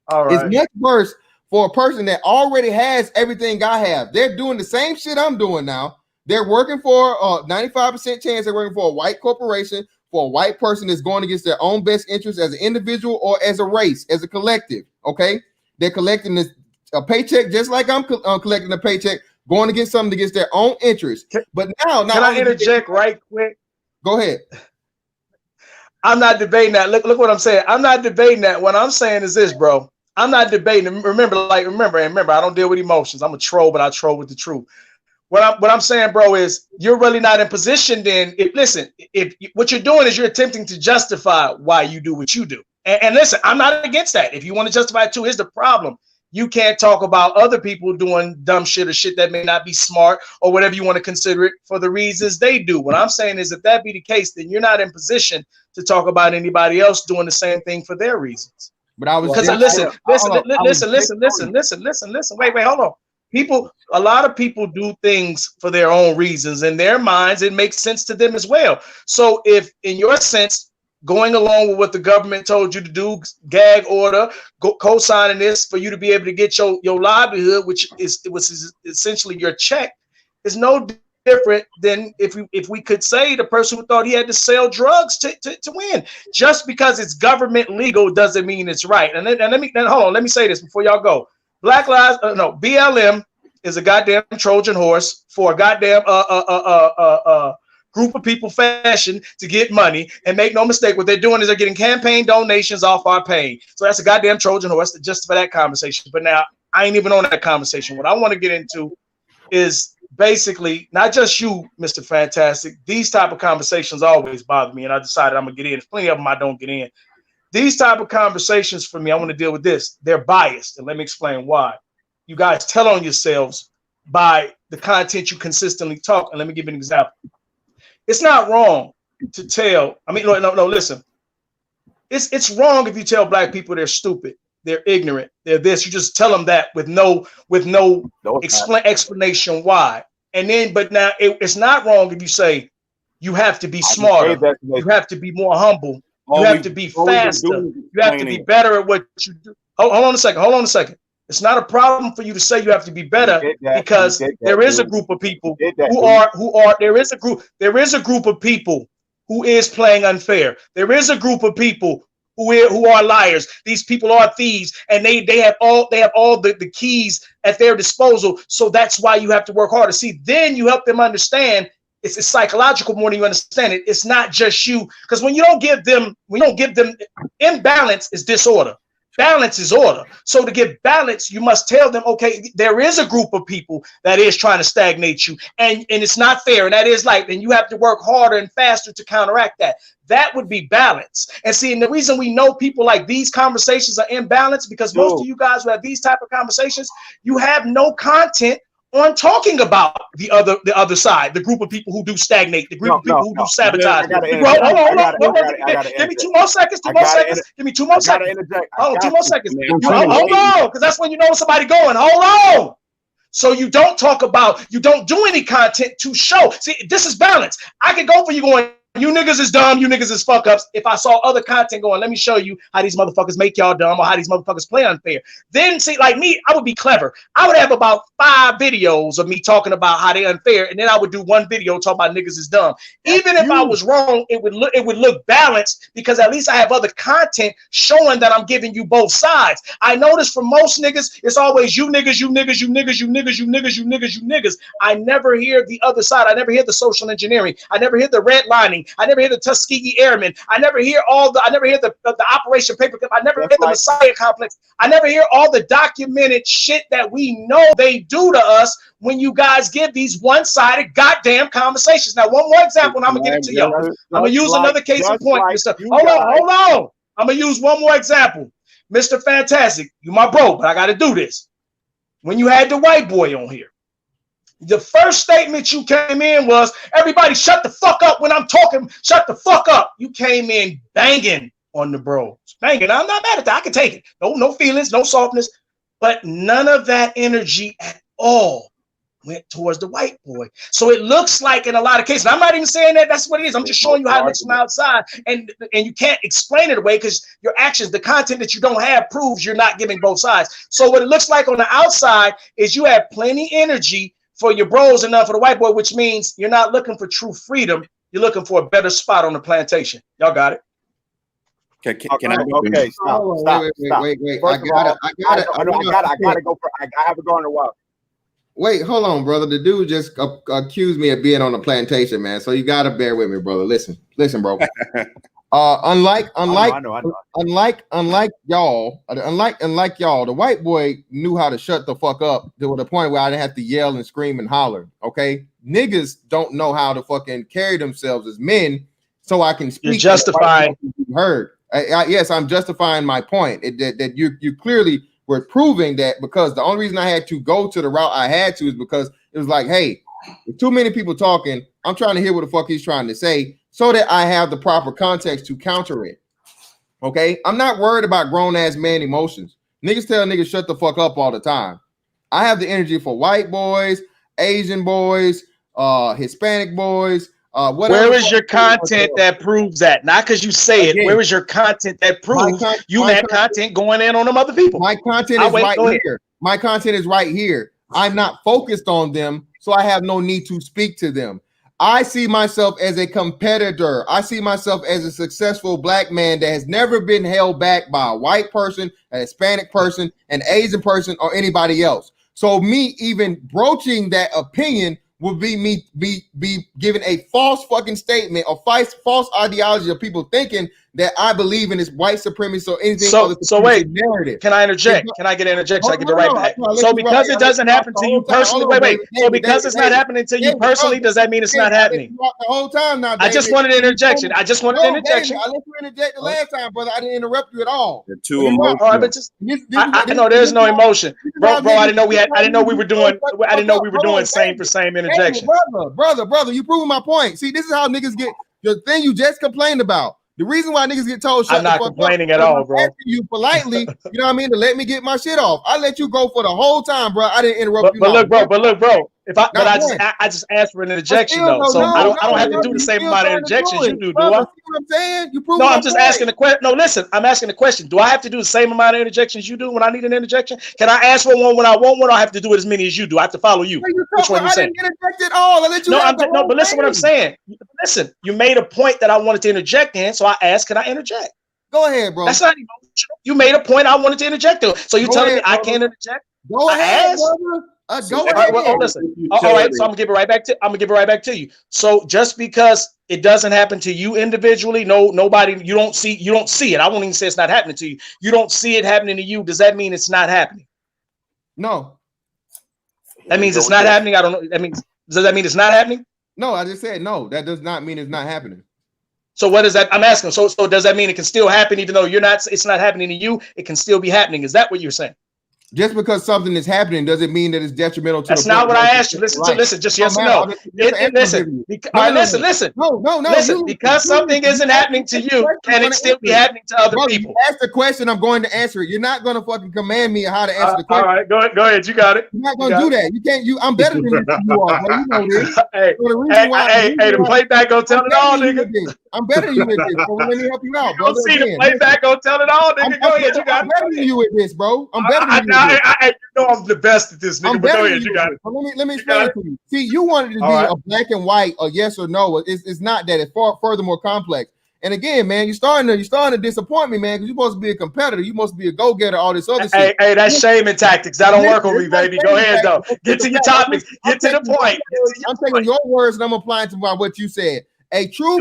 All right. It's much worse for a person that already has everything I have. They're doing the same shit I'm doing now. They're working for 95% chance they're working for a white corporation, for a white person that's going against their own best interest as an individual or as a race, as a collective. Okay, they're collecting a paycheck just like I'm collecting a paycheck, going to get something against their own interest. But now can I interject right quick? Go ahead. I'm not debating that. Look what I'm saying. I'm not debating that. What I'm saying is this, bro. I'm not debating. Remember, I don't deal with emotions. I'm a troll, but I troll with the truth. What I'm saying, bro, is you're really not in position then. If what you're doing is you're attempting to justify why you do what you do. And listen, I'm not against that. If you want to justify it too, here's the problem. You can't talk about other people doing dumb shit or shit that may not be smart or whatever you want to consider it for the reasons they do. What I'm saying is if that be the case, then you're not in position to talk about anybody else doing the same thing for their reasons. But I was because listen. Wait, hold on. A lot of people do things for their own reasons. In their minds, it makes sense to them as well. So if in your sense, going along with what the government told you to do, gag order, co-signing this for you to be able to get your livelihood, which is essentially your check, is no different than if we could say the person who thought he had to sell drugs to win. Just because it's government legal doesn't mean it's right. And hold on, let me say this before y'all go. BLM is a goddamn Trojan horse for a goddamn group of people fashion to get money. And make no mistake, what they're doing is they're getting campaign donations off our pay. So that's a goddamn Trojan horse just for that conversation. But now I ain't even on that conversation. What I want to get into is basically not just you, Mr. Fantastic. These type of conversations always bother me, and I decided I'm gonna get in. There's plenty of them I don't get in. These type of conversations for me, I want to deal with this. They're biased, and let me explain why. You guys tell on yourselves by the content you consistently talk. And let me give you an example. It's not wrong to tell. No, listen. It's wrong if you tell black people they're stupid, they're ignorant, they're this. You just tell them that with no explanation why. And then, but now it's not wrong if you say you have to be smarter, you have to be more humble, you have to be faster, you have to be better at what you do. Hold on a second. It's not a problem for you to say you have to be better because there is a group of people there is a group of people who is playing unfair. There is a group of people who are liars. These people are thieves, and they have all the keys at their disposal. So that's why you have to work harder. See, then you help them understand It's psychological more than you understand it. It's not just you, because when you don't give them imbalance is disorder. Balance is order. So to get balance, you must tell them, okay, there is a group of people that is trying to stagnate you, and it's not fair, and that is life, and you have to work harder and faster to counteract that. That would be balance. And see, and the reason we know people like these conversations are imbalanced, because most of you guys who have these type of conversations, you have no content on talking about the other side, the group of people who do stagnate, the group of people who do sabotage. Hold on. Give me 2 more seconds. Give me 2 more seconds. Hold on, 2 more seconds. Hold on, because that's when you know somebody going. Hold on. So you don't talk about, you don't do any content to show. See, this is balance. I could go for you going, you niggas is dumb, you niggas is fuck ups. If I saw other content going, let me show you how these motherfuckers make y'all dumb, or how these motherfuckers play unfair. Then see, like me, I would be clever. I would have about 5 videos of me talking about how they unfair, and then I would do 1 video talking about niggas is dumb. Even if I was wrong, it would look balanced, because at least I have other content showing that I'm giving you both sides. I notice for most niggas, it's always you niggas, you niggas, you niggas, you niggas, you niggas, you niggas, you niggas. I never hear the other side. I never hear the social engineering. I never hear the redlining. I never hear the Tuskegee Airmen. I never hear the Operation Paperclip. I never hear the Messiah Complex. I never hear all the documented shit that we know they do to us when you guys give these one-sided goddamn conversations. Now, one more example, and I'm gonna get it to y'all. I'm gonna use another case in point, Mr. Hold on. I'm gonna use one more example. Mr. Fantastic, you my bro, but I gotta do this. When you had the white boy on here, the first statement you came in was, everybody shut the fuck up when I'm talking, shut the fuck up. You came in banging on the bros. Banging. I'm not mad at that. I can take it. No feelings, no softness. But none of that energy at all went towards the white boy. So it looks like in a lot of cases, I'm not even saying that that's what it is. I'm just showing you how it looks from outside. And you can't explain it away, because your actions, the content that you don't have proves you're not giving both sides. So what it looks like on the outside is you have plenty energy for your bros and none for the white boy, which means you're not looking for true freedom. You're looking for a better spot on the plantation. Y'all got it? Can I? Okay, stop. Wait. I gotta go for. I haven't gone in a while. Wait, hold on, brother. The dude just accused me of being on the plantation, man. So you gotta bear with me, brother. Listen, bro. Unlike y'all, the white boy knew how to shut the fuck up to the point where I didn't have to yell and scream and holler. Okay, niggas don't know how to fucking carry themselves as men, so I can speak. You're justifying. You heard? Yes, I'm justifying my point. That you clearly were proving that, because the only reason I had to go to the route I had to is because it was like, hey, with too many people talking, I'm trying to hear what the fuck he's trying to say, so that I have the proper context to counter it. Okay, I'm not worried about grown ass man emotions. Niggas tell niggas shut the fuck up all the time. I have the energy for white boys, Asian boys, Hispanic boys. Where is your content that proves that? Not because you say it. Where is your content that proves you had content going in on them other people? My content is right here. My content is right here. I'm not focused on them, so I have no need to speak to them. I see myself as a competitor. I see myself as a successful black man that has never been held back by a white person, a Hispanic person, an Asian person, or anybody else. So me even broaching that opinion would be me be giving a false fucking statement or false ideology of people thinking that I believe in this white supremacy or anything. So wait, narrative. Can I interject? Can I get an interjection? I get it right back. So because it doesn't happen to you personally, wait. So because it's not happening to you personally, does that mean it's not happening? The whole time now. I just wanted an interjection. I let you interject the last time, brother. I didn't interrupt you at all. You're too emotional. All right, but just I know there's no emotion, bro. I didn't know we were doing same for same interjection. Brother, you proving my point. See, this is how niggas get the thing you just complained about. The reason why niggas get told shut I'm not complaining at all, bro. You politely, you know what I mean, to let me get my shit off. I let you go for the whole time, bro. I didn't interrupt you. But look, bro. I just asked for an interjection though, so I don't have to do the same amount of interjections you do. Do I? See what I'm saying? You prove. No, I'm just asking the question. No, listen, I'm asking the question. Do I have to do the same amount of interjections you do when I need an interjection? Can I ask for one when I want one, or I have to do it as many as you do? I have to follow you. Which one you saying? I didn't interject at all. I let you. But listen what I'm saying. Listen, you made a point that I wanted to interject in, so I asked, can I interject? Go ahead, bro. That's not emotional. You made a point I wanted to interject in, so you telling me I can't interject? Go ahead, brother. Go ahead. Well, listen. All right, so I'm gonna give it right back to you. So just because it doesn't happen to you individually, nobody, you don't see it. I won't even say it's not happening to you. You don't see it happening to you. Does that mean it's not happening? No. That means it's not happening. I don't know. Does that mean it's not happening? No, I just said no. That does not mean it's not happening. So what is that? I'm asking. So does that mean it can still happen even though it's not happening to you? It can still be happening. Is that what you're saying? Just because something is happening doesn't mean that it's detrimental to. That's not what I asked you. Listen. Just yes or no. Listen. Listen. No. Because something isn't happening to you, can it still be happening to other people? Ask the question. I'm going to answer it. You're not going to fucking command me how to answer the question. All right, go ahead. You got it. You're not going to do that. You can't. I'm better than you are, bro. You know this. Hey, the playback gonna tell it all, nigga. I'm better than you at this, bro. Let me help you out, bro. See the playback gonna tell it all, nigga. Go ahead. You got it. I'm better than you at this, bro. I'm better than you. You know I'm the best at this, nigga. But go ahead, you got it. Let me explain it to you. See, you wanted to be a black and white, a yes or no. It's not that. It's further more complex. And again, man, you're starting to disappoint me, man, because you're supposed to be a competitor. You supposed to be a go-getter, all this other shit. Hey, that's shaming tactics. That don't work on me, baby. Go ahead, though. Get to your topics. Get to the point. I'm taking your words and I'm applying to what you said. A true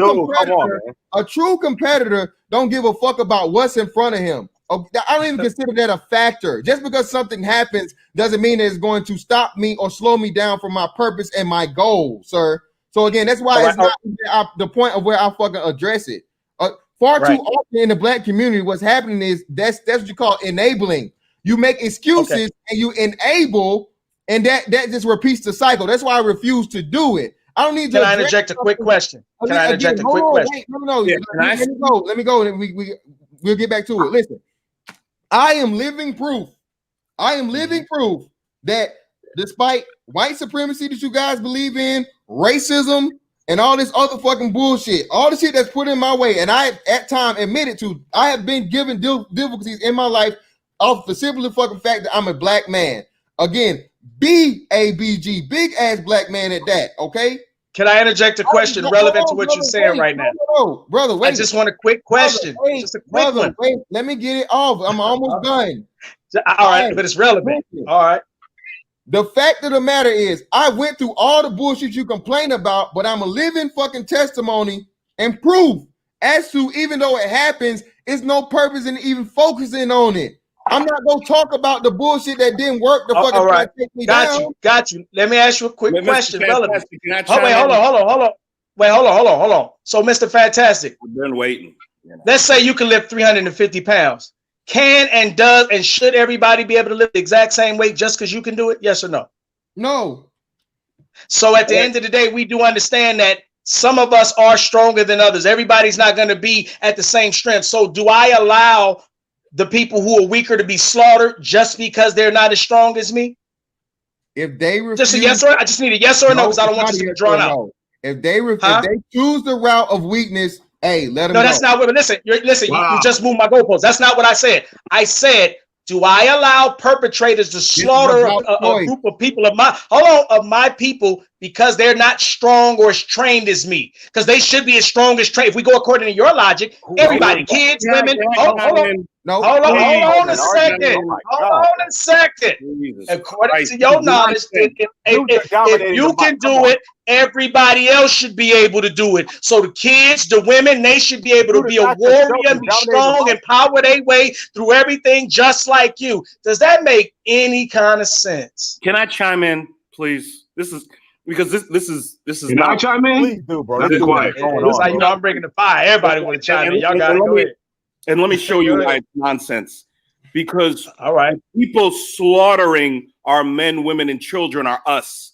competitor don't give a fuck about what's in front of him. I don't even consider that a factor. Just because something happens doesn't mean that it's going to stop me or slow me down from my purpose and my goal, sir. So again, that's why it's not the point of where I fucking address it. Far too often in the black community, what's happening is that's what you call enabling. You make excuses and you enable, and that just repeats the cycle. That's why I refuse to do it. I don't need to. Can I interject a quick question? No. Let me go. We'll get back to it. Listen, I am living proof that despite white supremacy that you guys believe in, racism, and all this other fucking bullshit, all the shit that's put in my way, and I at time admitted to, I have been given difficulties in my life off the simple fucking fact that I'm a black man. Again, BABG, big ass black man at that. Okay. Can I interject a question relevant to what you're saying right now? Brother, wait. I just want a quick question. Just a quick one. Wait, let me get it off. I'm almost done. All right, but it's relevant. All right. The fact of the matter is, I went through all the bullshit you complain about, but I'm a living fucking testimony and proof as to, even though it happens, it's no purpose in even focusing on it. I'm not gonna talk about the bullshit that didn't work. The fucking right. Take me down. Got you. Let me ask you a quick question. Relevant. Hold on. So, Mr. Fantastic, I've been waiting. Let's say you can lift 350 pounds. Can and does and should everybody be able to lift the exact same weight just because you can do it? Yes or no? No. So at the end of the day, we do understand that some of us are stronger than others. Everybody's not going to be at the same strength. So do I allow the people who are weaker to be slaughtered just because they're not as strong as me? If they refuse, just a yes or I just need a yes or no because I don't want this to get drawn out. If they choose the route of weakness, hey, let them. No, that's not what. Listen, you just moved my goalposts. That's not what I said. I said, do I allow perpetrators to slaughter a group of people of my people because they're not strong or as trained as me? Because they should be as strong as trained. If we go according to your logic, everybody, kids, women. Hold on a second. According to your knowledge, if you can do it, everybody else should be able to do it. So the kids, the women, they should be able to be a warrior, be strong, and power their way through everything just like you. Does that make any kind of sense? Can I chime in, please? This is because this is Can I chime in? Please do, bro. That's quiet. It's like, I'm bringing the fire. Everybody want to chime in. Y'all got to go ahead. And let me show you why it's nonsense. Because all right, people slaughtering our men, women, and children are us.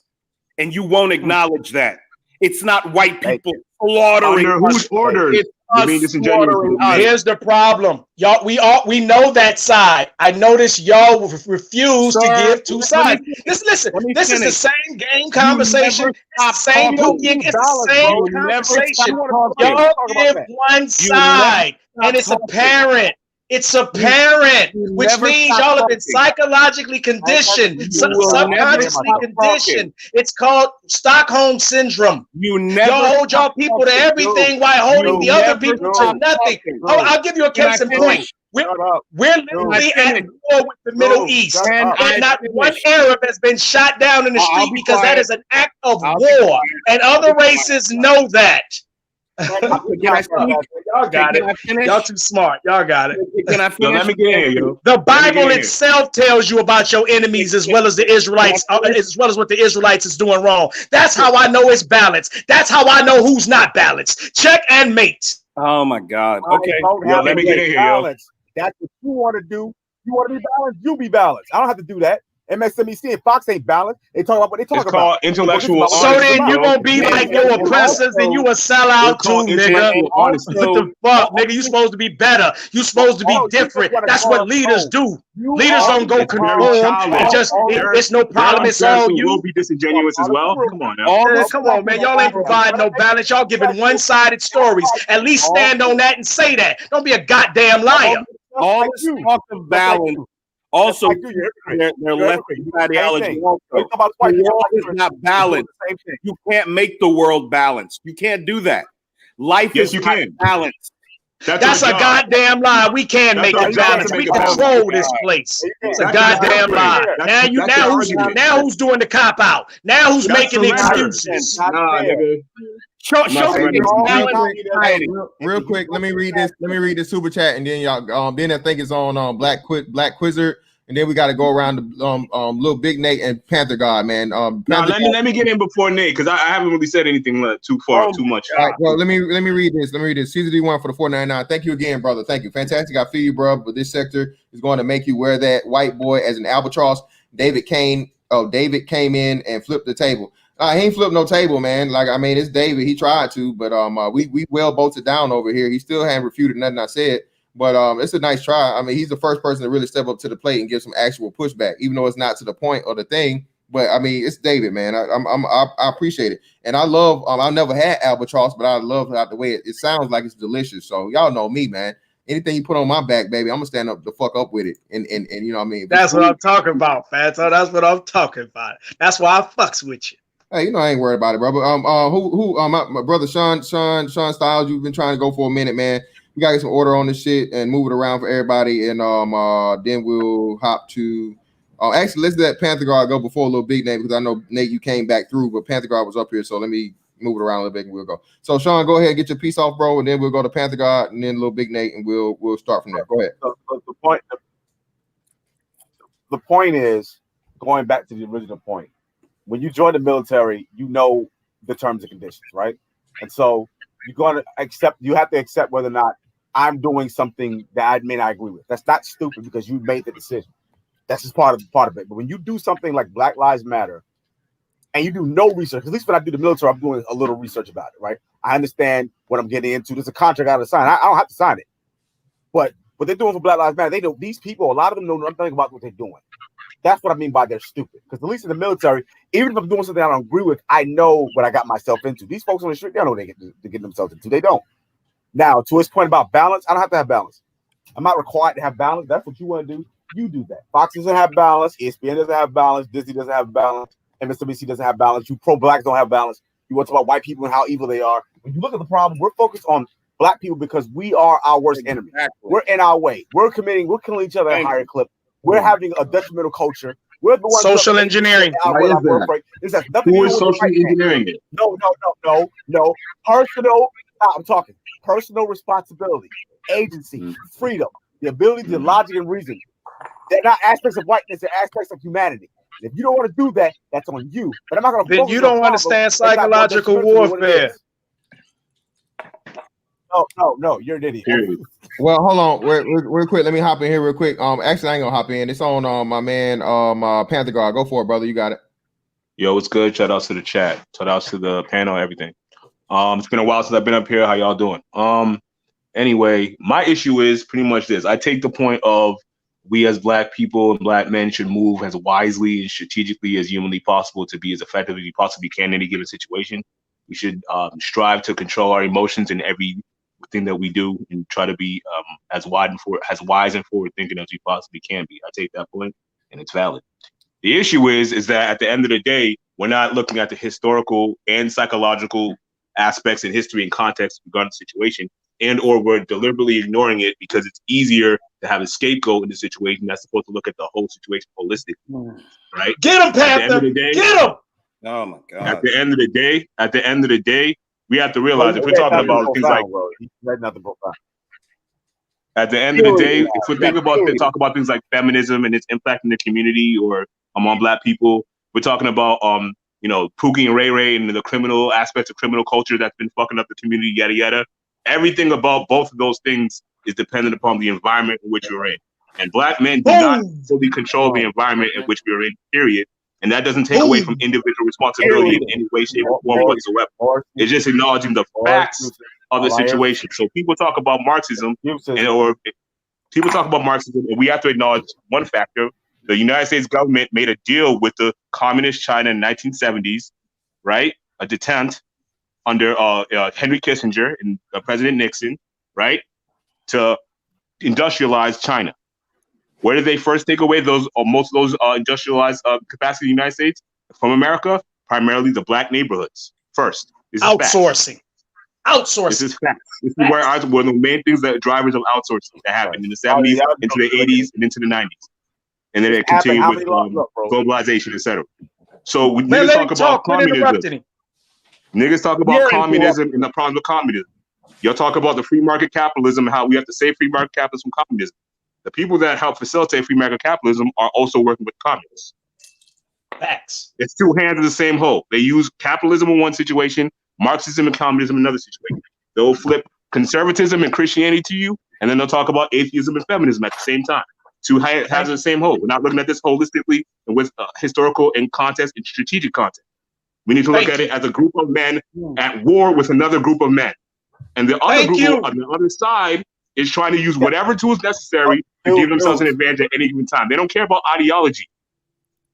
And you won't acknowledge that. It's not white people slaughtering. Under whose orders? It's us slaughtering us. Here's the problem. Y'all, we know that side. I notice y'all refuse to give two sides. Listen, this is the same game conversation. It's the same it's the same conversation. Y'all give one side, and it's apparent. It's apparent, which means y'all have been psychologically conditioned, subconsciously conditioned. It's called Stockholm Syndrome. Y'all hold y'all people to everything while holding the other people to nothing. I'll give you a case in point. We're literally at war with the Middle East, and not one Arab has been shot down in the street because that is an act of war, and other races know that. Y'all got it. Y'all too smart. Y'all got it. Can I finish? Let me get in, yo. The Bible itself tells you about your enemies as well as the Israelites, as well as what the Israelites is doing wrong. That's how I know it's balanced. That's how I know who's not balanced. Check and mate. Oh my God. Okay. Yo, let me get in here, yo. That's what you want to do. You want to be balanced? You be balanced. I don't have to do that. MSNBC and Fox ain't balanced. They talk about what they talk It's about. called intellectual honesty. So then you gonna be like your oppressors, and you a sellout too, nigga. What the fuck, nigga? You supposed to be better. You supposed to be different. That's what leaders do. Leaders don't go conform. It's no problem. It's all you. Will be disingenuous as well. Come on now. Come on, man. Y'all ain't providing no balance. Y'all giving one-sided stories. At least stand on that and say that. Don't be a goddamn liar. All this talk of balance. Also, their left ideology. Also, the world is not balanced. You can't make the world balanced. You can't do that. Life is not balanced. That's a goddamn lie. We can make it balanced. We control this place. It's a goddamn lie. Now who's doing the cop out? Now who's making the excuses? Nah, nigga. Show real quick. Let me read this. Let me read this super chat, and then y'all. Then I think it's on Black Quizzer, and then we got to go around the little Big Nate and Panther God, man. Let me get in before Nate because I haven't really said anything too much. All right, well, let me read this. Let me read this. Caesar D1 for the 499. Thank you again, brother. Thank you. Fantastic. I feel you, bro. But this sector is going to make you wear that white boy as an albatross. David came in and flipped the table. He ain't flipped no table, man. Like, I mean, it's David. He tried to, but we well bolted down over here. He still hadn't refuted nothing I said, but it's a nice try. I mean, he's the first person to really step up to the plate and give some actual pushback, even though it's not to the point or the thing. But I mean, it's David, man. I appreciate it, and I love. I never had albatross, but I love the way it sounds like it's delicious. So y'all know me, man. Anything you put on my back, baby, I'm gonna stand up the fuck up with it, and you know what I mean. That's what I'm talking about, Fatso. That's what I'm talking about. That's why I fucks with you. Hey, you know I ain't worried about it, bro. But my brother Sean Styles, you've been trying to go for a minute, man. We gotta get some order on this shit and move it around for everybody, and then we'll hop to. Actually, let's let Panther Guard go before a little Big Nate because I know Nate you came back through, but Panther Guard was up here, so let me move it around a little bit and we'll go. So Sean, go ahead and get your piece off, bro, and then we'll go to Panther Guard and then little Big Nate, and we'll start from there. Go ahead. The point is going back to the original point. When you join the military, you know the terms and conditions, right? And so you're going to accept. You have to accept whether or not I'm doing something that I may not agree with. That's not stupid because you made the decision. That's just part of it. But when you do something like Black Lives Matter, and you do no research, at least when I do the military, I'm doing a little research about it, right? I understand what I'm getting into. There's a contract I got to sign. I don't have to sign it. But what they're doing for Black Lives Matter, they know these people. A lot of them know nothing about what they're doing. That's what I mean by they're stupid. Because at least in the military, even if I'm doing something I don't agree with, I know what I got myself into. These folks on the street, they don't know what they get themselves into. They don't. Now, to his point about balance, I don't have to have balance. I'm not required to have balance. That's what you want to do. You do that. Fox doesn't have balance. ESPN doesn't have balance. Disney doesn't have balance. MSNBC doesn't have balance. You pro-blacks don't have balance. You want to talk about white people and how evil they are. When you look at the problem, we're focused on black people because we are our worst enemy. We're in our way. We're killing each other at a higher clip. We're having a detrimental culture. We're the ones social engineering. This has nothing Who to is do with socially engineering it? No. I'm talking personal responsibility, agency, freedom, the ability to logic and reason. They're not aspects of whiteness, they're aspects of humanity. If you don't want to do that, that's on you. But I'm not going to. Then you don't understand psychological warfare. No, you're an idiot. Well, hold on, real quick. Let me hop in here real quick. Actually, I ain't gonna hop in. It's on my man, Panther Guard. Go for it, brother. You got it. Yo, what's good? Shout outs to the chat. Shout outs to the panel. Everything. It's been a while since I've been up here. How y'all doing? Anyway, my issue is pretty much this. I take the point of we as black people and black men should move as wisely and strategically as humanly possible to be as effective as we possibly can in any given situation. We should strive to control our emotions in everything that we do and try to be as wise and forward thinking as we possibly can be. I take that point and it's valid. The issue is that at the end of the day, we're not looking at the historical and psychological aspects in history and context regarding the situation. and or we're deliberately ignoring it because it's easier to have a scapegoat in the situation that's supposed to look at the whole situation holistically, right? Get him, At the end of Panther. the day, Get him. Oh my God. at the end of the day, we have to realize if we're talking about things like nothing profound. at the end of the day, if we think about talk about things like feminism and its impact in the community or among Black people, we're talking about Pookie and Ray Ray and the criminal aspects of criminal culture that's been fucking up the community, yada yada. Everything about both of those things is dependent upon the environment in which we're in. And Black men do not fully control the environment in which we're in, period. And that doesn't take away from individual responsibility in any way, shape, or form whatsoever. It's just acknowledging the facts of the situation. So people talk about Marxism, and we have to acknowledge one factor. The United States government made a deal with the communist China in the 1970s, right? A detente under Henry Kissinger and President Nixon, right? To industrialize China. Where did they first take away most of those industrialized capacity in the United States? From America? Primarily the Black neighborhoods first. Outsourcing. This is facts. This is where one of the main things that drivers of outsourcing that happened in the 70s, into the 80s, and into the 90s. And then it continued with globalization, etc. So niggas talk about communism. Niggas talk about communism and the problems of communism. Y'all talk about the free market capitalism and how we have to save free market capitalism from communism. The people that help facilitate free market capitalism are also working with communists. Facts. It's two hands of the same hoe. They use capitalism in one situation, Marxism and communism in another situation. They'll flip conservatism and Christianity to you, and then they'll talk about atheism and feminism at the same time. Two hands of the same hoe. We're not looking at this holistically and with historical and context and strategic context. We need to look at it as a group of men at war with another group of men. And the other group on the other side is trying to use whatever tools necessary to give themselves an advantage at any given time. They don't care about ideology.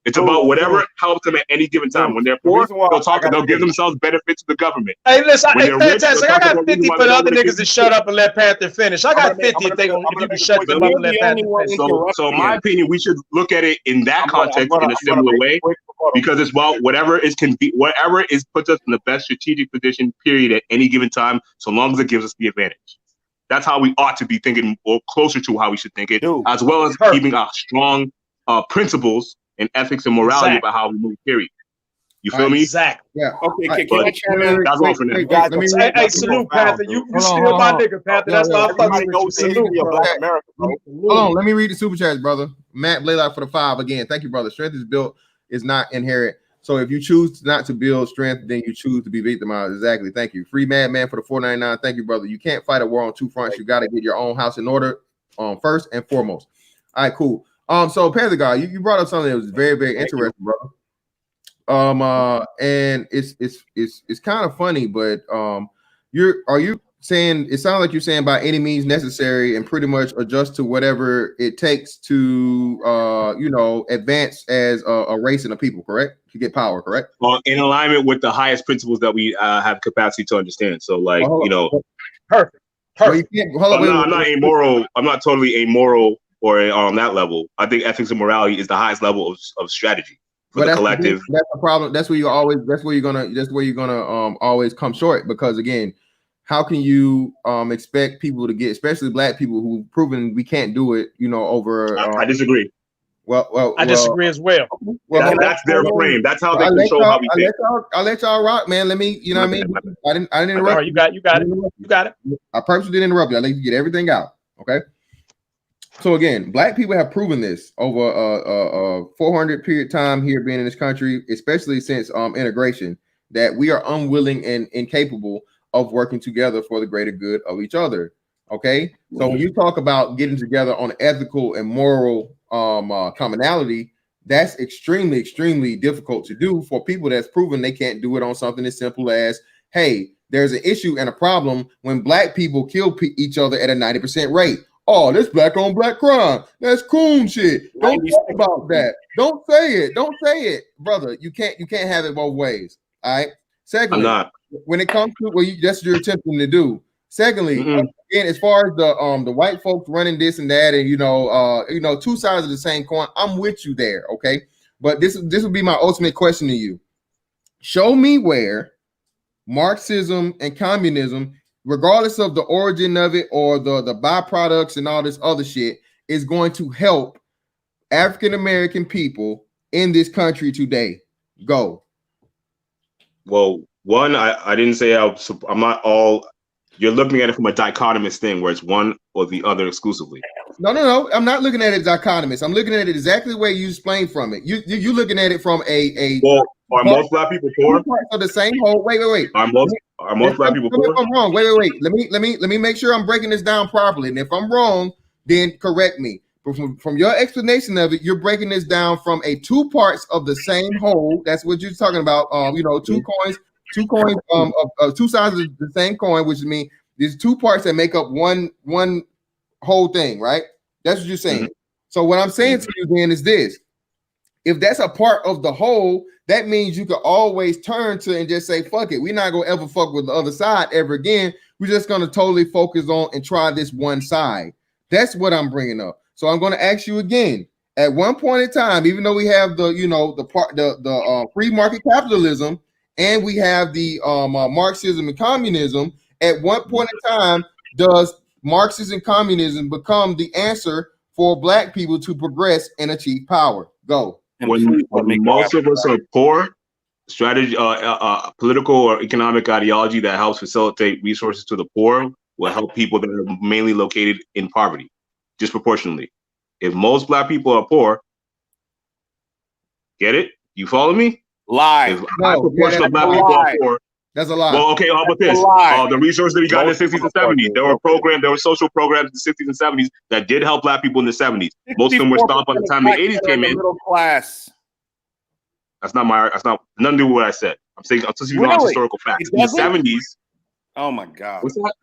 It's about whatever helps them at any given time. When they're poor, they'll give themselves benefits to the government. Hey, listen, fantastic. I got 50 for the other niggas to shut up and let Panther finish. I got 50 if you can shut them up and let Panther finish. So in my opinion, we should look at it in that context in a similar way, because it's about whatever puts us in the best strategic position, period, at any given time, so long as it gives us the advantage. That's how we ought to be thinking, or closer to how we should think it, as well as keeping our strong principles and ethics and morality about how we move, period. You feel me? Exactly. Yeah. Okay, can I chime in? That's all for now. Hey, salute, Panther. You still my nigga, Panther. That's why I'm fucking with you. Salute, bro. Hold on, let me read the super chats, brother. Matt Blaylock for the 5 again. Thank you, brother. Strength is built, is not inherent. So if you choose not to build strength, then you choose to be victimized. Exactly. Thank you. Free Madman for the 499. Thank you, brother. You can't fight a war on two fronts. You got to get your own house in order, first and foremost. All right, cool. So Panther guy, you brought up something that was very, very interesting, brother. And it's kind of funny, but are you saying, it sounds like you're saying by any means necessary and pretty much adjust to whatever it takes to advance as a race and a people, correct? To get power, correct? Well, in alignment with the highest principles that we have capacity to understand. So perfect. Well, I'm not amoral. I'm not totally amoral or on that level. I think ethics and morality is the highest level of strategy for the collective. That's the problem. That's where you're gonna always come short, because again, how can you expect people to get, especially Black people who've proven we can't do it, over I disagrry. I disagree as well. That's their frame. That's how they control how we think. I'll let y'all rock, man. Let me, what I mean? I didn't interrupt. Right, you got it. I purposely didn't interrupt you. I let you get everything out. Okay. So again, Black people have proven this over a 400 period time here being in this country, especially since integration, that we are unwilling and incapable of working together for the greater good of each other. Okay. So when you talk about getting together on ethical and moral commonality, that's extremely, extremely difficult to do for people that's proven they can't do it on something as simple as, hey, there's an issue and a problem when Black people kill each other at a 90% rate. Oh, this Black on Black crime. That's coon shit. Don't talk about that. Don't say it. Don't say it, brother. You can't have it both ways. All right. Secondly, when it comes to that's what you're attempting to do. Secondly, again, as far as the white folks running this and that, and two sides of the same coin, I'm with you there. Okay, but this would be my ultimate question to you. Show me where Marxism and communism regardless of the origin of it or the byproducts and all this other shit, is going to help African American people in this country today. Go. Well, one, I didn't say I'm not all. You're looking at it from a dichotomous thing where it's one or the other exclusively. No. I'm not looking at it dichotomous. I'm looking at it exactly the way you explained from it. You're looking at it from a. Well, are most black people poor? Are the same whole. Wait. Are most black people poor? If I'm wrong, wait. Let me make sure I'm breaking this down properly. And if I'm wrong, then correct me. But from your explanation of it, you're breaking this down from two parts of the same whole. That's what you're talking about. Two coins, of two sides of the same coin, which means there's two parts that make up one whole thing, right? That's what you're saying. Mm-hmm. So what I'm saying to you then is this: if that's a part of the whole, that means you could always turn to and just say, fuck it. We're not going to ever fuck with the other side ever again. We're just going to totally focus on and try this one side. That's what I'm bringing up. So I'm going to ask you again. At one point in time, even though we have the free market capitalism and we have the Marxism and communism, at one point in time, does Marxism and communism become the answer for black people to progress and achieve power? Go. When most of us are poor, strategy, political or economic ideology that helps facilitate resources to the poor will help people that are mainly located in poverty, disproportionately. If most black people are poor, get it? You follow me? Lie. If high proportion of black people are poor. That's a lie. Well, okay, how about this? The resources that we got in the 60s and 70s, there were social programs in the 60s and 70s that did help black people in the 70s. Most of them were stopped by the time the 80s came in. Middle class. That's not nothing to do with what I said. I'm saying I'll tell you historical facts. In the 70s. Oh my God. What's that?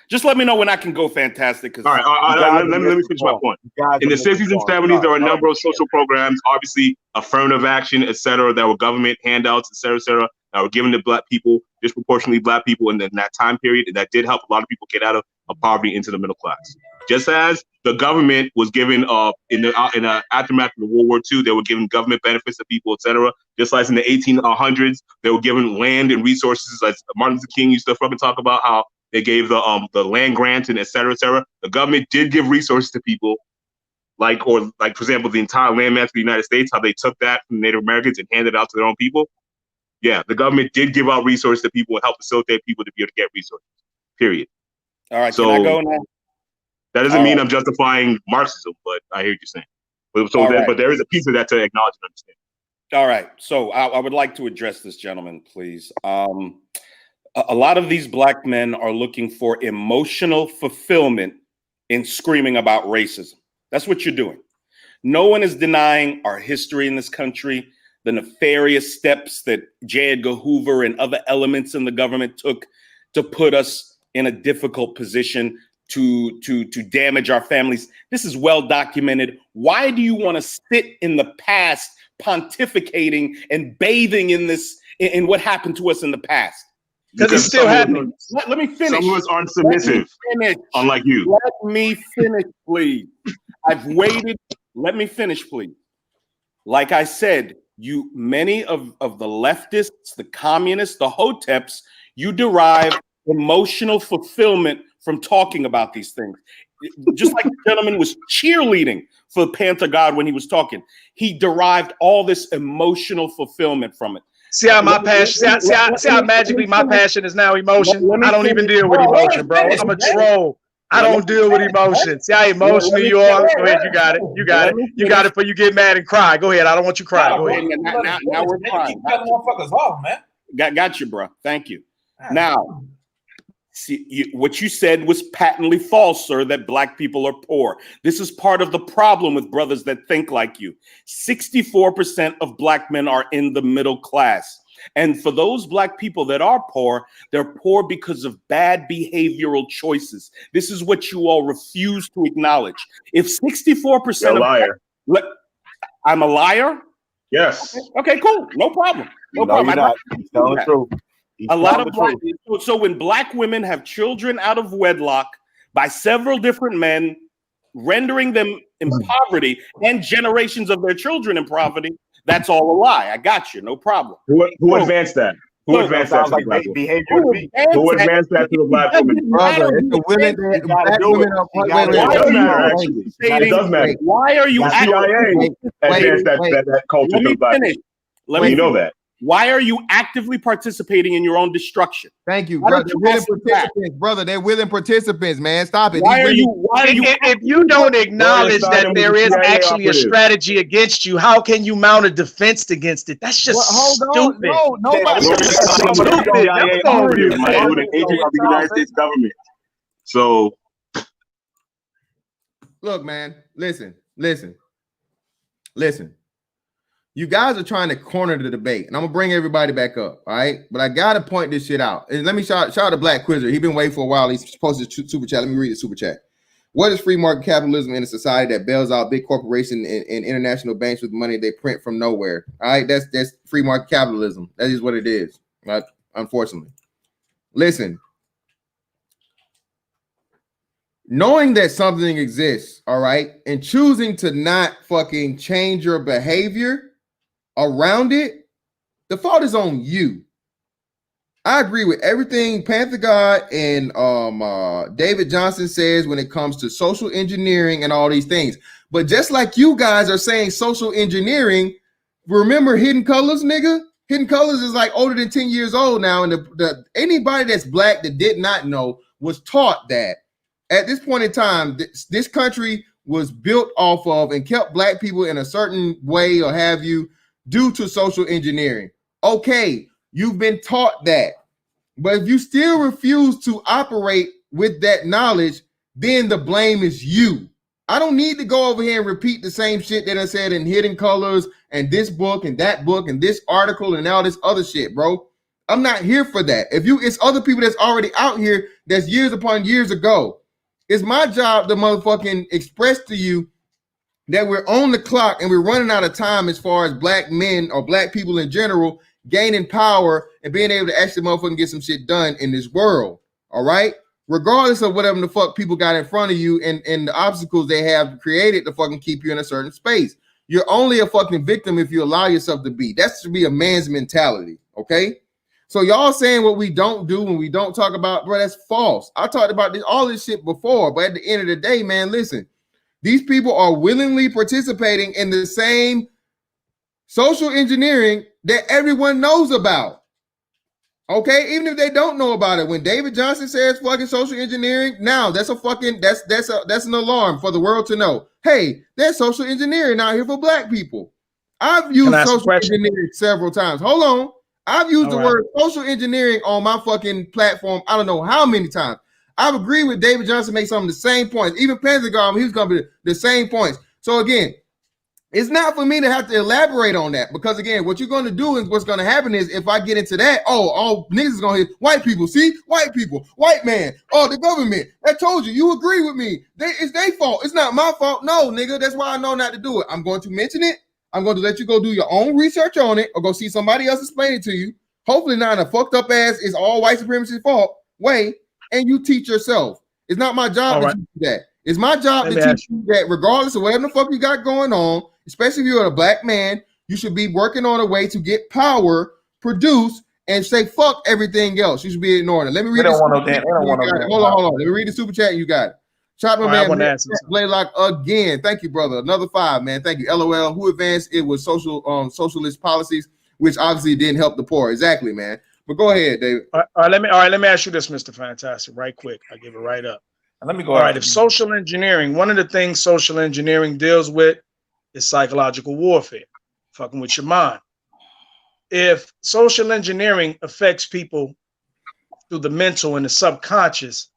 Just let me know when I can go, fantastic. All right, let me finish my point. In the 60s and 70s, there were a number of social programs, obviously affirmative action, et cetera, that were government handouts, et cetera, that were given to black people, disproportionately black people in that time period, and that did help a lot of people get out of poverty into the middle class. Just as the government was given in the aftermath of the World War II, they were giving government benefits to people, et cetera. Just like in the 1800s, they were given land and resources, as Martin Luther King used to fucking talk about how they gave the land grants and et cetera, et cetera. The government did give resources to people, like for example, the entire landmass of the United States, how they took that from Native Americans and handed it out to their own people. Yeah, the government did give out resources to people and help facilitate people to be able to get resources. Period. All right, so can I go now? That doesn't mean I'm justifying Marxism, but I hear what you're saying. But there is a piece of that to acknowledge and understand. All right, so I would like to address this gentleman, please. A lot of these black men are looking for emotional fulfillment in screaming about racism. That's what you're doing. No one is denying our history in this country, the nefarious steps that J. Edgar Hoover and other elements in the government took to put us in a difficult position to damage our families. This is well documented. Why do you want to sit in the past pontificating and bathing in what happened to us in the past? Because it's still happening. Let me finish. Some of us aren't submissive, unlike you. Let me finish, please. I've waited. Let me finish, please. Like I said, many of the leftists, the communists, the hoteps, you derive emotional fulfillment from talking about these things. Just like the gentleman was cheerleading for Panther God when he was talking. He derived all this emotional fulfillment from it. See how my passion, see how magically my passion is now emotion. I don't even deal with emotion, bro. I'm a troll. I don't deal with emotion. See how emotional you are? Go ahead, you got it. You got it. You got it before you get mad and cry. Go ahead. I don't want you to cry. Go ahead. Now we're crying. Motherfuckers off, man. Got you, bro. Thank you. Now, see, what you said was patently false, sir, that black people are poor. This is part of the problem with brothers that think like you. 64% of black men are in the middle class. And for those black people that are poor, they're poor because of bad behavioral choices. This is what you all refuse to acknowledge. If 64% You're a liar. I'm a liar? Yes. Okay, cool. No problem. No problem. He's telling the truth. A lot of black, so when black women have children out of wedlock by several different men, rendering them in poverty and generations of their children in poverty, that's all a lie. I got you. No problem. Who advanced that? Who advanced that to the black woman? Who advanced that to the black woman? Brother, it's the women. Black women are. It does matter, actually. It does matter. Why are you The CIA advanced that culture to the black woman. Let me know that. Why are you actively participating in your own destruction? Thank you, brother. They're willing participants, brother. They're willing participants, man. Stop it. Why are you? If you don't acknowledge that there is actually a strategy against you, how can you mount a defense against it? That's just stupid. No, nobody. An agent of the United States government. So, look, man. Listen. You guys are trying to corner the debate, and I'm gonna bring everybody back up, all right? But I gotta point this shit out. And let me shout out to Black Quizzer. He's been waiting for a while. He's posted a super chat. Let me read the super chat. What is free market capitalism in a society that bails out big corporations and international banks with money they print from nowhere? All right, that's free market capitalism. That is what it is, right? Unfortunately. Listen. Knowing that something exists, all right, and choosing to not fucking change your behavior around it, the fault is on you. I agree with everything Panther God and David Johnson says when it comes to social engineering and all these things. But just like you guys are saying social engineering, remember Hidden Colors, nigga? Hidden Colors is like older than 10 years old now, and anybody that's black that did not know was taught that at this point in time, this country was built off of and kept black people in a certain way or have you due to social engineering. Okay, you've been taught that. But if you still refuse to operate with that knowledge, then the blame is you. I don't need to go over here and repeat the same shit that I said in Hidden Colors and this book and that book and this article and all this other shit, bro. I'm not here for that. It's other people that's already out here that's years upon years ago. It's my job to motherfucking express to you that we're on the clock and we're running out of time as far as black men or black people in general gaining power and being able to actually motherfucking get some shit done in this world. All right? Regardless of whatever the fuck people got in front of you and the obstacles they have created to fucking keep you in a certain space. You're only a fucking victim if you allow yourself to be. That should be a man's mentality. Okay? So y'all saying what we don't do when we don't talk about, bro, that's false. I talked about all this shit before, but at the end of the day, man, listen. These people are willingly participating in the same social engineering that everyone knows about. Okay, even if they don't know about it. When David Johnson says fucking social engineering, now that's an alarm for the world to know. Hey, there's social engineering out here for black people. I've used social engineering several times. Hold on. I've used the word social engineering on my fucking platform. I don't know how many times. I've agreed with David Johnson make some of the same points. Even Pentagon, he was going to be the same points. So again, it's not for me to have to elaborate on that because again, what you're going to do is what's going to happen is if I get into that, all niggas is going to hit white people. See, white people, white man, the government. I told you, you agree with me. It's their fault. It's not my fault. No, nigga, that's why I know not to do it. I'm going to mention it. I'm going to let you go do your own research on it or go see somebody else explain it to you. Hopefully not in a fucked up ass, it's all white supremacy's fault way. And you teach yourself. It's not my job to teach you that. It's my job to teach you that regardless of whatever the fuck you got going on, especially if you're a black man, you should be working on a way to get power, produce, and say fuck everything else. You should be ignoring it. Let me read this. Hold on. Let me read the super chat. You got it. Shout my man Blaylock again. Thank you, brother. Another 5, man. Thank you. LOL. Who advanced it was socialist policies, which obviously didn't help the poor. Exactly, man. But go ahead, David. All right, let me ask you this, Mr. Fantastic, right quick. I'll give it right up. And let me go. All right, if social engineering, one of the things social engineering deals with is psychological warfare, fucking with your mind. If social engineering affects people through the mental and the subconscious,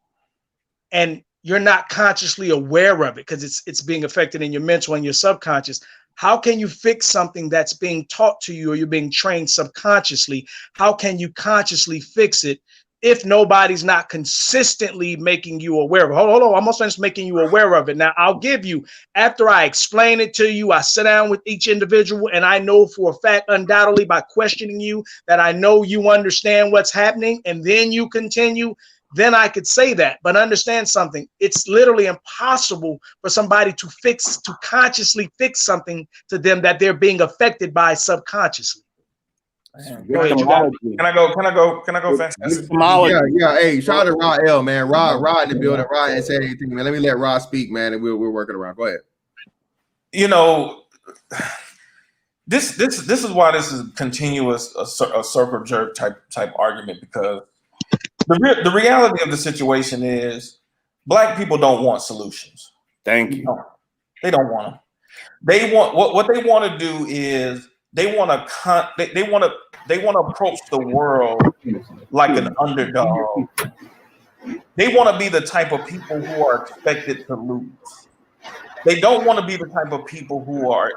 and you're not consciously aware of it because it's being affected in your mental and your subconscious, how can you fix something that's being taught to you or you're being trained subconsciously? How can you consciously fix it if nobody's not consistently making you aware of it? Hold on, I'm also just making you aware of it. Now, I'll give you, after I explain it to you, I sit down with each individual and I know for a fact, undoubtedly by questioning you, that I know you understand what's happening, and then you continue, then I could say that. But understand something, it's literally impossible for somebody to consciously fix something to them that they're being affected by subconsciously. Go ahead, you got it. Can I go? Fantastic. Yeah. Hey, shout out to Rod L, man. Rod in the building. Rod ain't said anything, man. Let me let Rod speak, man, and we'll work it around. Go ahead. You know, this is why this is continuous a circle jerk type argument, because the reality of the situation is Black people don't want solutions. Thank you. No, they don't want them. They want what they want to do is they want to approach the world like an underdog. They want to be the type of people who are expected to lose. They don't want to be the type of people who are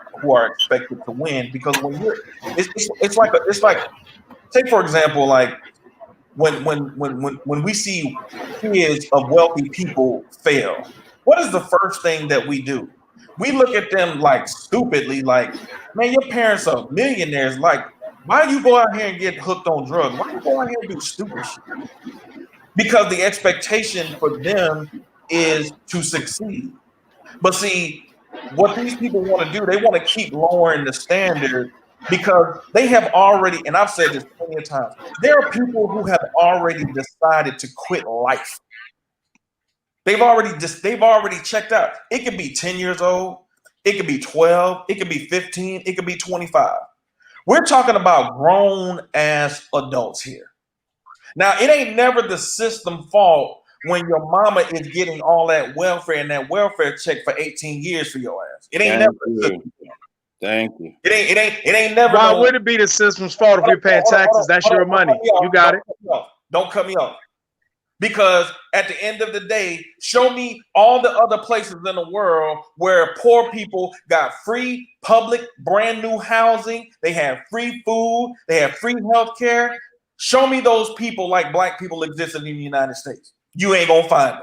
expected to win, because when it's like say for example, like when we see kids of wealthy people fail, what is the first thing that we do? We look at them like stupidly, like, man, your parents are millionaires. Like, why do you go out here and get hooked on drugs? Why do you go out here and do stupid shit? Because the expectation for them is to succeed. But see, what these people want to do, they want to keep lowering the standard, because they have already, and I've said this plenty of times, there are people who have already decided to quit life. They've already checked out. It could be 10 years old, it could be 12, it could be 15, it could be 25. We're talking about grown ass adults here. Now, it ain't never the system fault when your mama is getting all that welfare and that welfare check for 18 years for your ass. It ain't never the system. Thank you. It ain't never. Why would it be the system's fault if you're paying taxes? That's your money. You got it. Don't cut me off. Because at the end of the day, show me all the other places in the world where poor people got free public brand new housing, they have free food, they have free health care. Show me those people like Black people existing in the United States. You ain't gonna find them.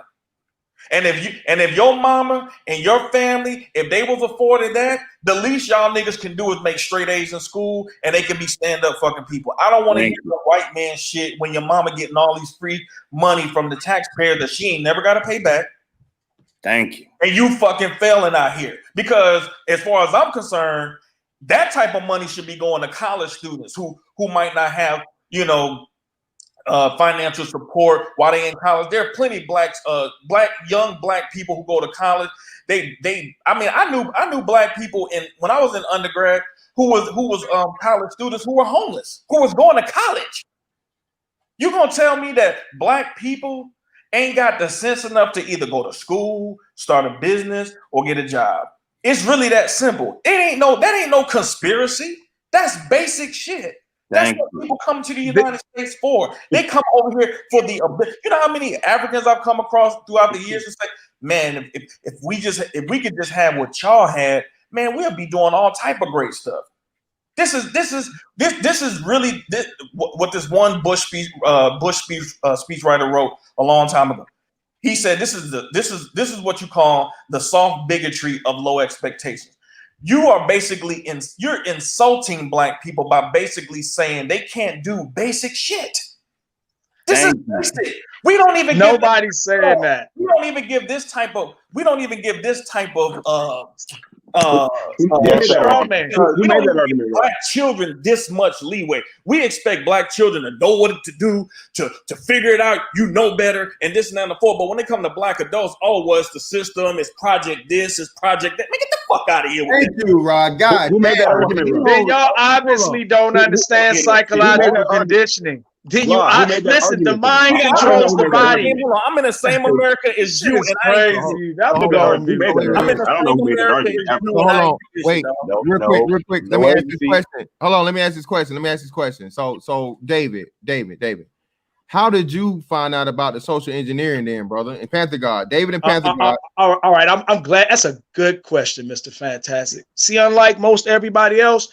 And if your mama and your family, if they was afforded that, the least y'all niggas can do is make straight A's in school, and they can be stand-up fucking people. I don't want to hear the white man shit when your mama getting all these free money from the taxpayer that she ain't never got to pay back. Thank you. And you fucking failing out here. Because as far as I'm concerned, that type of money should be going to college students who might not have, financial support while they in college. There are plenty of young black people who go to college. I knew black people when I was in undergrad who was college students who were homeless, who was going to college. You gonna tell me that black people ain't got the sense enough to either go to school, start a business, or get a job? It's really that simple. That ain't no conspiracy. That's basic shit. That's what people come to the United States for. They come over here for the. You know how many Africans I've come across throughout the years and say, "Man, if we could just have what y'all had, man, we'll be doing all type of great stuff." This is really what this one Bush speechwriter wrote a long time ago. He said, "This is what you call the soft bigotry of low expectations." You are basically you're insulting black people by basically saying they can't do basic shit. This is basic. We don't even. Nobody's saying that. We don't even give this type of. We don't even give black children this much leeway. We expect black children to know what to do, to figure it out, better, and this and that and the fourth. But when it comes to black adults, it's the system, it's project this, it's project that. Man, get the fuck out of here with Thank you, Rod. God, who made that argument? Then y'all obviously don't understand psychological conditioning. Then listen, the mind controls the body. I'm in the same America as you, and crazy. I'm in the same America as you. Hold on, wait, real quick. Let me ask this question. Hold on, let me ask this question. So, David, how did you find out about the social engineering then, brother? And Panther God, David and Panther God. All right, I'm glad. That's a good question, Mr. Fantastic. See, unlike most everybody else,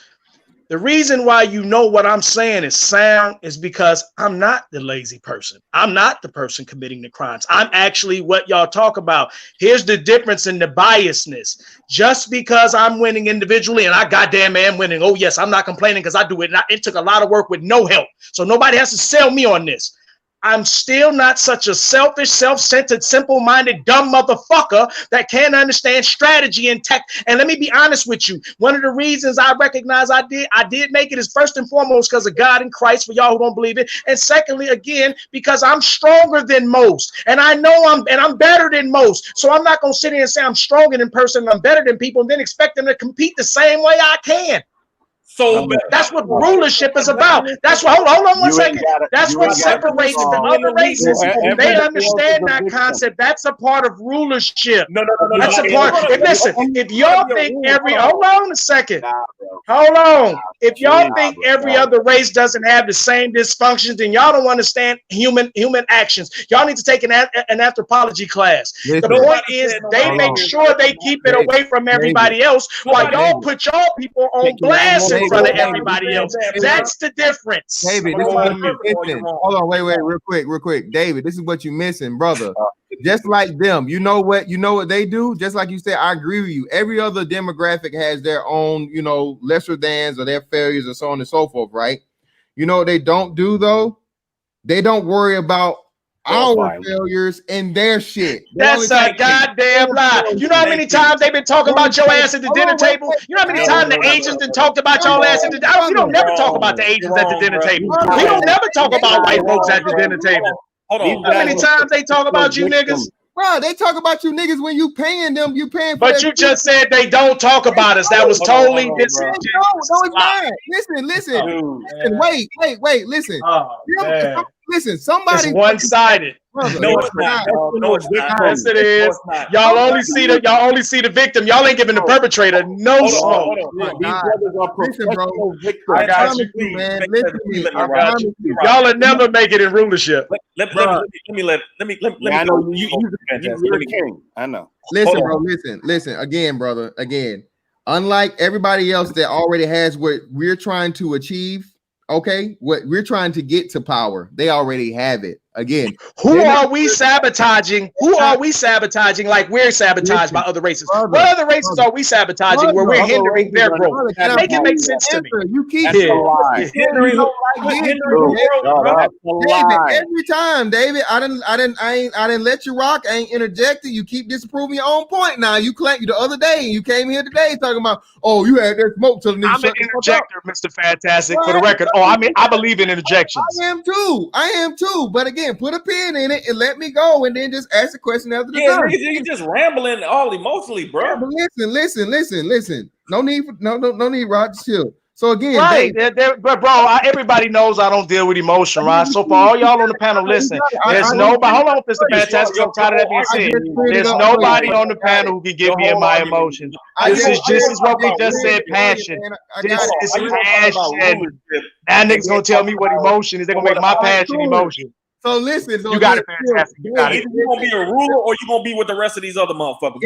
the reason why what I'm saying is sound is because I'm not the lazy person. I'm not the person committing the crimes. I'm actually what y'all talk about. Here's the difference in the biasness. Just because I'm winning individually and I goddamn am winning. Oh, yes, I'm not complaining because I do it. It took a lot of work with no help. So nobody has to sell me on this. I'm still not such a selfish, self-centered, simple-minded, dumb motherfucker that can't understand strategy and tech. And let me be honest with you. One of the reasons I recognize I did make it is first and foremost because of God in Christ, for y'all who don't believe it. And secondly, again, because I'm stronger than most. And I know I'm better than most. So I'm not going to sit here and say I'm stronger than person and I'm better than people and then expect them to compete the same way I can. So that's what rulership is about. That's what. Hold on one second. That's what separates the other races. They understand that concept. That's a part of rulership. No. That's a part. If y'all think hold on a second. Hold on. If y'all think every other race doesn't have the same dysfunctions, then y'all don't understand human actions. Y'all need to take an anthropology class. The point is, they make sure they keep it away from everybody else, while y'all put y'all people on blast in front of everybody else. That's the difference. David, this is what you're missing. Hold on, wait, real quick. David, this is what you're missing, brother. Just like them, you know what they do? Just like you said, I agree with you. Every other demographic has their own, lesser thans or their failures and so on and so forth, right? You know what they don't do though? They don't worry about our failures and their shit. That's a goddamn lie. You know how many times they've been talking about your ass at the dinner table? You know how many times the Asians done talked about your ass at the dinner table? We don't never talk about the Asians at the dinner table. We don't never talk about white folks at the dinner table. Hold on. How many times they talk about you niggas? Bro, they talk about you niggas when you paying them. You paying for But you just said they don't talk about us. That was totally disingenuous. No, it's not. Listen. Wait. Listen. Listen, somebody. It's one-sided. Brother, no, it's not. No, it's not. Yes, it is. Y'all only see the victim. Y'all ain't giving the perpetrator no smoke. I got you, man. Listen, y'all will never make it in rulership. Let me. I know you're the king. I know. Listen, bro. Listen. Again, brother. Again, unlike everybody else that already has what we're trying to achieve. Okay, what we're trying to get to power, they already have it. Again, who are we sabotaging? Who are we sabotaging like we're sabotaged by other races? What other races are we sabotaging where we're hindering their growth? Make it make sense to me. You keep hindering every time, David. I didn't let you rock. I ain't interjected. You keep disapproving your own point. Now you claim the other day, and you came here today talking about, you had that smoke till the nigga. I'm an interjector, Mr. Fantastic, for the record. I believe in interjections. I am too. But again, put a pin in it and let me go, and then just ask a question after the time. You're just rambling all emotionally, bro. Yeah, but listen. No need, Rod. Chill. So again, right, but bro, everybody knows I don't deal with emotion, right? So for all y'all on the panel, listen, there's nobody. Hold on, Mr. Fantastic. I'm tired of that being said. There's nobody on the panel who can get me in my emotions. This is what we just said. Passion. This is passion. Now niggas gonna tell me what emotion is. They're gonna make my passion emotion. So listen, you got it, Fantastic. You got it. You gonna be a ruler, or you gonna be with the rest of these other motherfuckers?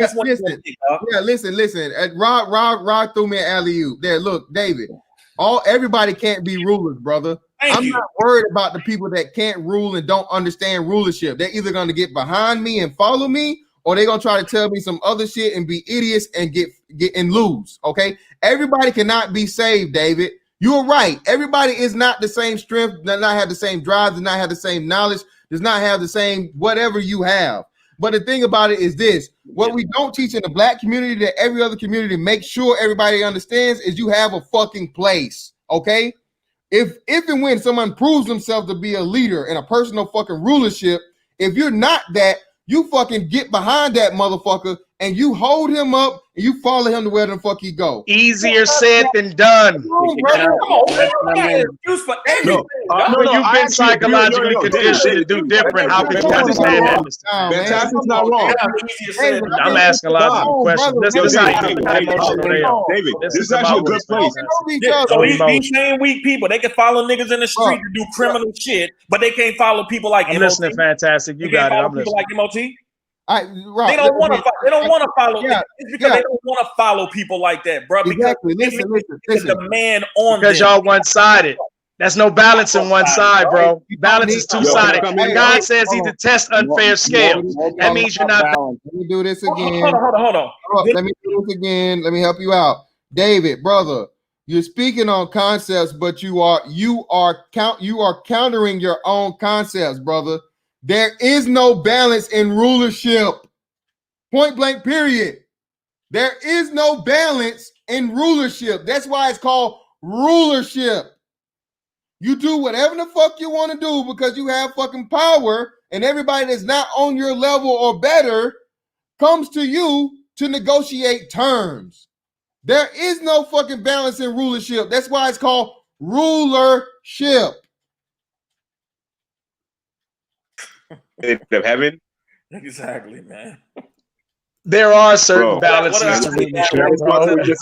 Listen. Rod threw me an alley-oop. There, look, David. Everybody can't be rulers, brother. I'm not worried about the people that can't rule and don't understand rulership. They're either gonna get behind me and follow me, or they're gonna try to tell me some other shit and be idiots and get and lose. Okay, everybody cannot be saved, David. You're right. Everybody is not the same strength, does not have the same drive, does not have the same knowledge, does not have the same whatever you have. But the thing about it is this: what we don't teach in the black community that every other community makes sure everybody understands is you have a fucking place. Okay? If and when someone proves themselves to be a leader and a personal fucking rulership, if you're not that, you fucking get behind that motherfucker and you hold him up and you follow him to where the fuck he go. Easier said than done. You've been psychologically conditioned to do different. How could you understand that? Fantastic's not wrong. I'm asking a logical questions. This is how you get emotional. David, this is actually a good place. So these same weak people, they can follow niggas in the street to do criminal shit, but they can't follow people like I'm listening, Fantastic. You got it. I'm listening. People like MOT. They don't want to. They don't want to follow. It's because they don't want to follow people like that, bro. Exactly. Listen. The man on because y'all one-sided. There's no balance in one side, bro. Balance is two-sided. God says He detests unfair scales. That means you're not. Let me do this again. Hold on. Let me do this again. Let me help you out, David, brother. You're speaking on concepts, but you are countering your own concepts, brother. There is no balance in rulership. Point blank, period. There is no balance in rulership. That's why it's called rulership. You do whatever the fuck you want to do because you have fucking power, and everybody that's not on your level or better comes to you to negotiate terms. There is no fucking balance in rulership. That's why it's called rulership. Of heaven. Exactly, man. There are certain Bro. balances to rulership.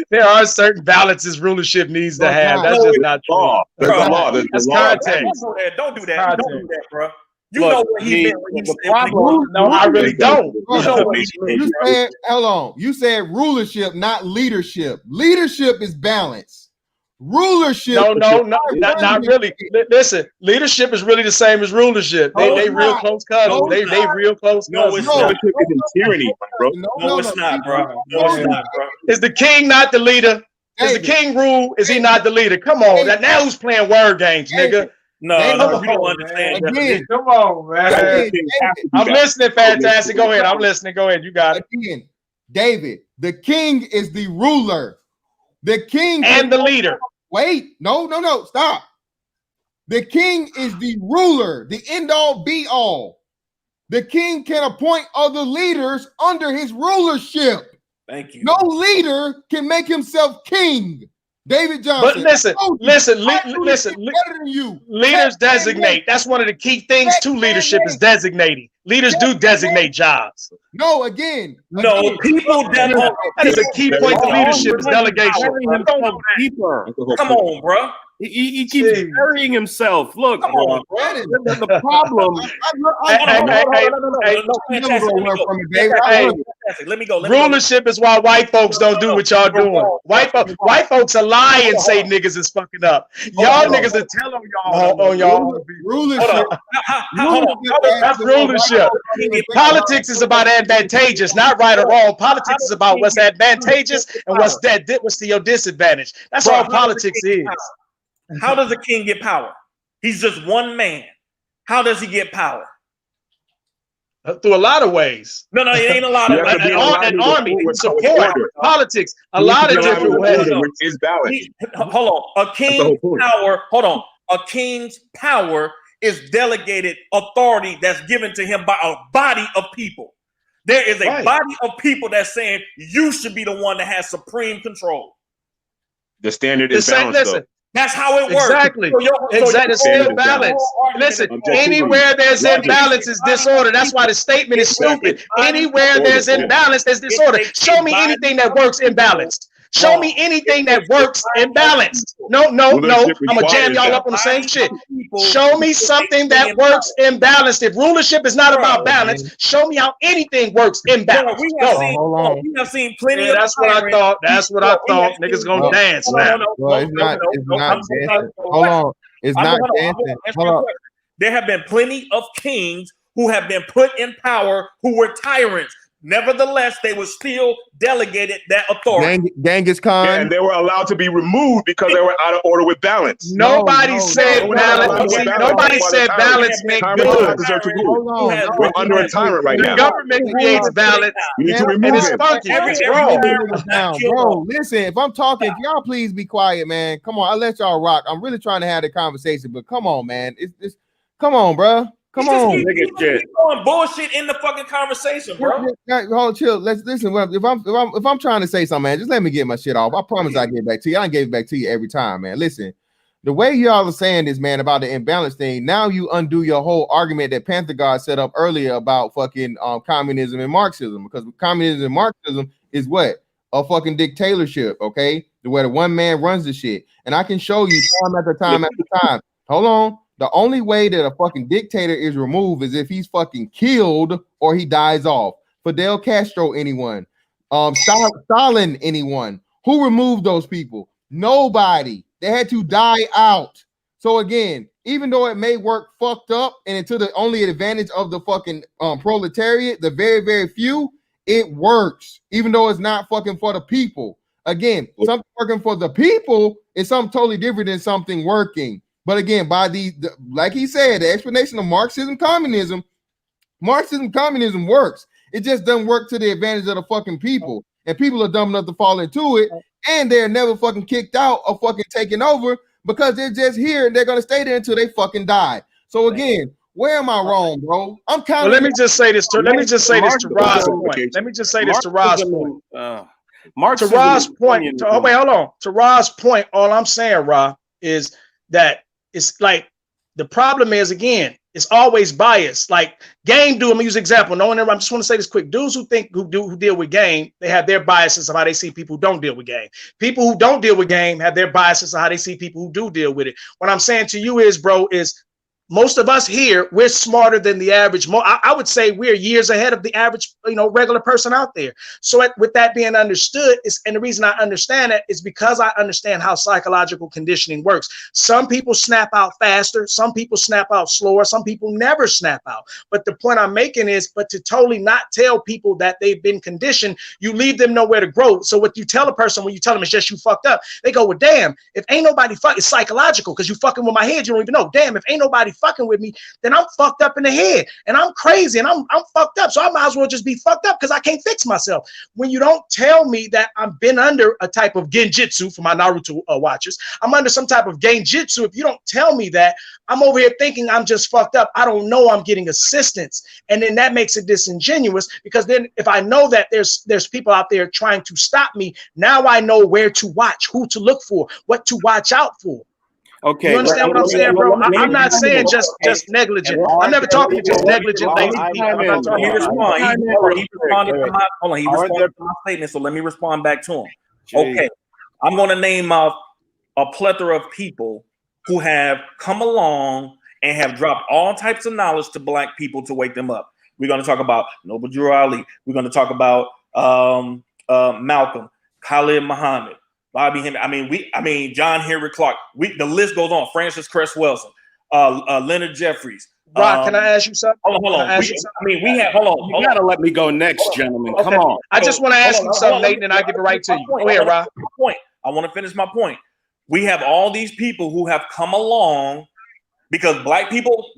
There are certain balances rulership needs to have. That's just not true. There's a law. There's That's a law. context. Don't do that. Don't do that, bro. You Look, know what he meant when he the said problem- No, I really don't. You know what he meant, You bro. said, hold on. You said rulership, not leadership. Leadership is balance. Rulership. No, not really. Listen, leadership is really the same as rulership. They real close cousins. They real close cousins. No, Leadership is tyranny, bro. No, it's not, bro. No, it's not, bro. Is the king not the leader? Is the king rule? Is he not the leader? Come on. Now who's playing word games, nigga? No, Come you on, don't understand. Again, Come on, man. I'm listening, Fantastic. Go ahead. I'm listening. Go ahead. You got it. Again, David, the king is the ruler. The king And the leader. Wait, no, stop. The king is the ruler, the end all be all. The king can appoint other leaders under his rulership. Thank you. No leader can make himself king. David Johnson. But listen. Better than you. Leaders designate. That's one of the key things to leadership is designating. Leaders do designate jobs. No, again. No, people that is a key point to leadership is delegation. Deeper. Come on, bro. He keeps burying himself. Look, Come on, bro. The problem. Let me go. Rulership is why white folks don't do what y'all doing. White folks are lie and say niggas is fucking up. Y'all niggas are telling y'all. Rulership. That's rulership. Politics is about advantageous, not right or wrong. Politics is about what's advantageous and what's to your disadvantage. That's all politics is. How does a king get power? He's just one man. How does he get power? Through a lot of ways. No, it ain't a lot of ways. An army, support, politics, a lot of different ways. Is balance. Hold on. A king's power. Hold on. A king's power is delegated authority that's given to him by a body of people. There is a body of people that's saying you should be the one that has supreme control. The standard is balance, though. That's how it works. Exactly. It's still balanced. Listen, anywhere there's imbalance is disorder. That's why the statement is stupid. Anywhere there's imbalance, there's disorder. Show me anything that works imbalanced. Show me anything that works imbalanced. No. I'm gonna jam y'all up on the same shit. Show me something that works imbalanced. If rulership is not about balance, show me how anything works imbalanced. We have seen plenty of. That's what I thought. That's what I thought. Niggas gonna dance now. It's not dancing. Hold on. It's not dancing. Hold on. There have been plenty of kings who have been put in power who were tyrants. Nevertheless, they were still delegated that authority. Genghis Khan. Yeah, and they were allowed to be removed because they were out of order with balance. Nobody said balance. Nobody said balance meant good. We're under a tyrant right now. The government creates balance. You need to remove it. Bro, listen, if I'm talking, if y'all please be quiet, man. Come on, I'll let y'all rock. I'm really trying to have the conversation, but come on, man. It's come on, bro. Come on, keep throwing bullshit in the fucking conversation, bro. Hold, chill. Let's listen. If I'm trying to say something, man, just let me get my shit off. I promise I'll get back to you. I gave it back to you every time, man. Listen, the way y'all are saying this, man, about the imbalance thing, now you undo your whole argument that Panther God set up earlier about fucking communism and Marxism, because communism and Marxism is what? A fucking dictatorship, okay? Where the one man runs the shit. And I can show you time after time after time. Hold on. The only way that a fucking dictator is removed is if he's fucking killed or he dies off. Fidel Castro, anyone. Stalin, anyone. Who removed those people? Nobody. They had to die out. So again, even though it may work fucked up and it's to the only advantage of the fucking proletariat, the very, very few, it works. Even though it's not fucking for the people. Again, something working for the people is something totally different than something working. But again, by like he said, the explanation of Marxism, communism works. It just doesn't work to the advantage of the fucking people. And people are dumb enough to fall into it, and they're never fucking kicked out or fucking taken over because they're just here and they're gonna stay there until they fucking die. So again, where am I wrong, bro? I'm kind of. Let me just say this to Rod's point. Let me just say this to Rod's point. To Rod's point. Wait, hold on. To Rod's point, all I'm saying, Rod, is that it's like the problem is, again, it's always biased. Like game do, I'm gonna use an example. No one ever, I just want to say this quick. Dudes who deal with game, they have their biases of how they see people who don't deal with game. People who don't deal with game have their biases of how they see people who do deal with it. What I'm saying to you is, bro, is most of us here, we're smarter than the average. I would say we're years ahead of the average, regular person out there. So with that being understood, and the reason I understand that is because I understand how psychological conditioning works. Some people snap out faster. Some people snap out slower. Some people never snap out. But the point I'm making is, but to totally not tell people that they've been conditioned, you leave them nowhere to grow. So what you tell a person when you tell them it's just you fucked up, they go, well, damn, if ain't nobody fuck, it's psychological because you fucking with my head. You don't even know. Damn, if ain't nobody fucking with me, then I'm fucked up in the head and I'm crazy and I'm fucked up. So I might as well just be fucked up because I can't fix myself. When you don't tell me that I've been under a type of genjutsu, for my Naruto watchers, I'm under some type of genjutsu. If you don't tell me that, I'm over here thinking I'm just fucked up. I don't know I'm getting assistance. And then that makes it disingenuous because then if I know that there's people out there trying to stop me, now I know where to watch, who to look for, what to watch out for. Okay, you understand what I'm saying, bro? I'm not saying just negligent. I'm never talking to just negligent lazy people. He responded to my statement, so let me respond back to him. Okay, I'm going to name off a plethora of people who have come along and have dropped all types of knowledge to black people to wake them up. We're going to talk about Noble Drew Ali. We're going to talk about Malcolm, Khalid Muhammad, Bobby Hemming. John Henry Clark. The list goes on. Francis Cress Wilson, Leonard Jeffries. Rock, can I ask you something? Hold on. You gotta let me go next, gentlemen. Okay. Come on. I just want to ask you something, Nate, and I give it right to you. Go ahead, Rock. I want to finish my point. We have all these people who have come along because black people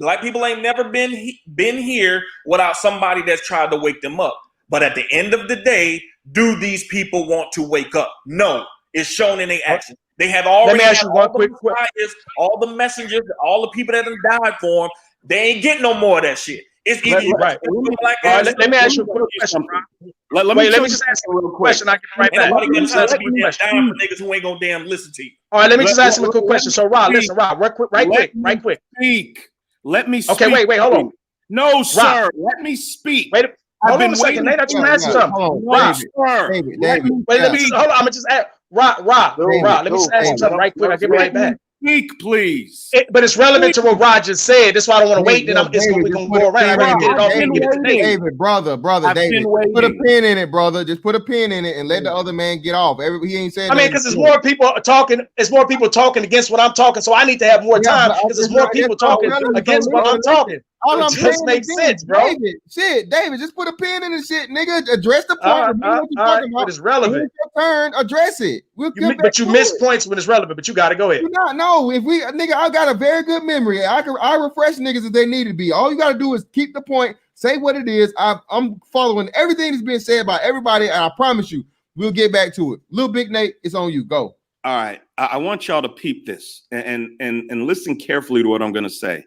ain't never been here without somebody that's tried to wake them up. But at the end of the day, do these people want to wake up? No. It's shown in their actions. They have already. Let me ask you one quick question. All the messengers, all the people that have died for them, they ain't getting no more of that shit. It's easy. Right. Let me ask you a quick question. Let me just ask you a quick question. I get right back. Niggas who ain't gonna damn listen to you. All right, let me just ask him a quick question. So, Rob, listen, Rob, right quick. Speak. Let me speak. Okay, wait, hold on. No, sir. Let me speak. Wait. Hold on a second. Nate, I just want to ask you something. Rob, David. Wait, let me hold on. I'm gonna just ask Rob. Let me just ask you something right quick. I'll give it right back. Speak, please. But it's relevant to what Roger said. That's why I don't want to wait. Then we're gonna go around. I gotta get it off and get it today. David, brother, David, put a pin in it, brother. Just put a pin in it and let the other man get off. He ain't saying. I mean, because there's more people talking. There's more people talking against what I'm talking. So I need to have more time because there's more people talking against what I'm talking. All I'm saying makes sense, bro. David, just put a pin in the shit, nigga. Address the point. What you talking about? It's relevant. It's your turn. Address it. But you miss points when it's relevant. But you got to go ahead. No, I got a very good memory. I refresh niggas if they need to be. All you got to do is keep the point. Say what it is. I'm following everything that's being said by everybody, and I promise you, we'll get back to it. Little Big Nate, it's on you. Go. All right. I want y'all to peep this and listen carefully to what I'm going to say.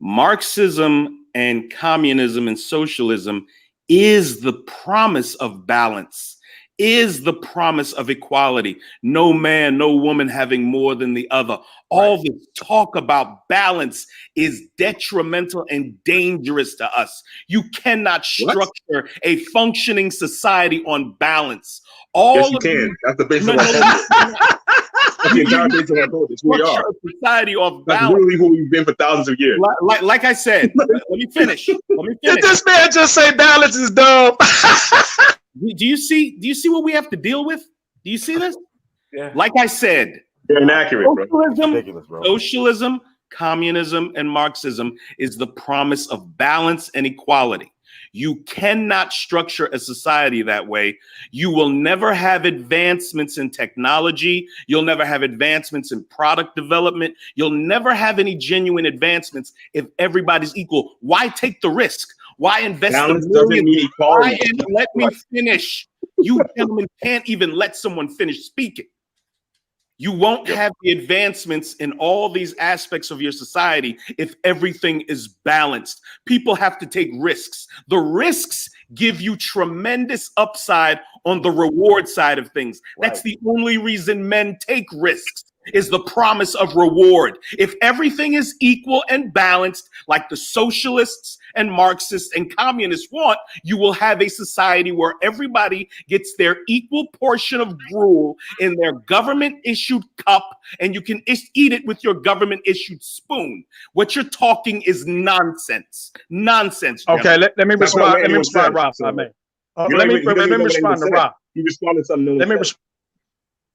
Marxism and communism and socialism is the promise of balance, is the promise of equality. No man, no woman having more than the other. All this talk about balance is detrimental and dangerous to us. You cannot structure a functioning society on balance. Yes, you can. That's the basis of our That's the entire basis of our culture. We are society of balance. That's literally who we've been for thousands of years. Like I said, let me finish. Did this man just say balance is dumb? Do you see what we have to deal with? Do you see this? Yeah. Like I said, they're inaccurate, bro. Socialism, communism, and Marxism is the promise of balance and equality. You cannot structure a society that way. You will never have advancements in technology. You'll never have advancements in product development. You'll never have any genuine advancements if everybody's equal. Why take the risk? Why invest Balance the doesn't millions? mean equality. Let me finish. You gentlemen can't even let someone finish speaking. You won't have the advancements in all these aspects of your society if everything is balanced. People have to take risks. The risks give you tremendous upside on the reward side of things. That's the only reason men take risks, is the promise of reward. If everything is equal and balanced, like the socialists and Marxists and communists want, you will have a society where everybody gets their equal portion of gruel in their government-issued cup, and you can eat it with your government-issued spoon. What you're talking is nonsense. Nonsense. Okay, let me That's not respond. what Let me anyone respond, said, Rob. so- I mean, He let me doesn't even know what respond to anyone Rob. said. He responded to something no one said.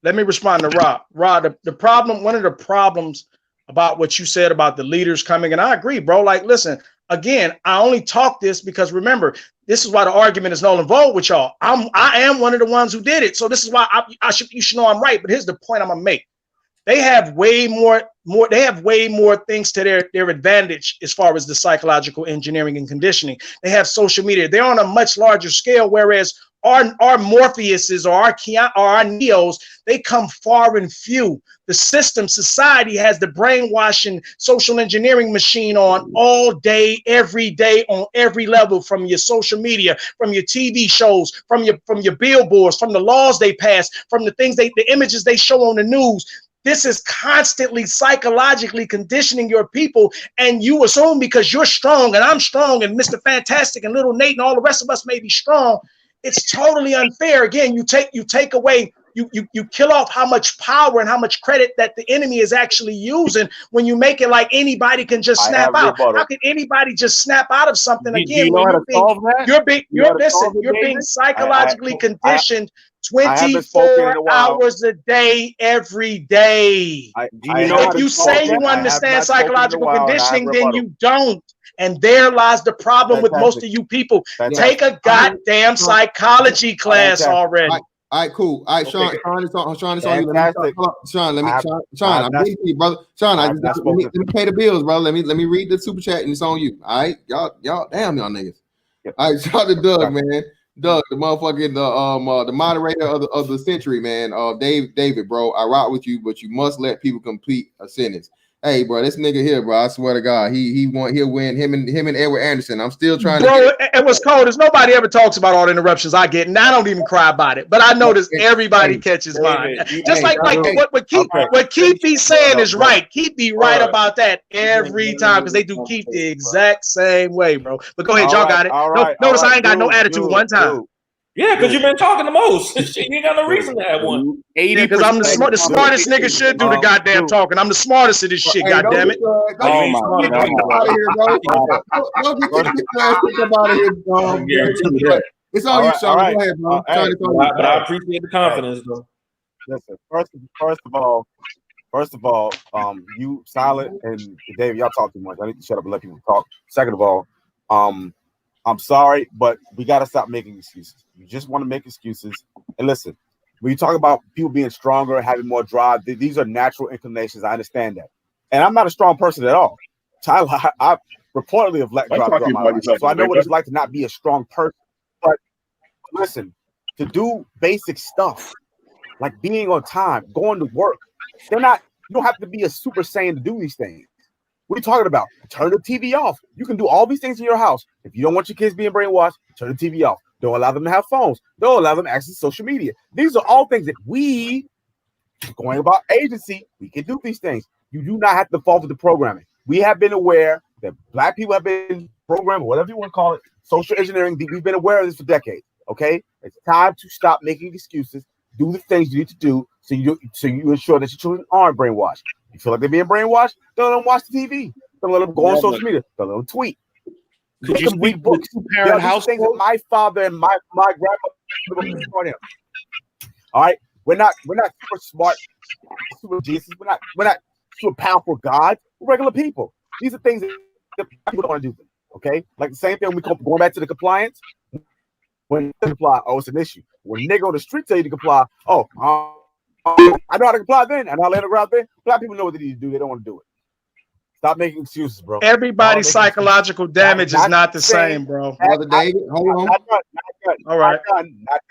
Let me respond to Rob. Rob, the problem, one of the problems about what you said about the leaders coming, and I agree, bro. Like, listen, again, I only talk this because remember, this is why the argument is null and void with y'all. I am one of the ones who did it, so this is why you should know I'm right. But here's the point I'm gonna make: they have way more. They have way more things to their advantage as far as the psychological engineering and conditioning. They have social media. They're on a much larger scale, whereas our Morpheuses or our Neos, they come far and few. The system, society has the brainwashing social engineering machine on all day, every day, on every level, from your social media, from your TV shows, from your billboards, from the laws they pass, from the images they show on the news. This is constantly psychologically conditioning your people, and you assume because you're strong and I'm strong and Mr. Fantastic and Little Nate and all the rest of us may be strong. It's totally unfair. Again, you take away, you kill off how much power and how much credit that the enemy is actually using when you make it like anybody can just snap out. How can anybody just snap out of something again when you're being psychologically conditioned 24 hours a day, every day. If you say you understand psychological conditioning, then you don't. And there lies the problem with most of you people. Take a goddamn psychology class already. All right, cool. All right, Sean, it's on you. Sean, I'm getting to you, brother. Sean, let me pay the bills, brother. Let me read the super chat, and it's on you. All right, y'all, damn y'all niggas. All right, shout out to Doug, man. Doug, the motherfucking the moderator of the century, man. David, bro, I rock with you, but you must let people complete a sentence. Hey, bro, this nigga here, bro. I swear to God, he'll win. Him and Edward Anderson. I'm still trying to. It was cold. As nobody ever talks about all the interruptions I get, and I don't even cry about it. But I notice everybody catches mine. Just like what Keith be saying is right. Keith be right about that every time because they do Keith the exact same way, bro. But go ahead, y'all got it. Notice I ain't got no attitude one time. Yeah, because you've been talking the most. You ain't got no reason to have one. 80%. Because I'm the smartest nigga should do the goddamn talking. I'm the smartest of this shit, goddamn it. Oh my God. Out of here, bro. Don't get your ass up out of here, it's on you, Sean. Go ahead, bro. But I appreciate the confidence, though. Listen, first of all, you silent and David, y'all talk too much. I need to shut up and let people talk. Second of all, I'm sorry, but we got to stop making excuses. You just want to make excuses. And listen, when you talk about people being stronger, having more drive, these are natural inclinations. I understand that. And I'm not a strong person at all. Tyler, I reportedly have let drive throughout my life. So I know what it's like to not be a strong person. But listen, to do basic stuff, like being on time, going to work, you don't have to be a Super Saiyan to do these things. What are you talking about? Turn the TV off. You can do all these things in your house. If you don't want your kids being brainwashed, turn the TV off. Don't allow them to have phones. Don't allow them to access social media. These are all things that we, going about agency, we can do these things. You do not have to fall for the programming. We have been aware that Black people have been programmed, whatever you want to call it, social engineering. We've been aware of this for decades. Okay, it's time to stop making excuses. Do the things you need to do so you ensure that your children aren't brainwashed. You feel like they're being brainwashed? Don't let them watch the TV. Don't let them go on social media. Don't let them tweet. Make them read books. There are these things that my father and my grandmother taught him. All right, we're not super smart, super geniuses. We're not super powerful gods. We're regular people. These are things that people don't want to do. Okay, like the same thing. We going back to the compliance. When you comply, oh, it's an issue. When a nigga on the street tell you to comply, oh, I know how to comply then, and I'll let it out there. Black people know what they need to do. They don't want to do it. Stop making excuses, bro. Everybody's psychological damage is not the same, bro. Brother David, hold on. Not done. All right. Not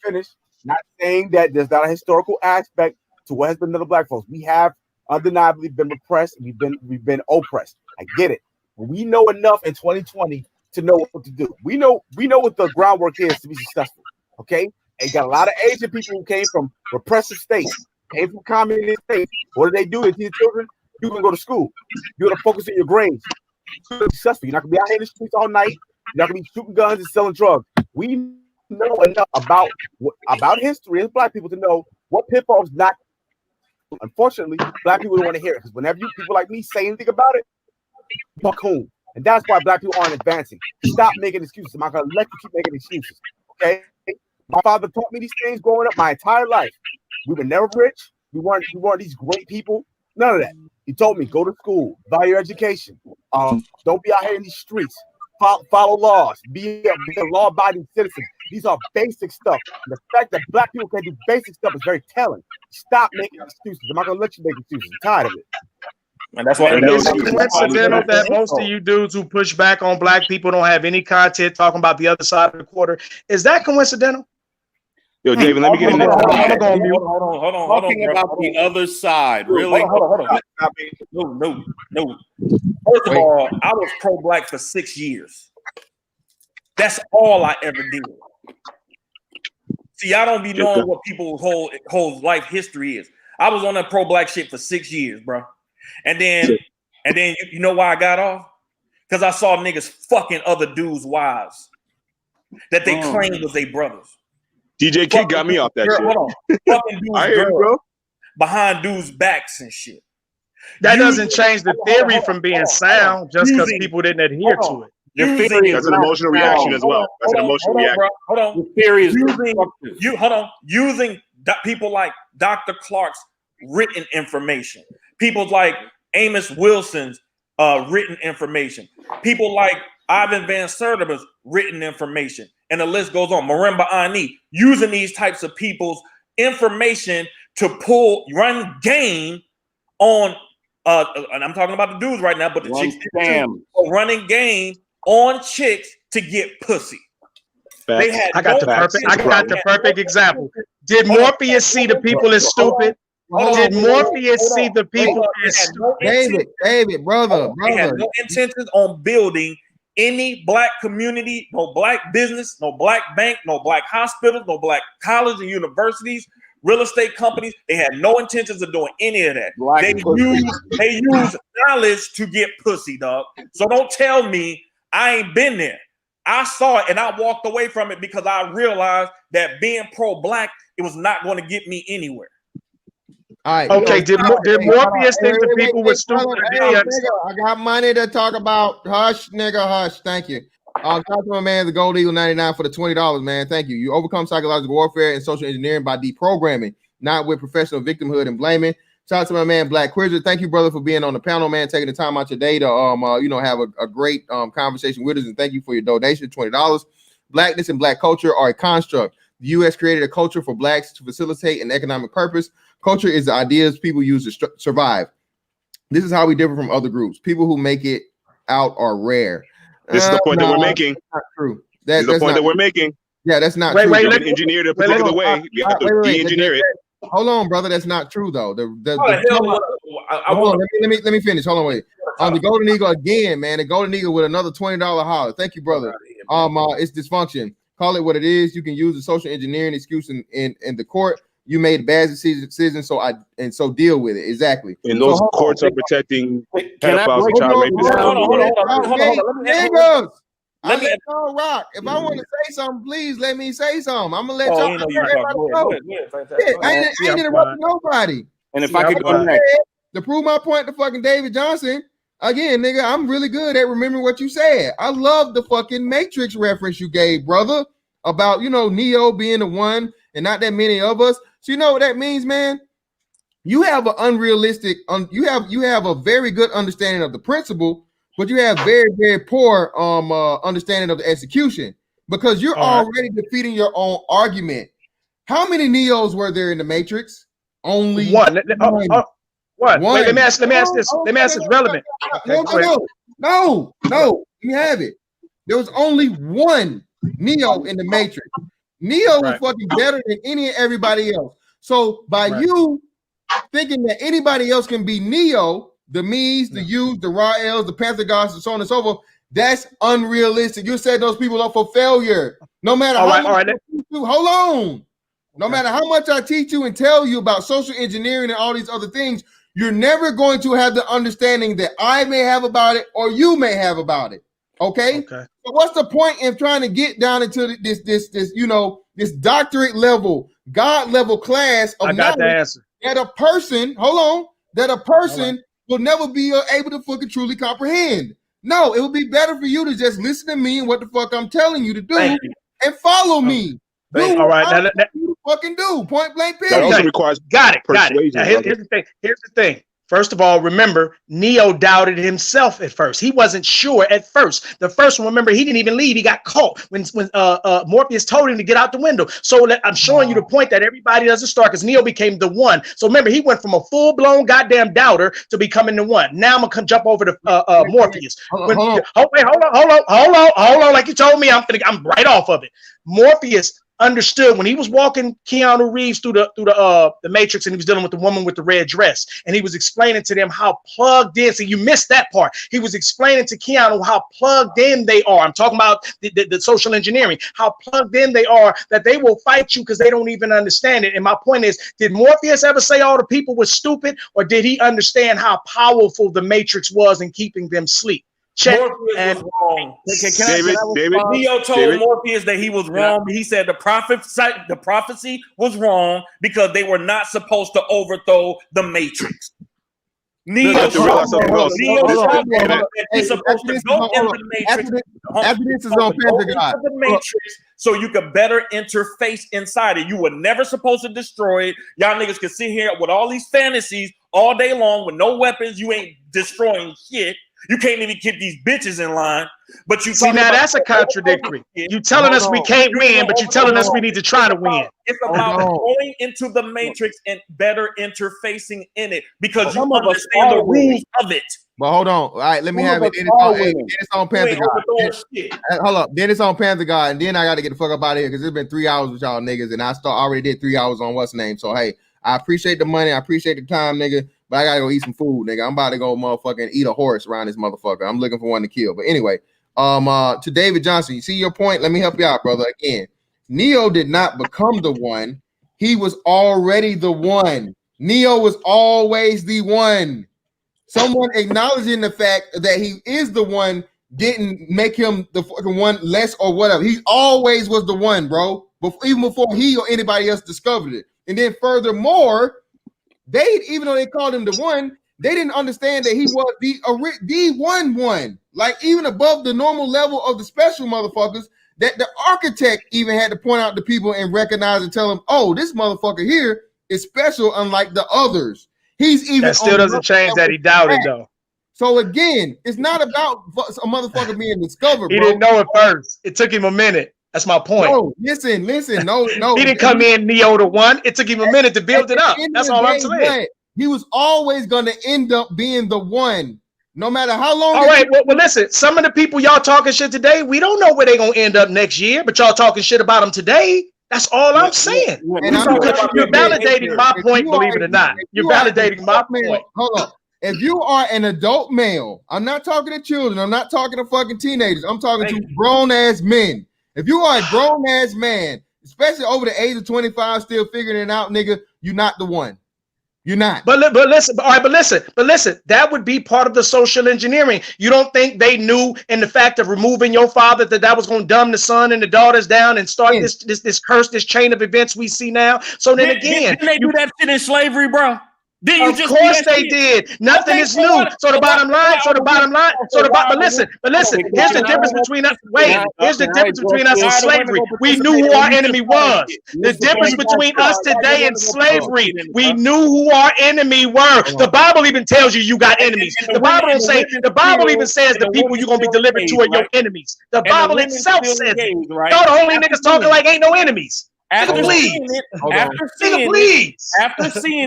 finished. Not saying that there's not a historical aspect to what has been done to black folks. We have undeniably been repressed. We've been oppressed. I get it. But we know enough in 2020 to know what to do. We know what the groundwork is to be successful. Okay? And got a lot of Asian people who came from repressive states, came from communist states. What do? They teach children, you can go to school. You're gonna focus on your grades. You're successful. You're not gonna be out here in the streets all night. You're not gonna be shooting guns and selling drugs. We know enough about history as black people to know what pitfalls not. Unfortunately, black people don't want to hear it because whenever people like me say anything about it, you're cool. And that's why black people aren't advancing. Stop making excuses. I'm not gonna let you keep making excuses. Okay? My father taught me these things growing up my entire life. We were never rich. We weren't these great people. None of that. He told me, go to school, value your education. Don't be out here in these streets. Follow laws. Be a law-abiding citizen. These are basic stuff. The fact that black people can't do basic stuff is very telling. Stop making excuses. I'm not gonna let you make excuses. I'm tired of it. And that's why it's coincidental that most of you dudes who push back on black people don't have any content talking about the other side of the quarter. Is that coincidental? Yo, David, let me get in there. Hold on. Talking about the other side, really? Hold on. No. First of all, I was pro-black for 6 years. That's all I ever did. See, I don't be knowing what people's whole life history is. I was on that pro-black shit for 6 years, bro. And then you know why I got off? Because I saw niggas fucking other dudes' wives that they claimed was their brothers. DJ Kid got me off that shit. Hold on. Fucking dudes bro. Behind dudes' backs and shit. That doesn't change the theory from being sound just because people didn't adhere to it. That's an emotional reaction as well. That's an emotional reaction. Hold on. The theory is using people like Dr. Clark's written information. People like Amos Wilson's written information. People like Ivan Van Sertima's written information. And the list goes on. Marimba Ani using these types of people's information to run game on and I'm talking about the dudes right now, but the chicks running game on chicks to get pussy. They had I got the perfect example. Did Morpheus see the people as stupid? Did Morpheus see the people as stupid? David, brother. They had no intentions on building any black community, no black business, no black bank, no black hospitals, no black colleges and universities, real estate companies. They had no intentions of doing any of that. They use knowledge to get pussy, dog. So don't tell me I ain't been there. I saw it and I walked away from it because I realized that being pro-black, it was not going to get me anywhere. All right. Okay. Did Morpheus think the people were stupid? I got money to talk about. Hush, nigga, hush. Thank you. Shout out to my man, the Gold Eagle 99 for the $20, man. Thank you. You overcome psychological warfare and social engineering by deprogramming, not with professional victimhood and blaming. Shout out to my man, Black Quizzer. Thank you, brother, for being on the panel, man, taking the time out your day to have a great conversation with us. And thank you for your donation, $20. Blackness and black culture are a construct. The U.S. created a culture for blacks to facilitate an economic purpose. Culture is the ideas people use to survive. This is how we differ from other groups. People who make it out are rare. This is the point that we're making. That's not true. This is the point that we're making. Yeah, that's not true. You can engineer it a particular way. You have to de-engineer it. Hold on, brother. That's not true, though. Let me finish. Hold on, wait. The Golden Eagle again, man. The Golden Eagle with another $20 holler. Thank you, brother. It's dysfunction. Call it what it is. You can use the social engineering excuse in the court. You made a bad decision, so deal with it. Exactly. And those courts are protecting pedophiles and child rapists. Niggas. Let me rock. If I want to say something, please let me say something. I'm gonna let y'all know. I ain't interrupting nobody. And if I could go next to prove my point to fucking David Johnson, again, nigga, I'm really good at remembering what you said. I love the fucking Matrix reference you gave, brother, about Neo being the one and not that many of us. So you know what that means, man? You have an unrealistic, you have a very good understanding of the principle, but you have very, very poor understanding of the execution because you're already defeating your own argument. How many Neos were there in the Matrix? Only one. What? One. Wait, let me ask this. Let me ask this relevant. No. You have it. There was only one Neo in the Matrix. Neo was fucking better than any and everybody else. So by you thinking that anybody else can be Neo, the me's, the U's, the Raels, the Panther gods, and so on and so forth, that's unrealistic. You're setting those people up for failure. No matter how much hold on. No matter how much I teach you and tell you about social engineering and all these other things, you're never going to have the understanding that I may have about it or you may have about it. Okay. So what's the point in trying to get down into this doctorate level, God level class of knowledge that a person, will never be able to fucking truly comprehend? No, it would be better for you to just listen to me and what the fuck I'm telling you to do and follow me. All right, fucking do point blank period. That also requires got it. Now, here's the thing. First of all, remember, Neo doubted himself at first. He wasn't sure at first. The first one, remember, he didn't even leave. He got caught when Morpheus told him to get out the window. So I'm showing you the point that everybody doesn't start because Neo became the one. So remember, he went from a full-blown goddamn doubter to becoming the one. Now I'm gonna jump over to Morpheus. Hold on. Like you told me, I'm right off of it. Morpheus understood when he was walking Keanu Reeves through the Matrix and he was dealing with the woman with the red dress and he was explaining to them how plugged in. So you missed that part. He was explaining to Keanu how plugged in they are. I'm talking about the social engineering, how plugged in they are that they will fight you because they don't even understand it. And my point is, did Morpheus ever say all the people were stupid, or did he understand how powerful the Matrix was in keeping them asleep? Morpheus was wrong. David, Neo told Morpheus that he was wrong. He said the prophecy was wrong because they were not supposed to overthrow the Matrix. Neo he's supposed to go in the Matrix. After this is on Pentagon. The Matrix, so you could better interface inside it. You were never supposed to destroy it. Y'all niggas can sit here with all these fantasies all day long with no weapons. You ain't destroying shit. You can't even keep these bitches in line. But you see now that's a contradictory. You telling us we can't win, but you telling us we need to try to win. It's about going into the Matrix and better interfacing in it because you understand the rules of it. But hold on. All right, let me have it. Then it's on Pentagon. Hold up. Then it's on Pentagon. And then I got to get the fuck up out of here because it's been 3 hours with y'all niggas. And I already did 3 hours on what's name. So, hey, I appreciate the money. I appreciate the time, nigga. But I gotta go eat some food, nigga. I'm about to go motherfucking eat a horse around this motherfucker. I'm looking for one to kill. But anyway, to David Johnson, you see your point? Let me help you out, brother. Again, Neo did not become the one. He was already the one. Neo was always the one. Someone acknowledging the fact that he is the one didn't make him the fucking one less or whatever. He always was the one, bro. Even before he or anybody else discovered it. And then furthermore, even though they called him the one, they didn't understand that he was the one. Like even above the normal level of the special motherfuckers, that the architect even had to point out to people and recognize and tell them, oh, this motherfucker here is special, unlike the others. He's even that still doesn't change that he doubted though. So again, it's not about a motherfucker being discovered. He didn't know it first. It took him a minute. That's my point. No, listen. No. He didn't come in Neo to one. It took him a minute to build it up. That's all I'm saying. He was always going to end up being the one, no matter how long. All right. Well, listen. Some of the people y'all talking shit today, we don't know where they're going to end up next year, but y'all talking shit about them today. That's all I'm saying. And you're validating my point, believe it or not. You're validating my point. Hold on. If you are an adult male, I'm not talking to children. I'm not talking to fucking teenagers. I'm talking to grown-ass men. If you are a grown-ass man, especially over the age of 25, still figuring it out, nigga, you're not the one. You're not. But listen. All right, but listen. That would be part of the social engineering. You don't think they knew in the fact of removing your father that was going to dumb the son and the daughters down and start this curse, this chain of events we see now? So then again, didn't they do that shit in slavery, bro? Then you Of just course they did. Nothing is new. So the bottom line. But listen. Here's the difference between us. Wait. Here's the difference between us and slavery. We knew who our enemy was. The difference between us today and slavery. We knew who our enemy were. The Bible even tells you got enemies. The Bible don't say. The Bible even says the people you're gonna be delivered to are your enemies. The Bible itself says it. Y'all the only niggas talking like ain't no enemies. After seeing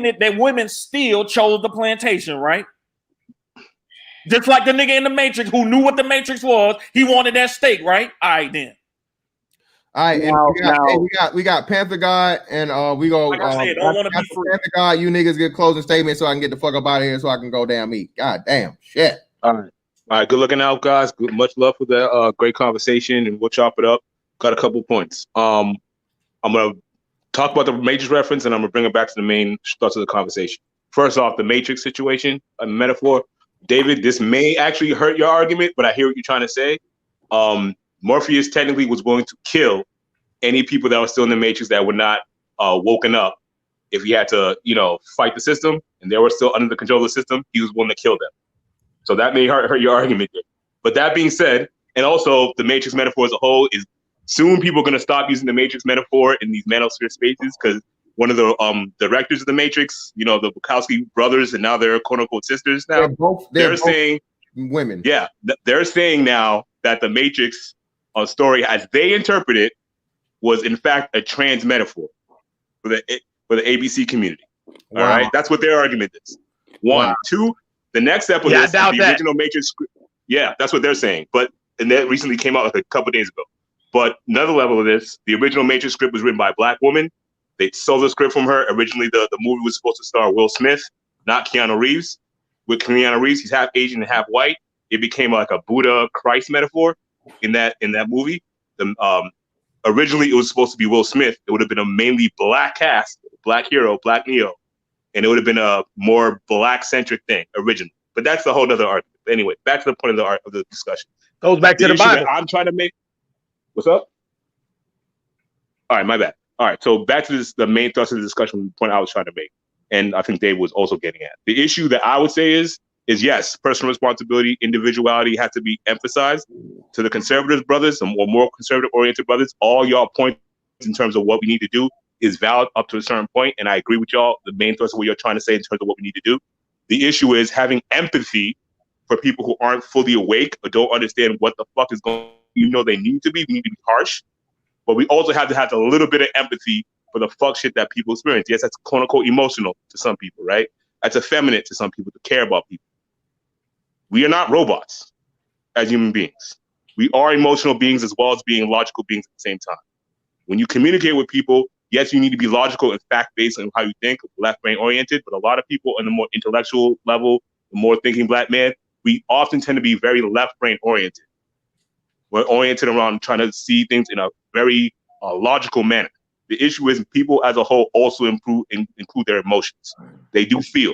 it, that women still chose the plantation, right? Just like the nigga in the Matrix who knew what the Matrix was, he wanted that steak, right? All right, then. All right, and we got Panther God, and we go. Like I said, don't want to be free. Panther God, you niggas get closing statements so I can get the fuck up out of here, so I can go damn eat. God damn shit. All right. Good looking out, guys. Much love for that great conversation, and we'll chop it up. Got a couple points. I'm going to talk about the Matrix reference, and I'm going to bring it back to the main thoughts of the conversation. First off, the Matrix situation, a metaphor. David, this may actually hurt your argument, but I hear what you're trying to say. Morpheus technically was willing to kill any people that were still in the Matrix that were not woken up. If he had to, fight the system, and they were still under the control of the system, he was willing to kill them. So that may hurt your argument there. But that being said, and also the Matrix metaphor as a whole is soon people are going to stop using the Matrix metaphor in these manosphere spaces because one of the directors of the Matrix, the Wachowski brothers, and now they're quote unquote sisters now. They're saying women. Yeah, they're saying now that the Matrix story, as they interpret it, was in fact a trans metaphor for the ABC community. Wow. All right, that's what their argument is. One, two. The next step of this, the original Matrix. Yeah, that's what they're saying. And that recently came out like a couple days ago. But another level of this, the original Matrix script was written by a black woman. They stole the script from her. Originally, the movie was supposed to star Will Smith, not Keanu Reeves. With Keanu Reeves, he's half Asian and half white. It became like a Buddha Christ metaphor in that movie. Originally, it was supposed to be Will Smith. It would have been a mainly black cast, black hero, black Neo, and it would have been a more black-centric thing originally. But that's a whole other argument. Anyway, back to the point of the discussion. Goes back to the Bible. I'm trying to make. What's up? All right, my bad. All right, so back to the main thrust of the discussion, the point I was trying to make, and I think Dave was also getting at. The issue that I would say is yes, personal responsibility, individuality has to be emphasized. To the conservative brothers, or more conservative-oriented brothers, all y'all points in terms of what we need to do is valid up to a certain point, and I agree with y'all. The main thrust of what you're trying to say in terms of what we need to do. The issue is having empathy for people who aren't fully awake or don't understand what the fuck is going on. They need to be. We need to be harsh. But we also have to have a little bit of empathy for the fuck shit that people experience. Yes, that's quote unquote emotional to some people, right? That's effeminate to some people to care about people. We are not robots as human beings. We are emotional beings as well as being logical beings at the same time. When you communicate with people, yes, you need to be logical and fact-based on how you think, left-brain oriented, but a lot of people on the more intellectual level, the more thinking black man, we often tend to be very left-brain oriented. We're oriented around trying to see things in a very logical manner. The issue is people as a whole also include their emotions. They do feel.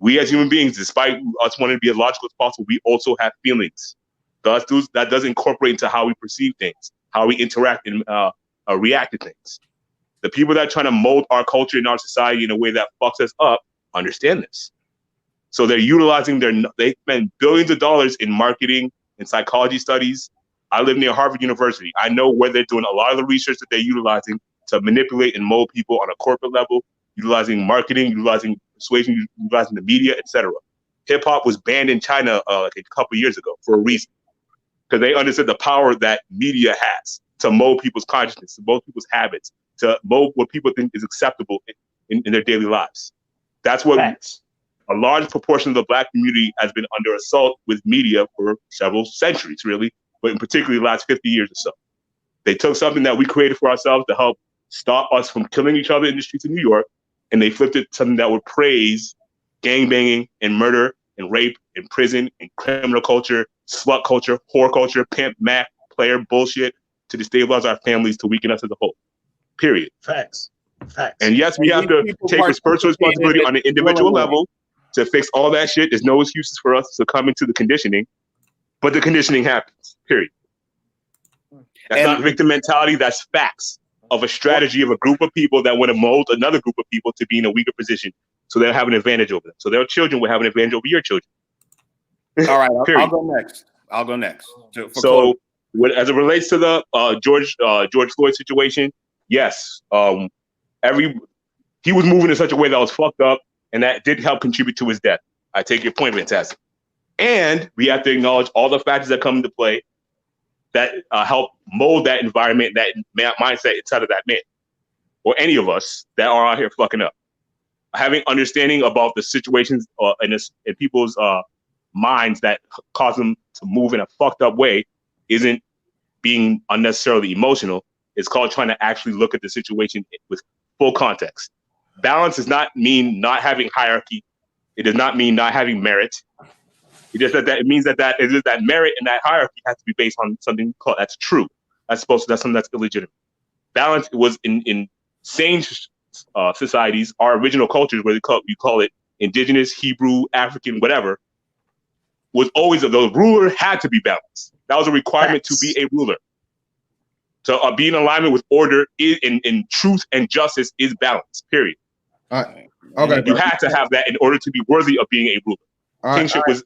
We as human beings, despite us wanting to be as logical as possible, we also have feelings. That does incorporate into how we perceive things, how we interact and react to things. The people that are trying to mold our culture and our society in a way that fucks us up understand this. So they're utilizing they spend billions of dollars in marketing and psychology studies. I live near Harvard University. I know where they're doing a lot of the research that they're utilizing to manipulate and mold people on a corporate level, utilizing marketing, utilizing persuasion, utilizing the media, etc. Hip hop was banned in China like a couple years ago for a reason, because they understood the power that media has to mold people's consciousness, to mold people's habits, to mold what people think is acceptable in their daily lives. That's what a large proportion of the black community has been under assault with media for several centuries, really, but in particularly the last 50 years or so. They took something that we created for ourselves to help stop us from killing each other in the streets of New York, and they flipped it to something that would praise gangbanging and murder and rape and prison and criminal culture, slut culture, whore culture, pimp, Mac, player bullshit to destabilize our families, to weaken us as a whole. Period. Facts. And yes, we have to take personal responsibility on an individual level to fix all that shit. There's no excuses for us succumbing to the conditioning, but the conditioning happens, period. That's not victim mentality, that's facts of a strategy of a group of people that want to mold another group of people to be in a weaker position So they'll have an advantage over them. So their children will have an advantage over your children. All right, I'll go next. So as it relates to the George Floyd situation, yes, he was moving in such a way that was fucked up, and that did help contribute to his death. I take your point, fantastic. And we have to acknowledge all the factors that come into play that help mold that environment, that mindset inside of that man, or any of us that are out here fucking up. Having understanding about the situations in people's minds that cause them to move in a fucked up way isn't being unnecessarily emotional. It's called trying to actually look at the situation with full context. Balance does not mean not having hierarchy. It does not mean not having merit. It just it means that merit and that hierarchy has to be based on something that's true, as opposed to that's something that's illegitimate. Balance was in sane societies, our original cultures, where you call it indigenous, Hebrew, African, whatever, was always the ruler had to be balanced. That was a requirement to be a ruler. So be in alignment with order in truth and justice is balance. Period. All right. Okay. You had to have that in order to be worthy of being a ruler. Kingship was,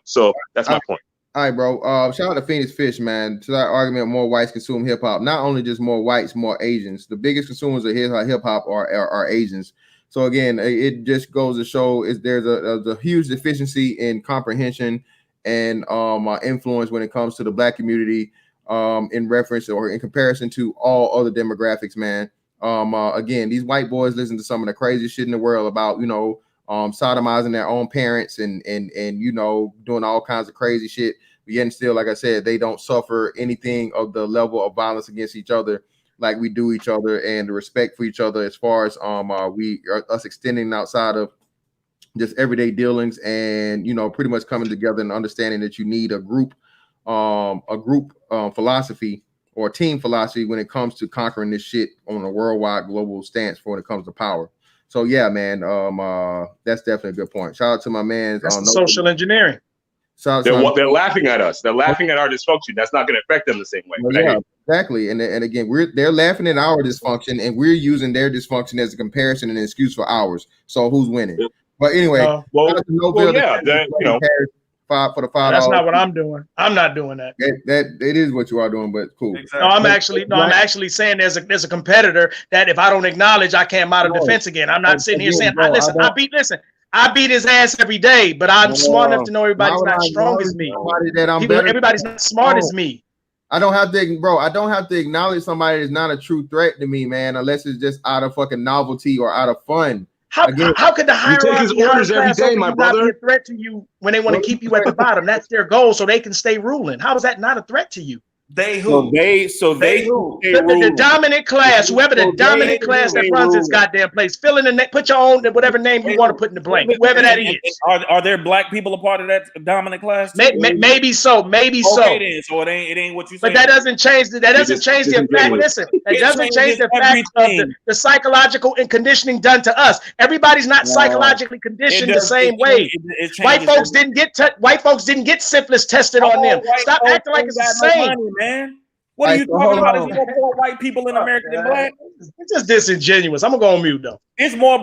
So that's my point. All right, bro. Shout out to Phoenix Fish, man. To that argument, more whites consume hip hop. Not only just more whites, more Asians. The biggest consumers of hip hop are Asians. So again, it just goes to show there's a huge deficiency in comprehension and influence when it comes to the Black community in reference or in comparison to all other demographics, man. Again, these white boys listen to some of the craziest shit in the world about sodomizing their own parents and doing all kinds of crazy shit. But yet and still, like I said, they don't suffer anything of the level of violence against each other like we do each other, and the respect for each other as far as us extending outside of just everyday dealings, and pretty much coming together and understanding that you need a group philosophy or team philosophy when it comes to conquering this shit on a worldwide global stance for when it comes to power. So yeah, man, that's definitely a good point. Shout out to my man. That's social engineering. They're laughing at us. They're laughing at our dysfunction. That's not going to affect them the same way. Well, yeah, exactly. And again, they're laughing at our dysfunction, and we're using their dysfunction as a comparison and an excuse for ours. So who's winning? But anyway, for the $5. That's not what I'm doing. I'm not doing that. That it is what you are doing, but cool. Exactly. I'm actually saying there's a competitor that if I don't acknowledge, I can't mount a defense again. I'm not sitting here saying, I beat his ass every day, but I'm smart enough to know everybody's not strong as me. Everybody's not smart as me. I don't have to acknowledge somebody that's not a true threat to me, man, unless it's just out of fucking novelty or out of fun. How could the hierarchy take his orders every day, my brother, not be a threat to you when they want to keep you at the bottom? That's their goal, so they can stay ruling. How is that not a threat to you? The dominant class, whoever the dominant class that runs this goddamn place, fill in the name, put your own whatever name you want to put in the blank, whoever that is. Are there Black people a part of that dominant class? Maybe so. Okay, then. So it ain't what you say. But that doesn't change the fact. Listen, that doesn't change the fact of the psychological and conditioning done to us. Everybody's not psychologically conditioned the same way. White folks didn't get syphilis tested on them. Stop acting like it's the same. Man, what are you talking about? Is more poor white people in America than Black? It's just disingenuous. I'm gonna go on mute though. It's more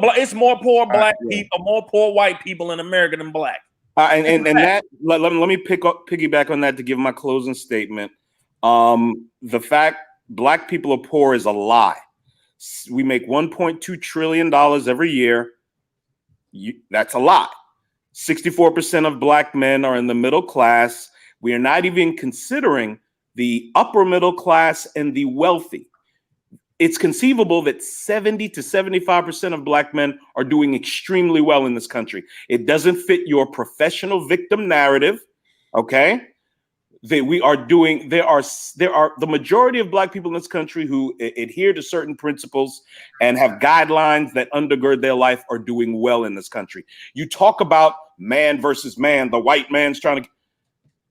poor Black people, more poor white people in America than Black. And that let me piggyback on that to give my closing statement. The fact Black people are poor is a lie. We make $1.2 trillion every year. That's a lie. 64% of Black men are in the middle class. We are not even considering the upper middle class and the wealthy. It's conceivable that 70 to 75% of Black men are doing extremely well in this country. It doesn't fit your professional victim narrative, okay? There are the majority of Black people in this country who adhere to certain principles and have guidelines that undergird their life are doing well in this country. You talk about man versus man, the white man's trying to.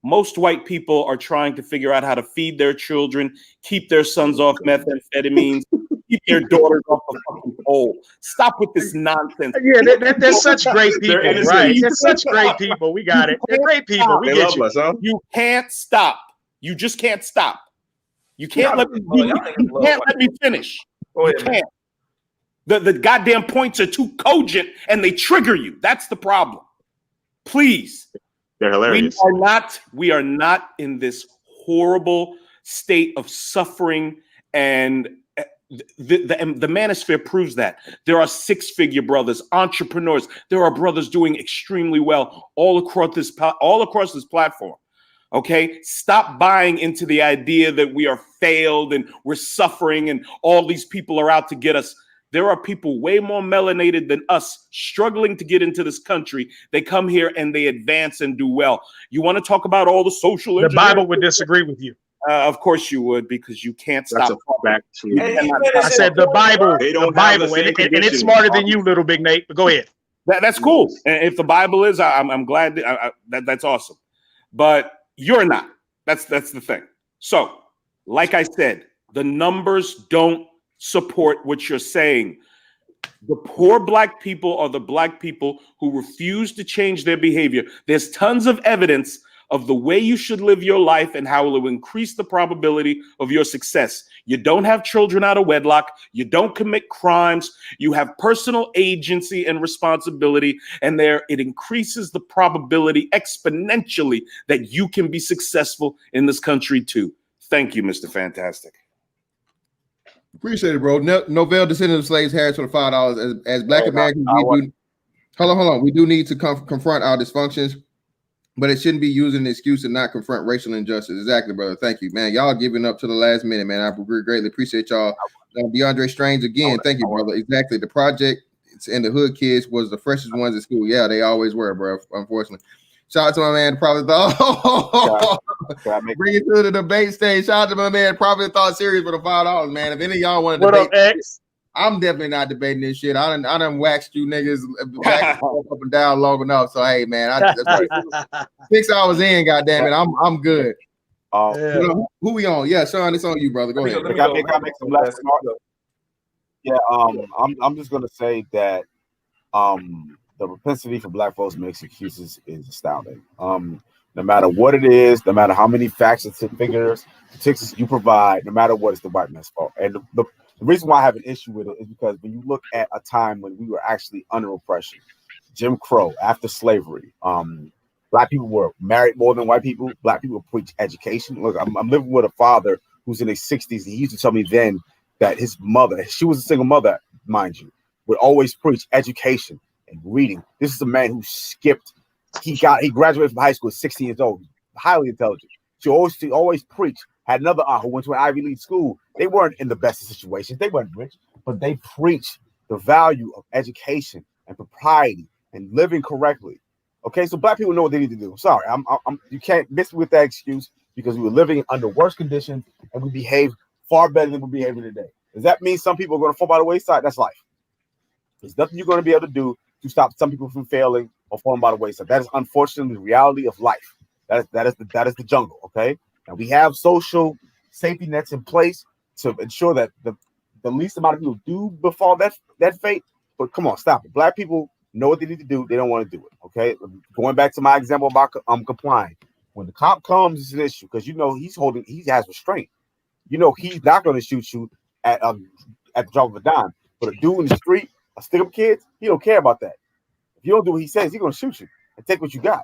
Most white people are trying to figure out how to feed their children, keep their sons off methamphetamines, keep their daughters off the fucking pole. Stop with this nonsense. Yeah, they're such great people, right? They're such great people. We got it. They're great people. We get you. You can't stop. You just can't stop. You can't let me finish. You can't. The goddamn points are too cogent and they trigger you. That's the problem. Please. They're hilarious. We are not in this horrible state of suffering, and the manosphere proves that. There are six-figure brothers, entrepreneurs. There are brothers doing extremely well all across this platform. Okay, stop buying into the idea that we are failed and we're suffering and all these people are out to get us. There are people way more melanated than us struggling to get into this country. They come here and they advance and do well. You want to talk about all the social The Bible would disagree with you. Of course you would, because you can't stop. I said the Bible, the Bible, and it's smarter than you, little big Nate. But go ahead. That's cool. And if the Bible is, I'm glad that's awesome. But you're not. That's the thing. So, like I said, the numbers don't support what you're saying. The poor black people are the black people who refuse to change their behavior. There's tons of evidence of the way you should live your life and how it will increase the probability of your success. You don't have children out of wedlock. You don't commit crimes. You have personal agency and responsibility, and it increases the probability exponentially that you can be successful in this country too. Thank you, Mr. Fantastic. Appreciate it, bro. Novell, descendant of slaves, Harris for the $5. As Black Americans, hold on. We do need to confront our dysfunctions, but it shouldn't be using an excuse to not confront racial injustice. Exactly, brother. Thank you, man. Y'all giving up to the last minute, man. I greatly appreciate y'all. DeAndre Strange again. Thank you, brother. Exactly. The project and the hood kids was the freshest ones at school. Yeah, they always were, bro. Unfortunately. Shout out to my man, Probably Thought. Bring it to the debate stage. Shout out to my man, Probably Thought series for the $5, man. If any of y'all want to debate, up, X? I'm definitely not debating this shit. I done waxed you niggas up and down long enough. So hey, man, 6 hours in, goddamn it, I'm good. Who we on? Yeah, Sean, it's on you, brother. Go ahead. Yeah, I'm just gonna say that the propensity for black folks to make excuses is astounding. No matter what it is, no matter how many facts and figures, statistics you provide, no matter what, it's the white man's fault. And the reason why I have an issue with it is because when you look at a time when we were actually under oppression, Jim Crow, after slavery, black people were married more than white people. Black people preach education. Look, I'm living with a father who's in his 60s. He used to tell me then that his mother, she was a single mother, mind you, would always preach education and reading. This is a man who skipped. He graduated from high school at 16 years old, highly intelligent. She always preached. Had another aunt who went to an Ivy League school. They weren't in the best of situations. They weren't rich, but they preached the value of education and propriety and living correctly. Okay, so black people know what they need to do. Sorry, you can't miss me with that excuse because we were living under worse conditions and we behave far better than we're behaving today. Does that mean some people are going to fall by the wayside? That's life. There's nothing you're going to be able to do to stop some people from failing or falling by the wayside. That is unfortunately the reality of life. That is the jungle. Okay, and we have social safety nets in place to ensure that the least amount of people do befall that fate. But come on, stop it. Black people know what they need to do. They don't want to do it. Okay, going back to my example about complying. When the cop comes, it's an issue because he has restraint. You know he's not going to shoot you at the drop of a dime. But a dude in the street, a stick-up kid, he don't care about that. If you don't do what he says, he's going to shoot you and take what you got.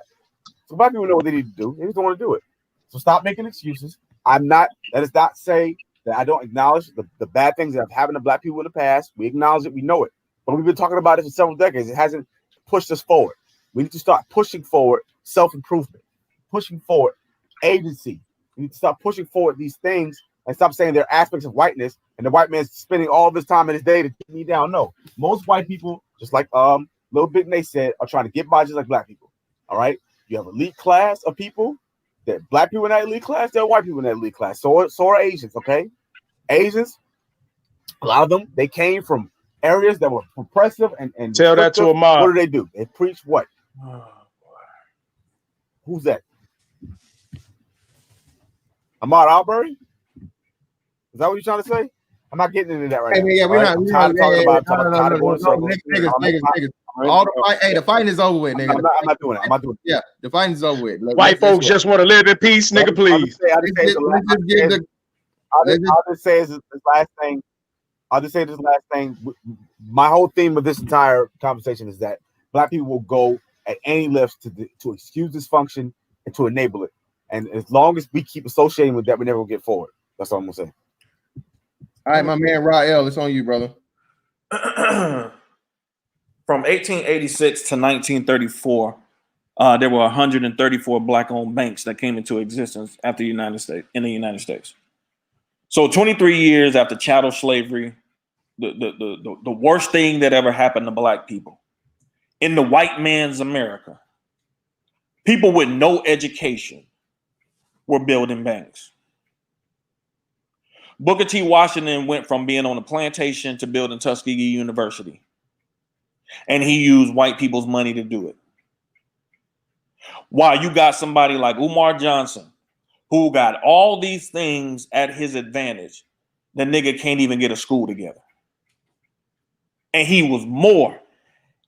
So black people know what they need to do. They just don't want to do it. So stop making excuses. That does not say that I don't acknowledge the bad things that have happened to black people in the past. We acknowledge it. We know it. But we've been talking about it for several decades. It hasn't pushed us forward. We need to start pushing forward self-improvement, pushing forward agency. We need to start pushing forward these things and stop saying they're aspects of whiteness and the white man's spending all this time in his day to keep me down. No, most white people, just like Little Big Nate said, are trying to get by just like black people. All right, you have an elite class of people. That black people in that elite class, there are white people in that elite class. So are Asians. Okay, Asians, a lot of them, they came from areas that were oppressive and tell that to a mom. What do? They preach what? Who's that? Ahmaud Arbery? Is that what you're trying to say? I'm not getting into that right now. Yeah, we're not talking about niggas. The fighting is over with, nigga. I'm not doing it. Yeah, the fighting is over with. White folks just want to live in peace, nigga. Please. I'll just say this last thing. I'll just say this last thing. My whole theme of this entire conversation is that Black people will go at any lengths to excuse dysfunction and to enable it. And as long as we keep associating with that, we never will get forward. That's all I'm gonna say. All right, my man Rael, it's on you, brother. From 1886 to 1934, there were 134 Black-owned banks that came into existence in the United States. So 23 years after chattel slavery, the worst thing that ever happened to Black people in the white man's America, people with no education were building banks. Booker T. Washington went from being on a plantation to building Tuskegee University. And he used white people's money to do it. While you got somebody like Umar Johnson, who got all these things at his advantage, the nigga can't even get a school together. And he was more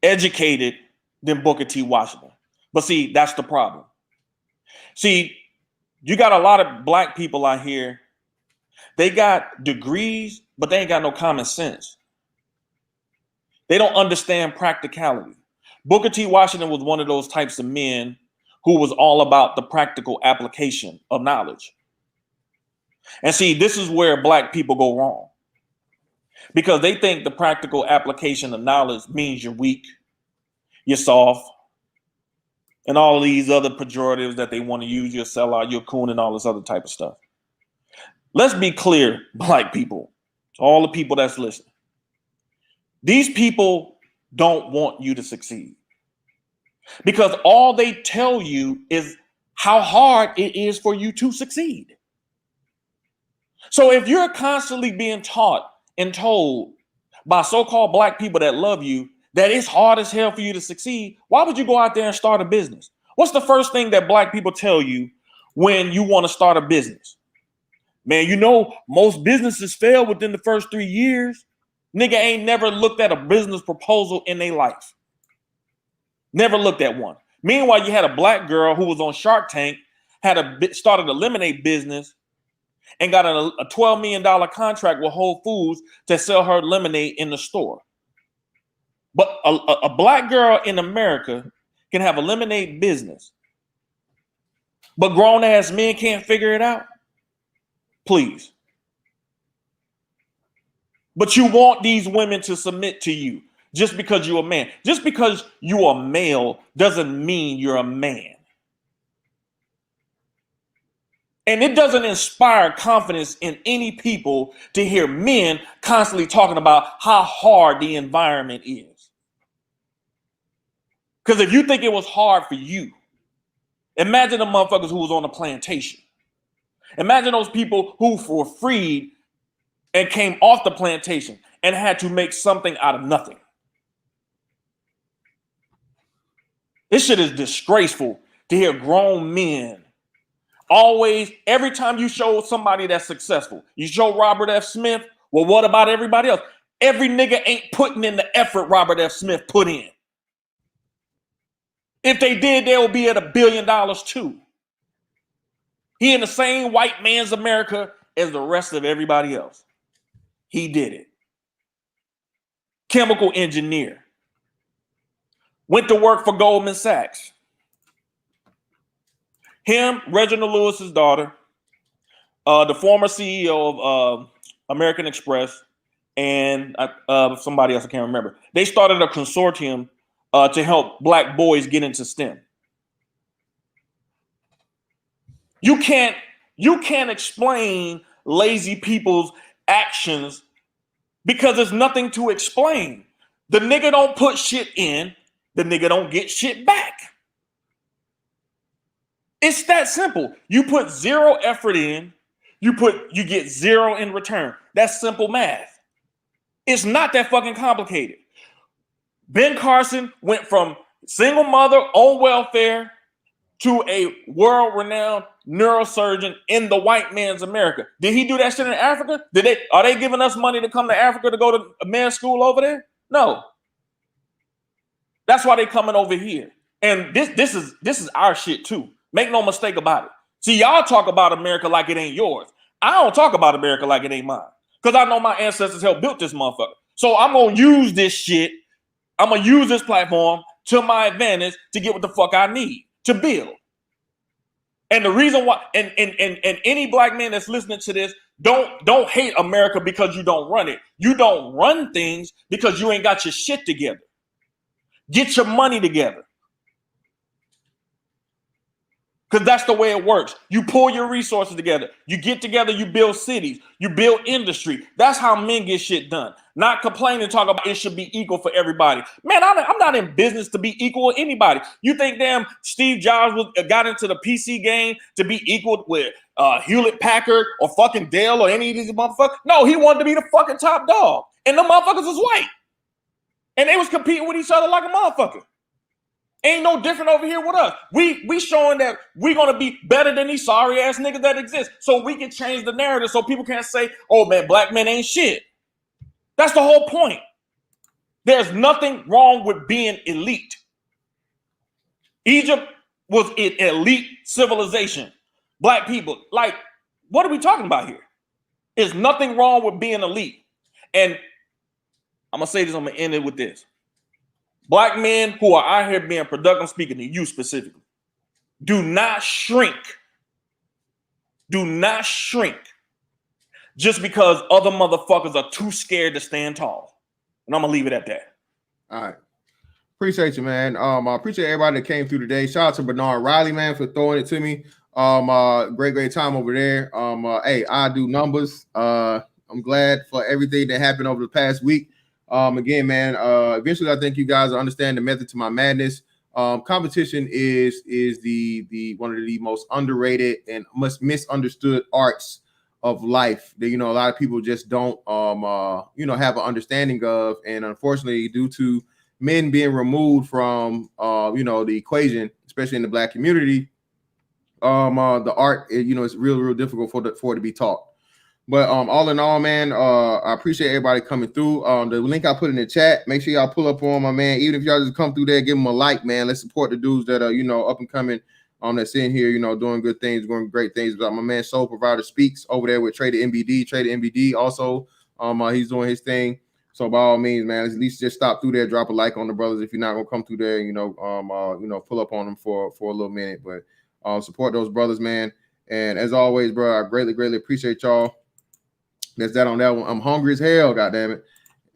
educated than Booker T. Washington. But see, that's the problem. See, you got a lot of Black people out here. They got degrees, but they ain't got no common sense. They don't understand practicality. Booker T. Washington was one of those types of men who was all about the practical application of knowledge. And see, this is where Black people go wrong. Because they think the practical application of knowledge means you're weak, you're soft, and all of these other pejoratives that they want to use, you're a sellout, you're a coon, and all this other type of stuff. Let's be clear, Black people, to all the people that's listening. These people don't want you to succeed because all they tell you is how hard it is for you to succeed. So if you're constantly being taught and told by so-called Black people that love you that it's hard as hell for you to succeed, why would you go out there and start a business? What's the first thing that Black people tell you when you want to start a business? Man, you know, most businesses fail within the first 3 years. Nigga ain't never looked at a business proposal in their life. Never looked at one. Meanwhile, you had a Black girl who was on Shark Tank, started a lemonade business, and got a $12 million contract with Whole Foods to sell her lemonade in the store. But a Black girl in America can have a lemonade business, but grown-ass men can't figure it out? Please. But you want these women to submit to you just because you're a man. Just because you're a male doesn't mean you're a man. And it doesn't inspire confidence in any people to hear men constantly talking about how hard the environment is. Because if you think it was hard for you, imagine the motherfuckers who was on the plantation. Imagine those people who were freed and came off the plantation and had to make something out of nothing. This shit is disgraceful to hear grown men always, every time you show somebody that's successful, you show Robert F. Smith, well, what about everybody else? Every nigga ain't putting in the effort Robert F. Smith put in. If they did, they would be at $1 billion too. He in the same white man's America as the rest of everybody else. He did it. Chemical engineer. Went to work for Goldman Sachs. Him, Reginald Lewis's daughter, the former CEO of American Express, and somebody else I can't remember. They started a consortium to help Black boys get into STEM. You can't explain lazy people's actions because there's nothing to explain. The nigga don't put shit in, the nigga don't get shit back. It's that simple. You put zero effort in, you get zero in return. That's simple math. It's not that fucking complicated. Ben Carson went from single mother on welfare to a world-renowned neurosurgeon in the white man's America. Did he do that shit in Africa? Are they giving us money to come to Africa to go to a men's school over there? No. That's why they coming over here. And this is our shit too. Make no mistake about it. See, y'all talk about America like it ain't yours. I don't talk about America like it ain't mine. because I know my ancestors helped build this motherfucker. So I'm gonna use this shit. I'm gonna use this platform to my advantage to get what the fuck I need to build. And the reason why, and any black man that's listening to this, don't hate America because you don't run it. You don't run things because you ain't got your shit together. Get your money together. Because that's the way it works. You pull your resources together. You get together, you build cities, you build industry. That's how men get shit done. Not complain and talk about it should be equal for everybody. Man, I'm not in business to be equal with anybody. You think damn Steve Jobs got into the PC game to be equal with Hewlett Packard or fucking Dell or any of these motherfuckers? No, he wanted to be the fucking top dog. And the motherfuckers was white. And they was competing with each other like a motherfucker. Ain't no different over here with us. We showing that we're gonna be better than these sorry ass niggas that exist, so we can change the narrative, so people can't say, "Oh man, black men ain't shit." That's the whole point. There's nothing wrong with being elite. Egypt was an elite civilization. Black people, like, what are we talking about here? There's nothing wrong with being elite. And I'm gonna say this. I'm gonna end it with this. Black men who are out here being productive, I'm speaking to you specifically, do not shrink. Do not shrink just because other motherfuckers are too scared to stand tall. And I'm going to leave it at that. All right. Appreciate you, man. I appreciate everybody that came through today. Shout out to Bernard Riley, man, for throwing it to me. Great time over there. Hey, I do numbers. I'm glad for everything that happened over the past week. Again, man, eventually I think you guys will understand the method to my madness. Competition is the one of the most underrated and misunderstood arts of life that, a lot of people just don't have an understanding of. And unfortunately, due to men being removed from the equation, especially in the black community, the art, it's real difficult for it to be taught. But all in all, man, I appreciate everybody coming through. The link I put in the chat, make sure y'all pull up on my man. Even if y'all just come through there, give them a like, man. Let's support the dudes that are, up and coming, that's in here, doing good things, doing great things. But my man Soul Provider Speaks over there with Trader MBD also. He's doing his thing. So by all means, man, at least just stop through there, drop a like on the brothers if you're not gonna come through there, pull up on them for a little minute. But support those brothers, man. And as always, bro, I greatly appreciate y'all. That's that on that one. I'm hungry as hell, goddamn it.